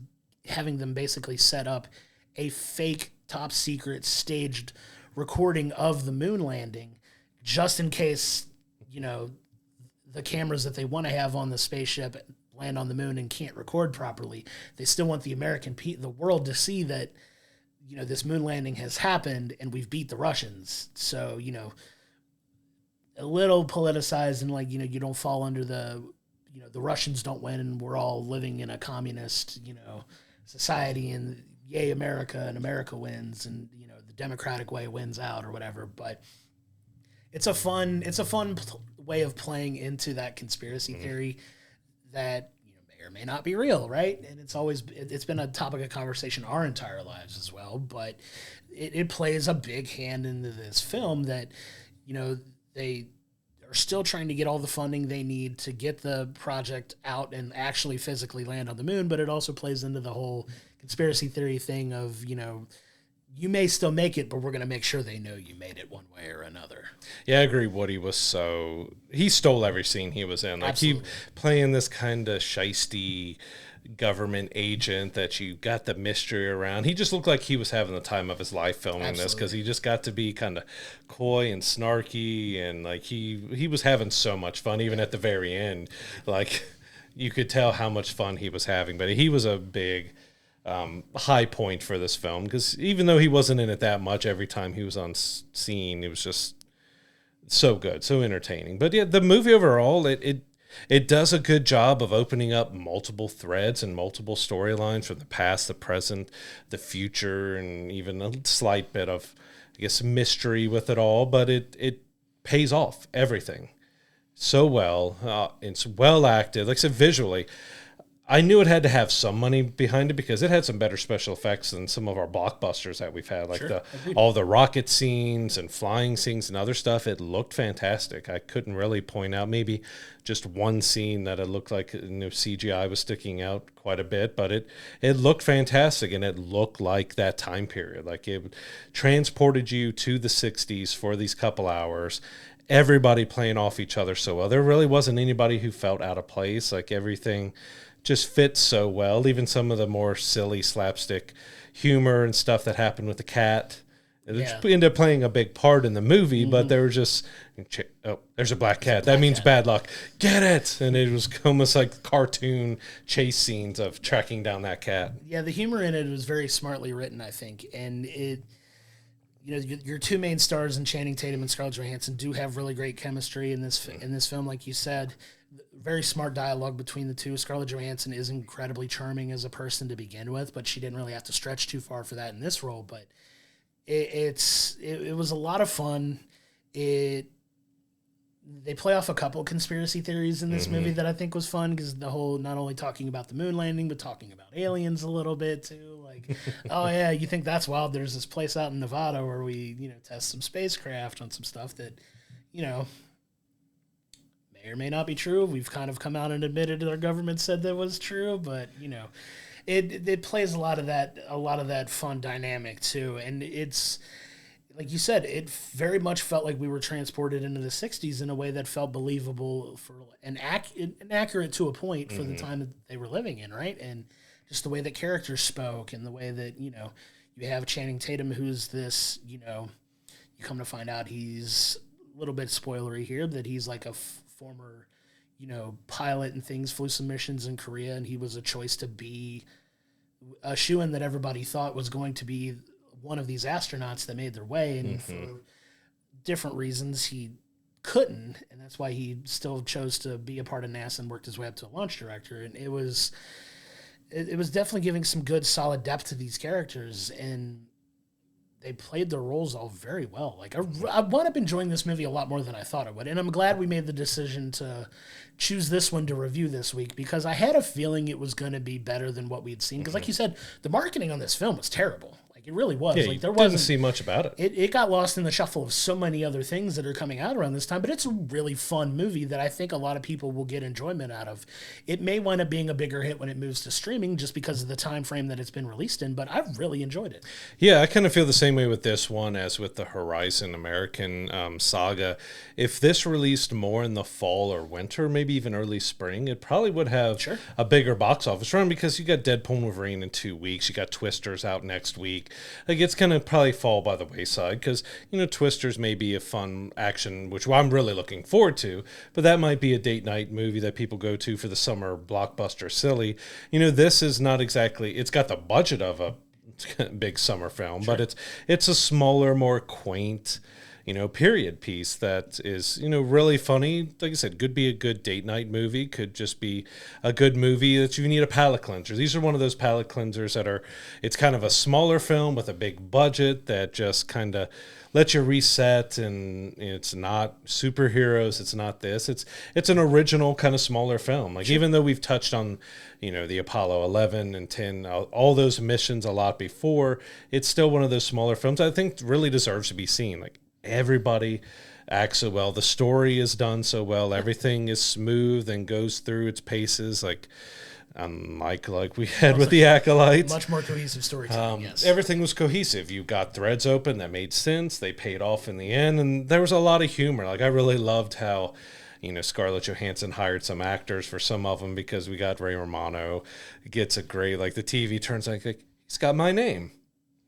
having them basically set up a fake top secret staged recording of the moon landing just in case, the cameras that they want to have on the spaceship land on the moon and can't record properly. They still want the world to see that, this moon landing has happened and we've beat the Russians. So, a little politicized and like, you don't fall under the Russians don't win and we're all living in a communist, society and yay America and America wins and, the democratic way wins out or whatever. But it's a fun way of playing into that conspiracy theory that may or may not be real, right? And it's been a topic of conversation our entire lives as well. But it plays a big hand into this film that they are still trying to get all the funding they need to get the project out and actually physically land on the moon. But it also plays into the whole conspiracy theory thing of you may still make it, but we're going to make sure they know you made it one way or another. Yeah, I agree. Woody he stole every scene he was in. Like Absolutely. he playing this kind of shisty government agent that you got the mystery around. He just looked like he was having the time of his life filming this because he just got to be kind of coy and snarky, and like he was having so much fun even at the very end. Like you could tell how much fun he was having, but he was a big high point for this film because even though he wasn't in it that much, every time he was on scene, it was just so good, so entertaining. But yeah, the movie overall, it does a good job of opening up multiple threads and multiple storylines from the past, the present, the future, and even a slight bit of, I guess, mystery with it all. But it pays off everything so well. It's well acted. Like I said, visually, I knew it had to have some money behind it because it had some better special effects than some of our blockbusters that we've had, like all the rocket scenes and flying scenes and other stuff. It looked fantastic. I couldn't really point out maybe just one scene that it looked like CGI was sticking out quite a bit, but it looked fantastic, and it looked like that time period. Like it transported you to the 60s for these couple hours. Everybody playing off each other so well. There really wasn't anybody who felt out of place. Like everything just fits so well. Even some of the more silly slapstick humor and stuff that happened with the cat. It ended up playing a big part in the movie, but there were just, there's a black cat. That means bad luck. Get it! And it was almost like cartoon chase scenes of tracking down that cat. Yeah, the humor in it was very smartly written, I think. And your two main stars in Channing Tatum and Scarlett Johansson do have really great chemistry in this film, like you said. Very smart dialogue between the two. Scarlett Johansson is incredibly charming as a person to begin with, but she didn't really have to stretch too far for that in this role. But it was a lot of fun. They play off a couple conspiracy theories in this movie that I think was fun because the whole not only talking about the moon landing but talking about aliens a little bit too. Like, oh yeah, you think that's wild? There's this place out in Nevada where we test some spacecraft on some stuff that may or may not be true. We've kind of come out and admitted that our government said that was true, but it plays a lot of that fun dynamic too. And it's like you said, it very much felt like we were transported into the 60s in a way that felt believable and accurate to a point for the time that they were living in, right? And just the way that characters spoke and the way that, you have Channing Tatum, who's this, you come to find out he's a little bit spoilery here, that he's like a former, pilot and things, flew some missions in Korea, and he was a choice to be a shoo-in that everybody thought was going to be one of these astronauts that made their way, and for different reasons he couldn't, and that's why he still chose to be a part of NASA and worked his way up to a launch director. And it was definitely giving some good solid depth to these characters, and they played their roles all very well. Like I wound up enjoying this movie a lot more than I thought I would, and I'm glad we made the decision to choose this one to review this week because I had a feeling it was going to be better than what we had seen. Because, like you said, the marketing on this film was terrible. Like it really was. Yeah, like there didn't see much about it. It got lost in the shuffle of so many other things that are coming out around this time. But it's a really fun movie that I think a lot of people will get enjoyment out of. It may wind up being a bigger hit when it moves to streaming just because of the time frame that it's been released in. But I've really enjoyed it. Yeah, I kind of feel the same way with this one as with the Horizon American Saga. If this released more in the fall or winter, maybe even early spring, it probably would have a bigger box office run because you got Deadpool and Wolverine in 2 weeks. You got Twisters out next week. Like it's going to probably fall by the wayside because, you know, Twisters may be a fun action, which I'm really looking forward to, but that might be a date night movie that people go to for the summer blockbuster silly. You know, this is not exactly, it's got the budget of a big summer film, but it's a smaller, more quaint, you know, period piece that is, you know, really funny. Like I said, could be a good date night movie, could just be a good movie that you need a palate cleanser. These are one of those palate cleansers that are, it's kind of a smaller film with a big budget that just kind of lets you reset, and it's not superheroes, it's not this. It's an original kind of smaller film. Like even though we've touched on, you know, the Apollo 11 and 10, all those missions a lot before, it's still one of those smaller films I think really deserves to be seen. Like everybody acts so well. The story is done so well. Everything is smooth and goes through its paces. Like like we had with the Acolyte. Much more cohesive storytelling, yes. Everything was cohesive. You got threads open that made sense. They paid off in the end. And there was a lot of humor. Like I really loved how, you know, Scarlett Johansson hired some actors for some of them because we got Ray Romano gets a great, like the TV turns like he's got my name.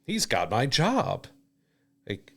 He's got my job. Like,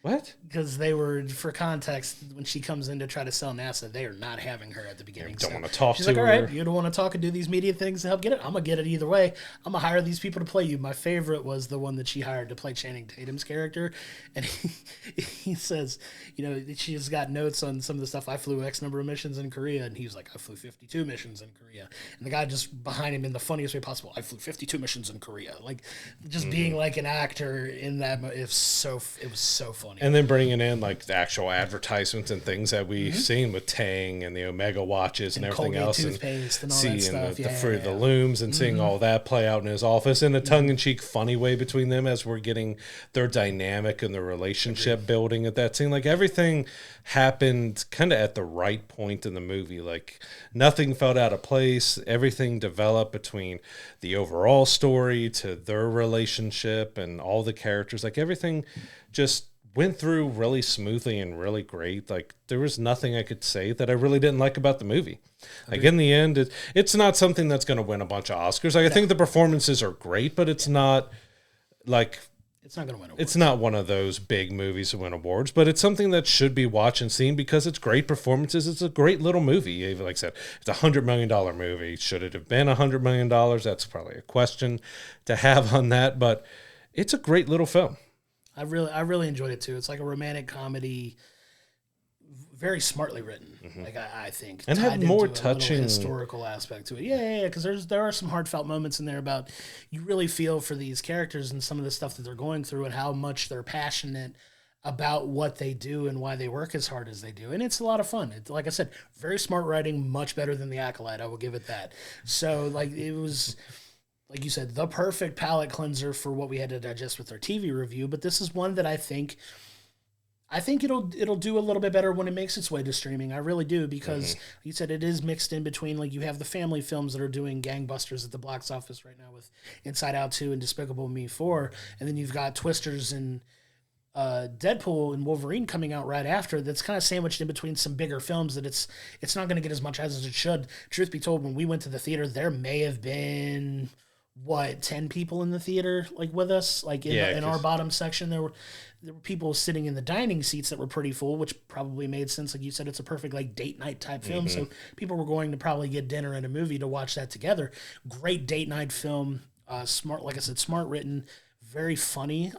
what? Because they were, for context, when she comes in to try to sell NASA, they are not having her at the beginning. Don't want to talk she's to like, her. all right, you don't want to talk and do these media things to help get it? I'm going to get it either way. I'm going to hire these people to play you. My favorite was the one that she hired to play Channing Tatum's character. And he says, you know, she's got notes on some of the stuff. I flew X number of missions in Korea. And he was like, I flew 52 missions in Korea. And the guy just behind him in the funniest way possible, I flew 52 missions in Korea. Like, just being like an actor in that, it was so funny. And then bringing in like the actual advertisements and things that we've seen with Tang and the Omega watches and everything Colgate else, toothpaste and all seeing that stuff. the looms and seeing all that play out in his office in a tongue-in-cheek funny way between them as we're getting their dynamic and the relationship building at that scene. Like everything happened kind of at the right point in the movie. Like nothing felt out of place. Everything developed between the overall story to their relationship and all the characters. Like everything just went through really smoothly and really great. Like there was nothing I could say that I really didn't like about the movie. Like in the end, it's not something that's going to win a bunch of Oscars. Like I think the performances are great, but it's not like it's not going to win awards. It's not one of those big movies that win awards, but it's something that should be watched and seen because it's great performances. It's a great little movie. Like I said, it's a $100 million movie. Should it have been $100 million? That's probably a question to have on that, but it's a great little film. I really enjoyed it too. It's like a romantic comedy, very smartly written. Like I think, and had more touching historical aspect to it. Yeah. Because there are some heartfelt moments in there about you really feel for these characters and some of the stuff that they're going through and how much they're passionate about what they do and why they work as hard as they do. And it's a lot of fun. It's, like I said, very smart writing, much better than the Acolyte. I will give it that. So like it was, like you said, the perfect palate cleanser for what we had to digest with our TV review. But this is one that I think it'll do a little bit better when it makes its way to streaming. I really do, because like you said, it is mixed in between, like you have the family films that are doing gangbusters at the box office right now with Inside Out 2 and Despicable Me 4. And then you've got Twisters and Deadpool and Wolverine coming out right after. That's kind of sandwiched in between some bigger films that it's not going to get as much as it should. Truth be told, when we went to the theater, there may have been 10 people in the theater, like with us, like in our bottom section. There were people sitting in the dining seats that were pretty full, which probably made sense. Like you said, it's a perfect like date night type film. So people were going to probably get dinner and a movie to watch that together. Great date night film. Smart, like I said, smart written, very funny.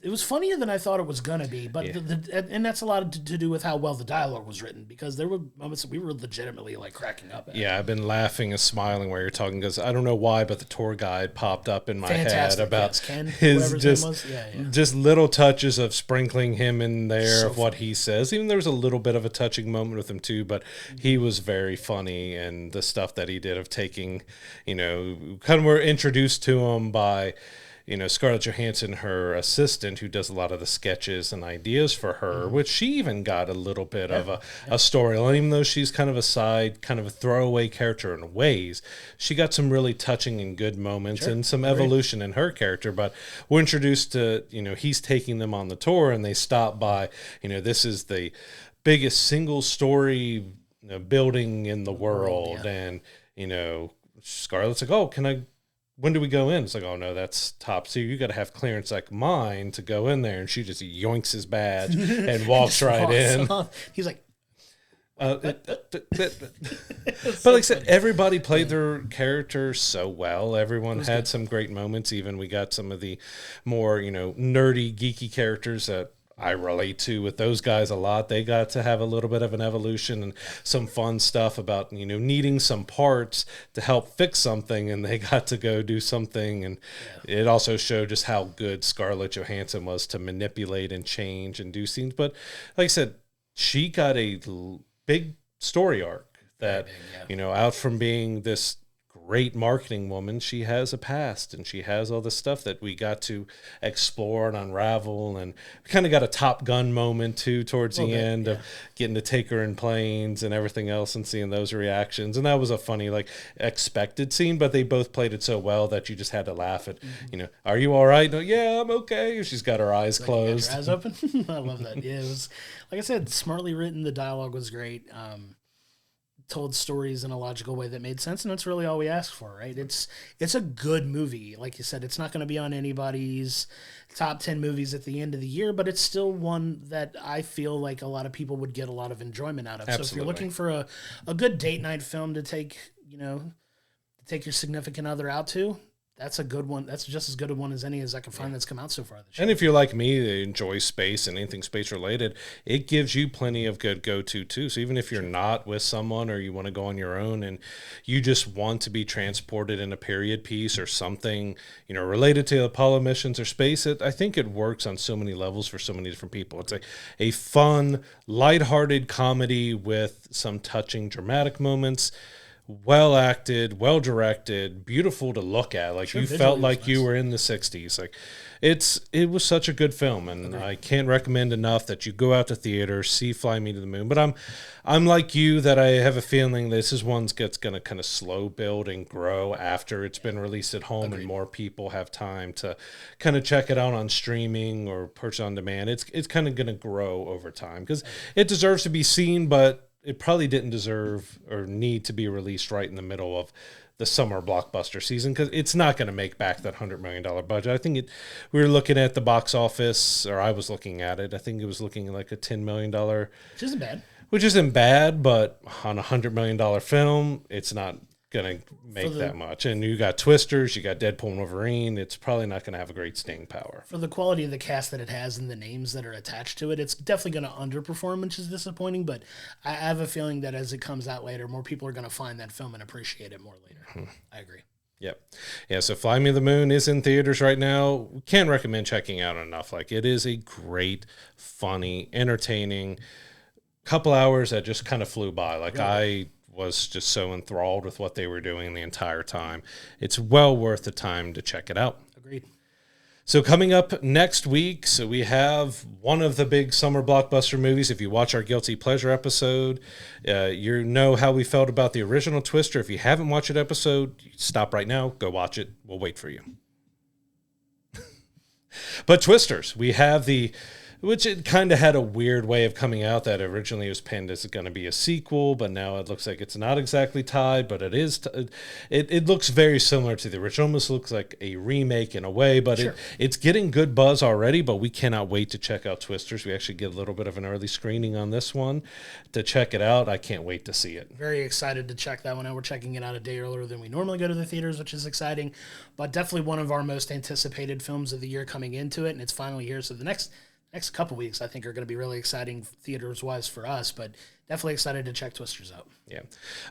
It was funnier than I thought it was gonna be, but and that's a lot to do with how well the dialogue was written, because there were moments that we were legitimately like cracking up at. Yeah, I've been laughing and smiling while you're talking, because I don't know why, but the tour guide popped up in my head about Ken, his just just little touches of sprinkling him in there of what he says. Even there was a little bit of a touching moment with him too, but he was very funny, and the stuff that he did of taking, kind of were introduced to him by Scarlett Johansson, her assistant, who does a lot of the sketches and ideas for her, which she even got a little bit of a storyline, even though she's kind of a side, kind of a throwaway character in ways. She got some really touching and good moments and some evolution in her character. But we're introduced to, he's taking them on the tour, and they stop by, this is the biggest single story building in the world. And, Scarlett's like, oh, when do we go in? It's like, oh no, that's top secret. You got to have clearance like mine to go in there. And she just yoinks his badge and walks right in. He's like, but like I said, everybody played their characters so well. Everyone had some great moments. Even we got some of the more, nerdy, geeky characters that I relate to with those guys a lot. They got to have a little bit of an evolution and some fun stuff about, needing some parts to help fix something, and they got to go do something. And it also showed just how good Scarlett Johansson was to manipulate and change and do scenes. But like I said, she got a big story arc that, out from being this great marketing woman, she has a past, and she has all the stuff that we got to explore and unravel, and we kind of got a Top Gun moment too towards the end of getting to take her in planes and everything else and seeing those reactions. And that was a funny, like, expected scene, but they both played it so well that you just had to laugh at, are you all right? No, yeah, I'm okay. She's got her eyes closed. Got your eyes open. I love that. Yeah, it was, like I said, smartly written. The dialogue was great. Told stories in a logical way that made sense, and that's really all we ask for, right? It's a good movie. Like you said, it's not going to be on anybody's top 10 movies at the end of the year, but it's still one that I feel like a lot of people would get a lot of enjoyment out of. Absolutely. So if you're looking for a good date night film to take, take your significant other out to, that's a good one. That's just as good a one as any as I can find that's come out so far this year. And if you're like me, that enjoy space and anything space related, it gives you plenty of good go-to too. So even if you're not with someone, or you want to go on your own and you just want to be transported in a period piece or something, related to Apollo missions or space, I think it works on so many levels for so many different people. It's a fun, lighthearted comedy with some touching, dramatic moments. Well acted, well directed, beautiful to look at. Like, you felt like you were in the 60s. Like, it was such a good film, and I can't recommend enough that you go out to theater, see Fly Me to the Moon. But I'm like you, that I have a feeling this is one that's going to kind of slow build and grow after it's been released at home and more people have time to kind of check it out on streaming or purchase on demand. It's kind of going to grow over time, because it deserves to be seen, but it probably didn't deserve or need to be released right in the middle of the summer blockbuster season, because it's not going to make back that $100 million budget. I think we were looking at the box office, or I was looking at it. I think it was looking like a $10 million. Which isn't bad. Which isn't bad, but on a $100 million film, it's not going to make that much. And you got Twisters, you got Deadpool and Wolverine. It's probably not going to have a great staying power. For the quality of the cast that it has and the names that are attached to it, it's definitely going to underperform, which is disappointing. But I have a feeling that as it comes out later, more people are going to find that film and appreciate it more later. I agree. Yep. Yeah, so Fly Me to the Moon is in theaters right now. Can't recommend checking out enough. Like, it is a great, funny, entertaining couple hours that just kind of flew by. Like, I was just so enthralled with what they were doing the entire time. It's well worth the time to check it out. Agreed. So coming up next week, so we have one of the big summer blockbuster movies. If you watch our Guilty Pleasure episode, you know how we felt about the original Twister. If you haven't watched that episode, stop right now, go watch it. We'll wait for you. But Twisters, we have the Which it kind of had a weird way of coming out that originally it was pinned as going to be a sequel, but now it looks like it's not exactly tied, but it is. It looks very similar to the original. Almost looks like a remake in a way, but Sure. it's getting good buzz already, but we cannot wait to check out Twisters. We actually get a little bit of an early screening on this one to check it out. I can't wait to see it. Very excited to check that one out. We're checking it out a day earlier than we normally go to the theaters, which is exciting, but definitely one of our most anticipated films of the year coming into it, and it's finally here. So the next couple weeks, I think, are going to be really exciting theaters-wise for us, but definitely excited to check Twisters out. Yeah.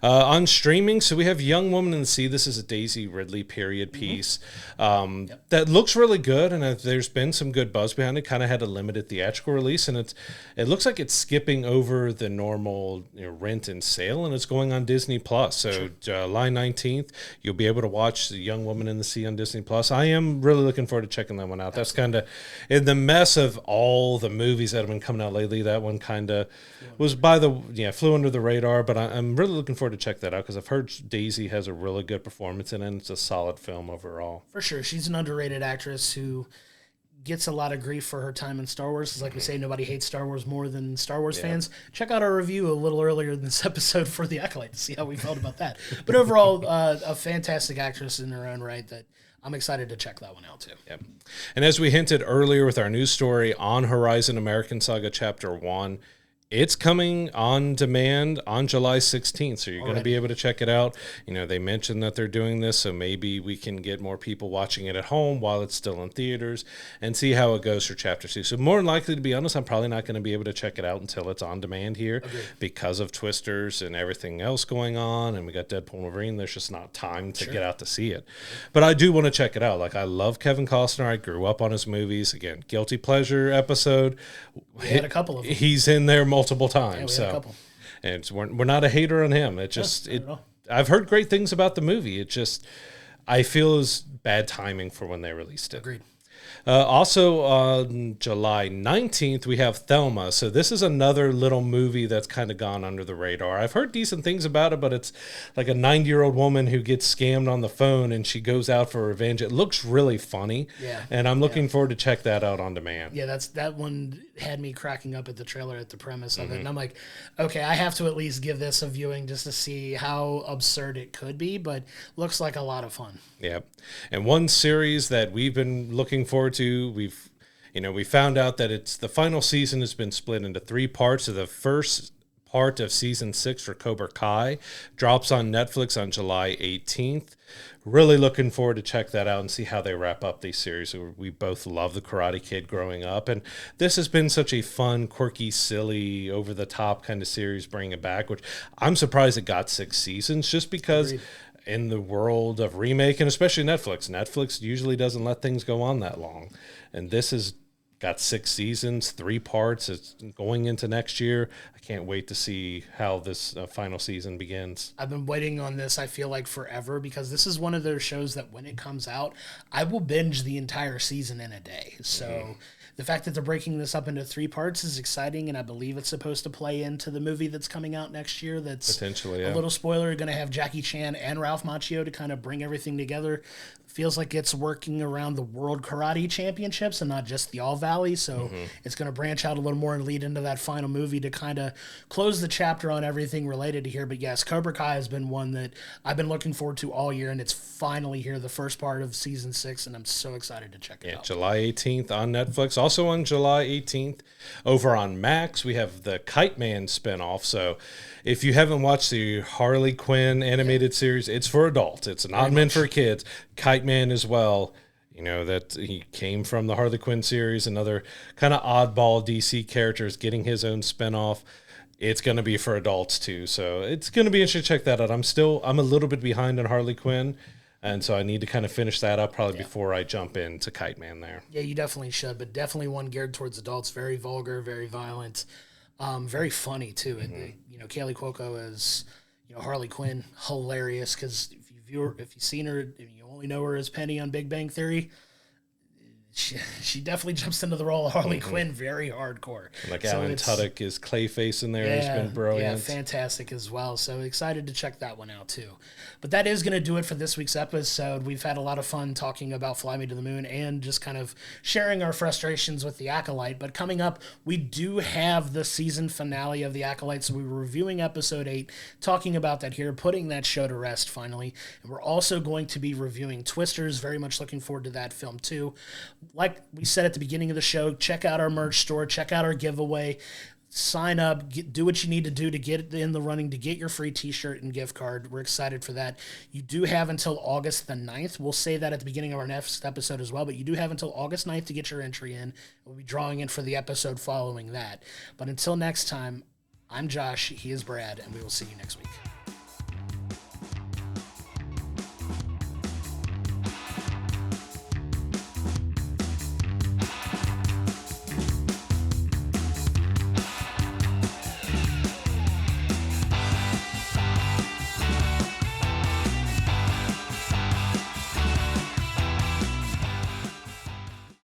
On streaming, so we have Young Woman in the Sea. This is a Daisy Ridley period piece that looks really good, and there's been some good buzz behind it. Kind of had a limited theatrical release, and it looks like it's skipping over the normal rent and sale, and it's going on Disney Plus. So July 19th, you'll be able to watch The Young Woman in the Sea on Disney Plus. I am really looking forward to checking that one out. That's kind of in the mess of all the movies that have been coming out lately. That one kind of was flew under the radar, but I'm really looking forward to check that out because I've heard Daisy has a really good performance in it, and it's a solid film overall. For sure. She's an underrated actress who gets a lot of grief for her time in Star Wars. It's like we say, nobody hates Star Wars more than Star Wars fans. Check out our review a little earlier in this episode for The Acolyte to see how we felt about that. But overall, a fantastic actress in her own right that I'm excited to check that one out too. Yep. And as we hinted earlier with our news story on Horizon American Saga Chapter 1, it's coming on demand on July 16th, so you're going to be able to check it out. They mentioned that they're doing this, so maybe we can get more people watching it at home while it's still in theaters and see how it goes for Chapter 2. So more than likely, to be honest, I'm probably not going to be able to check it out until it's on demand here because of Twisters and everything else going on, and we got Deadpool and Wolverine. There's just not time to get out to see it. But I do want to check it out. Like, I love Kevin Costner. I grew up on his movies. Again, Guilty Pleasure episode. We had a couple of them. He's in there multiple times. Yeah, we had a couple. And we're not a hater on him. I've heard great things about the movie. It just, I feel is bad timing for when they released it. Agreed. Also on July 19th, we have Thelma. So this is another little movie that's kind of gone under the radar. I've heard decent things about it, but it's like a 90-year-old woman who gets scammed on the phone and she goes out for revenge. It looks really funny. Yeah. And I'm looking forward to check that out on demand. Yeah, that one had me cracking up at the trailer at the premise of it. And I'm like, okay, I have to at least give this a viewing just to see how absurd it could be, but looks like a lot of fun. Yeah. And one series that we've been looking forward to, we found out that it's the final season has been split into 3 parts. So the first part of season 6 for Cobra Kai drops on Netflix on July 18th. Really looking forward to check that out and see how they wrap up these series. We both love the Karate Kid growing up, and this has been such a fun, quirky, silly, over-the-top kind of series bringing it back, which I'm surprised it got 6 seasons just because in the world of remake, and especially Netflix usually doesn't let things go on that long. And this has got 6 seasons, 3 parts. It's going into next year. I can't wait to see how this final season begins. I've been waiting on this, I feel like, forever, because this is one of those shows that when it comes out, I will binge the entire season in a day. So the fact that they're breaking this up into 3 parts is exciting, and I believe it's supposed to play into the movie that's coming out next year. That's potentially a little spoiler, going to have Jackie Chan and Ralph Macchio to kind of bring everything together. Feels like it's working around the World Karate Championships and not just the All Valley, so it's going to branch out a little more and lead into that final movie to kind of close the chapter on everything related to here. But yes, Cobra Kai has been one that I've been looking forward to all year, and it's finally here, the first part of season 6, and I'm so excited to check it out. July 18th on Netflix. Also on July 18th, over on Max, we have the Kite Man spinoff. So if you haven't watched the Harley Quinn animated series, it's for adults. It's not meant for kids. Kite Man as well. That he came from the Harley Quinn series, another kind of oddball DC character is getting his own spinoff. It's going to be for adults too. So it's going to be interesting to check that out. I'm a little bit behind on Harley Quinn, and so I need to kind of finish that up probably before I jump into Kite Man there. Yeah, you definitely should, but definitely one geared towards adults. Very vulgar, very violent, very funny too. And Kaylee Cuoco is Harley Quinn, hilarious, because if you've seen her, if you only know her as Penny on Big Bang Theory, she definitely jumps into the role of Harley Quinn very hardcore. Like Alan Tudyk is Clayface in there. He's been brilliant. Yeah, fantastic as well. So excited to check that one out too. But that is going to do it for this week's episode. We've had a lot of fun talking about Fly Me to the Moon and just kind of sharing our frustrations with the Acolyte. But coming up, we do have the season finale of the Acolyte. So we were reviewing episode 8, talking about that here, putting that show to rest finally. And we're also going to be reviewing Twisters. Very much looking forward to that film too. Like we said at the beginning of the show, check out our merch store, check out our giveaway. Sign up, do what you need to do to get in the running to get your free t-shirt and gift card. We're excited for that. You do have until August the 9th. We'll say that at the beginning of our next episode as well, but you do have until August 9th to get your entry in. We'll be drawing in for the episode following that. But until next time, I'm Josh, he is Brad, and we will see you next week.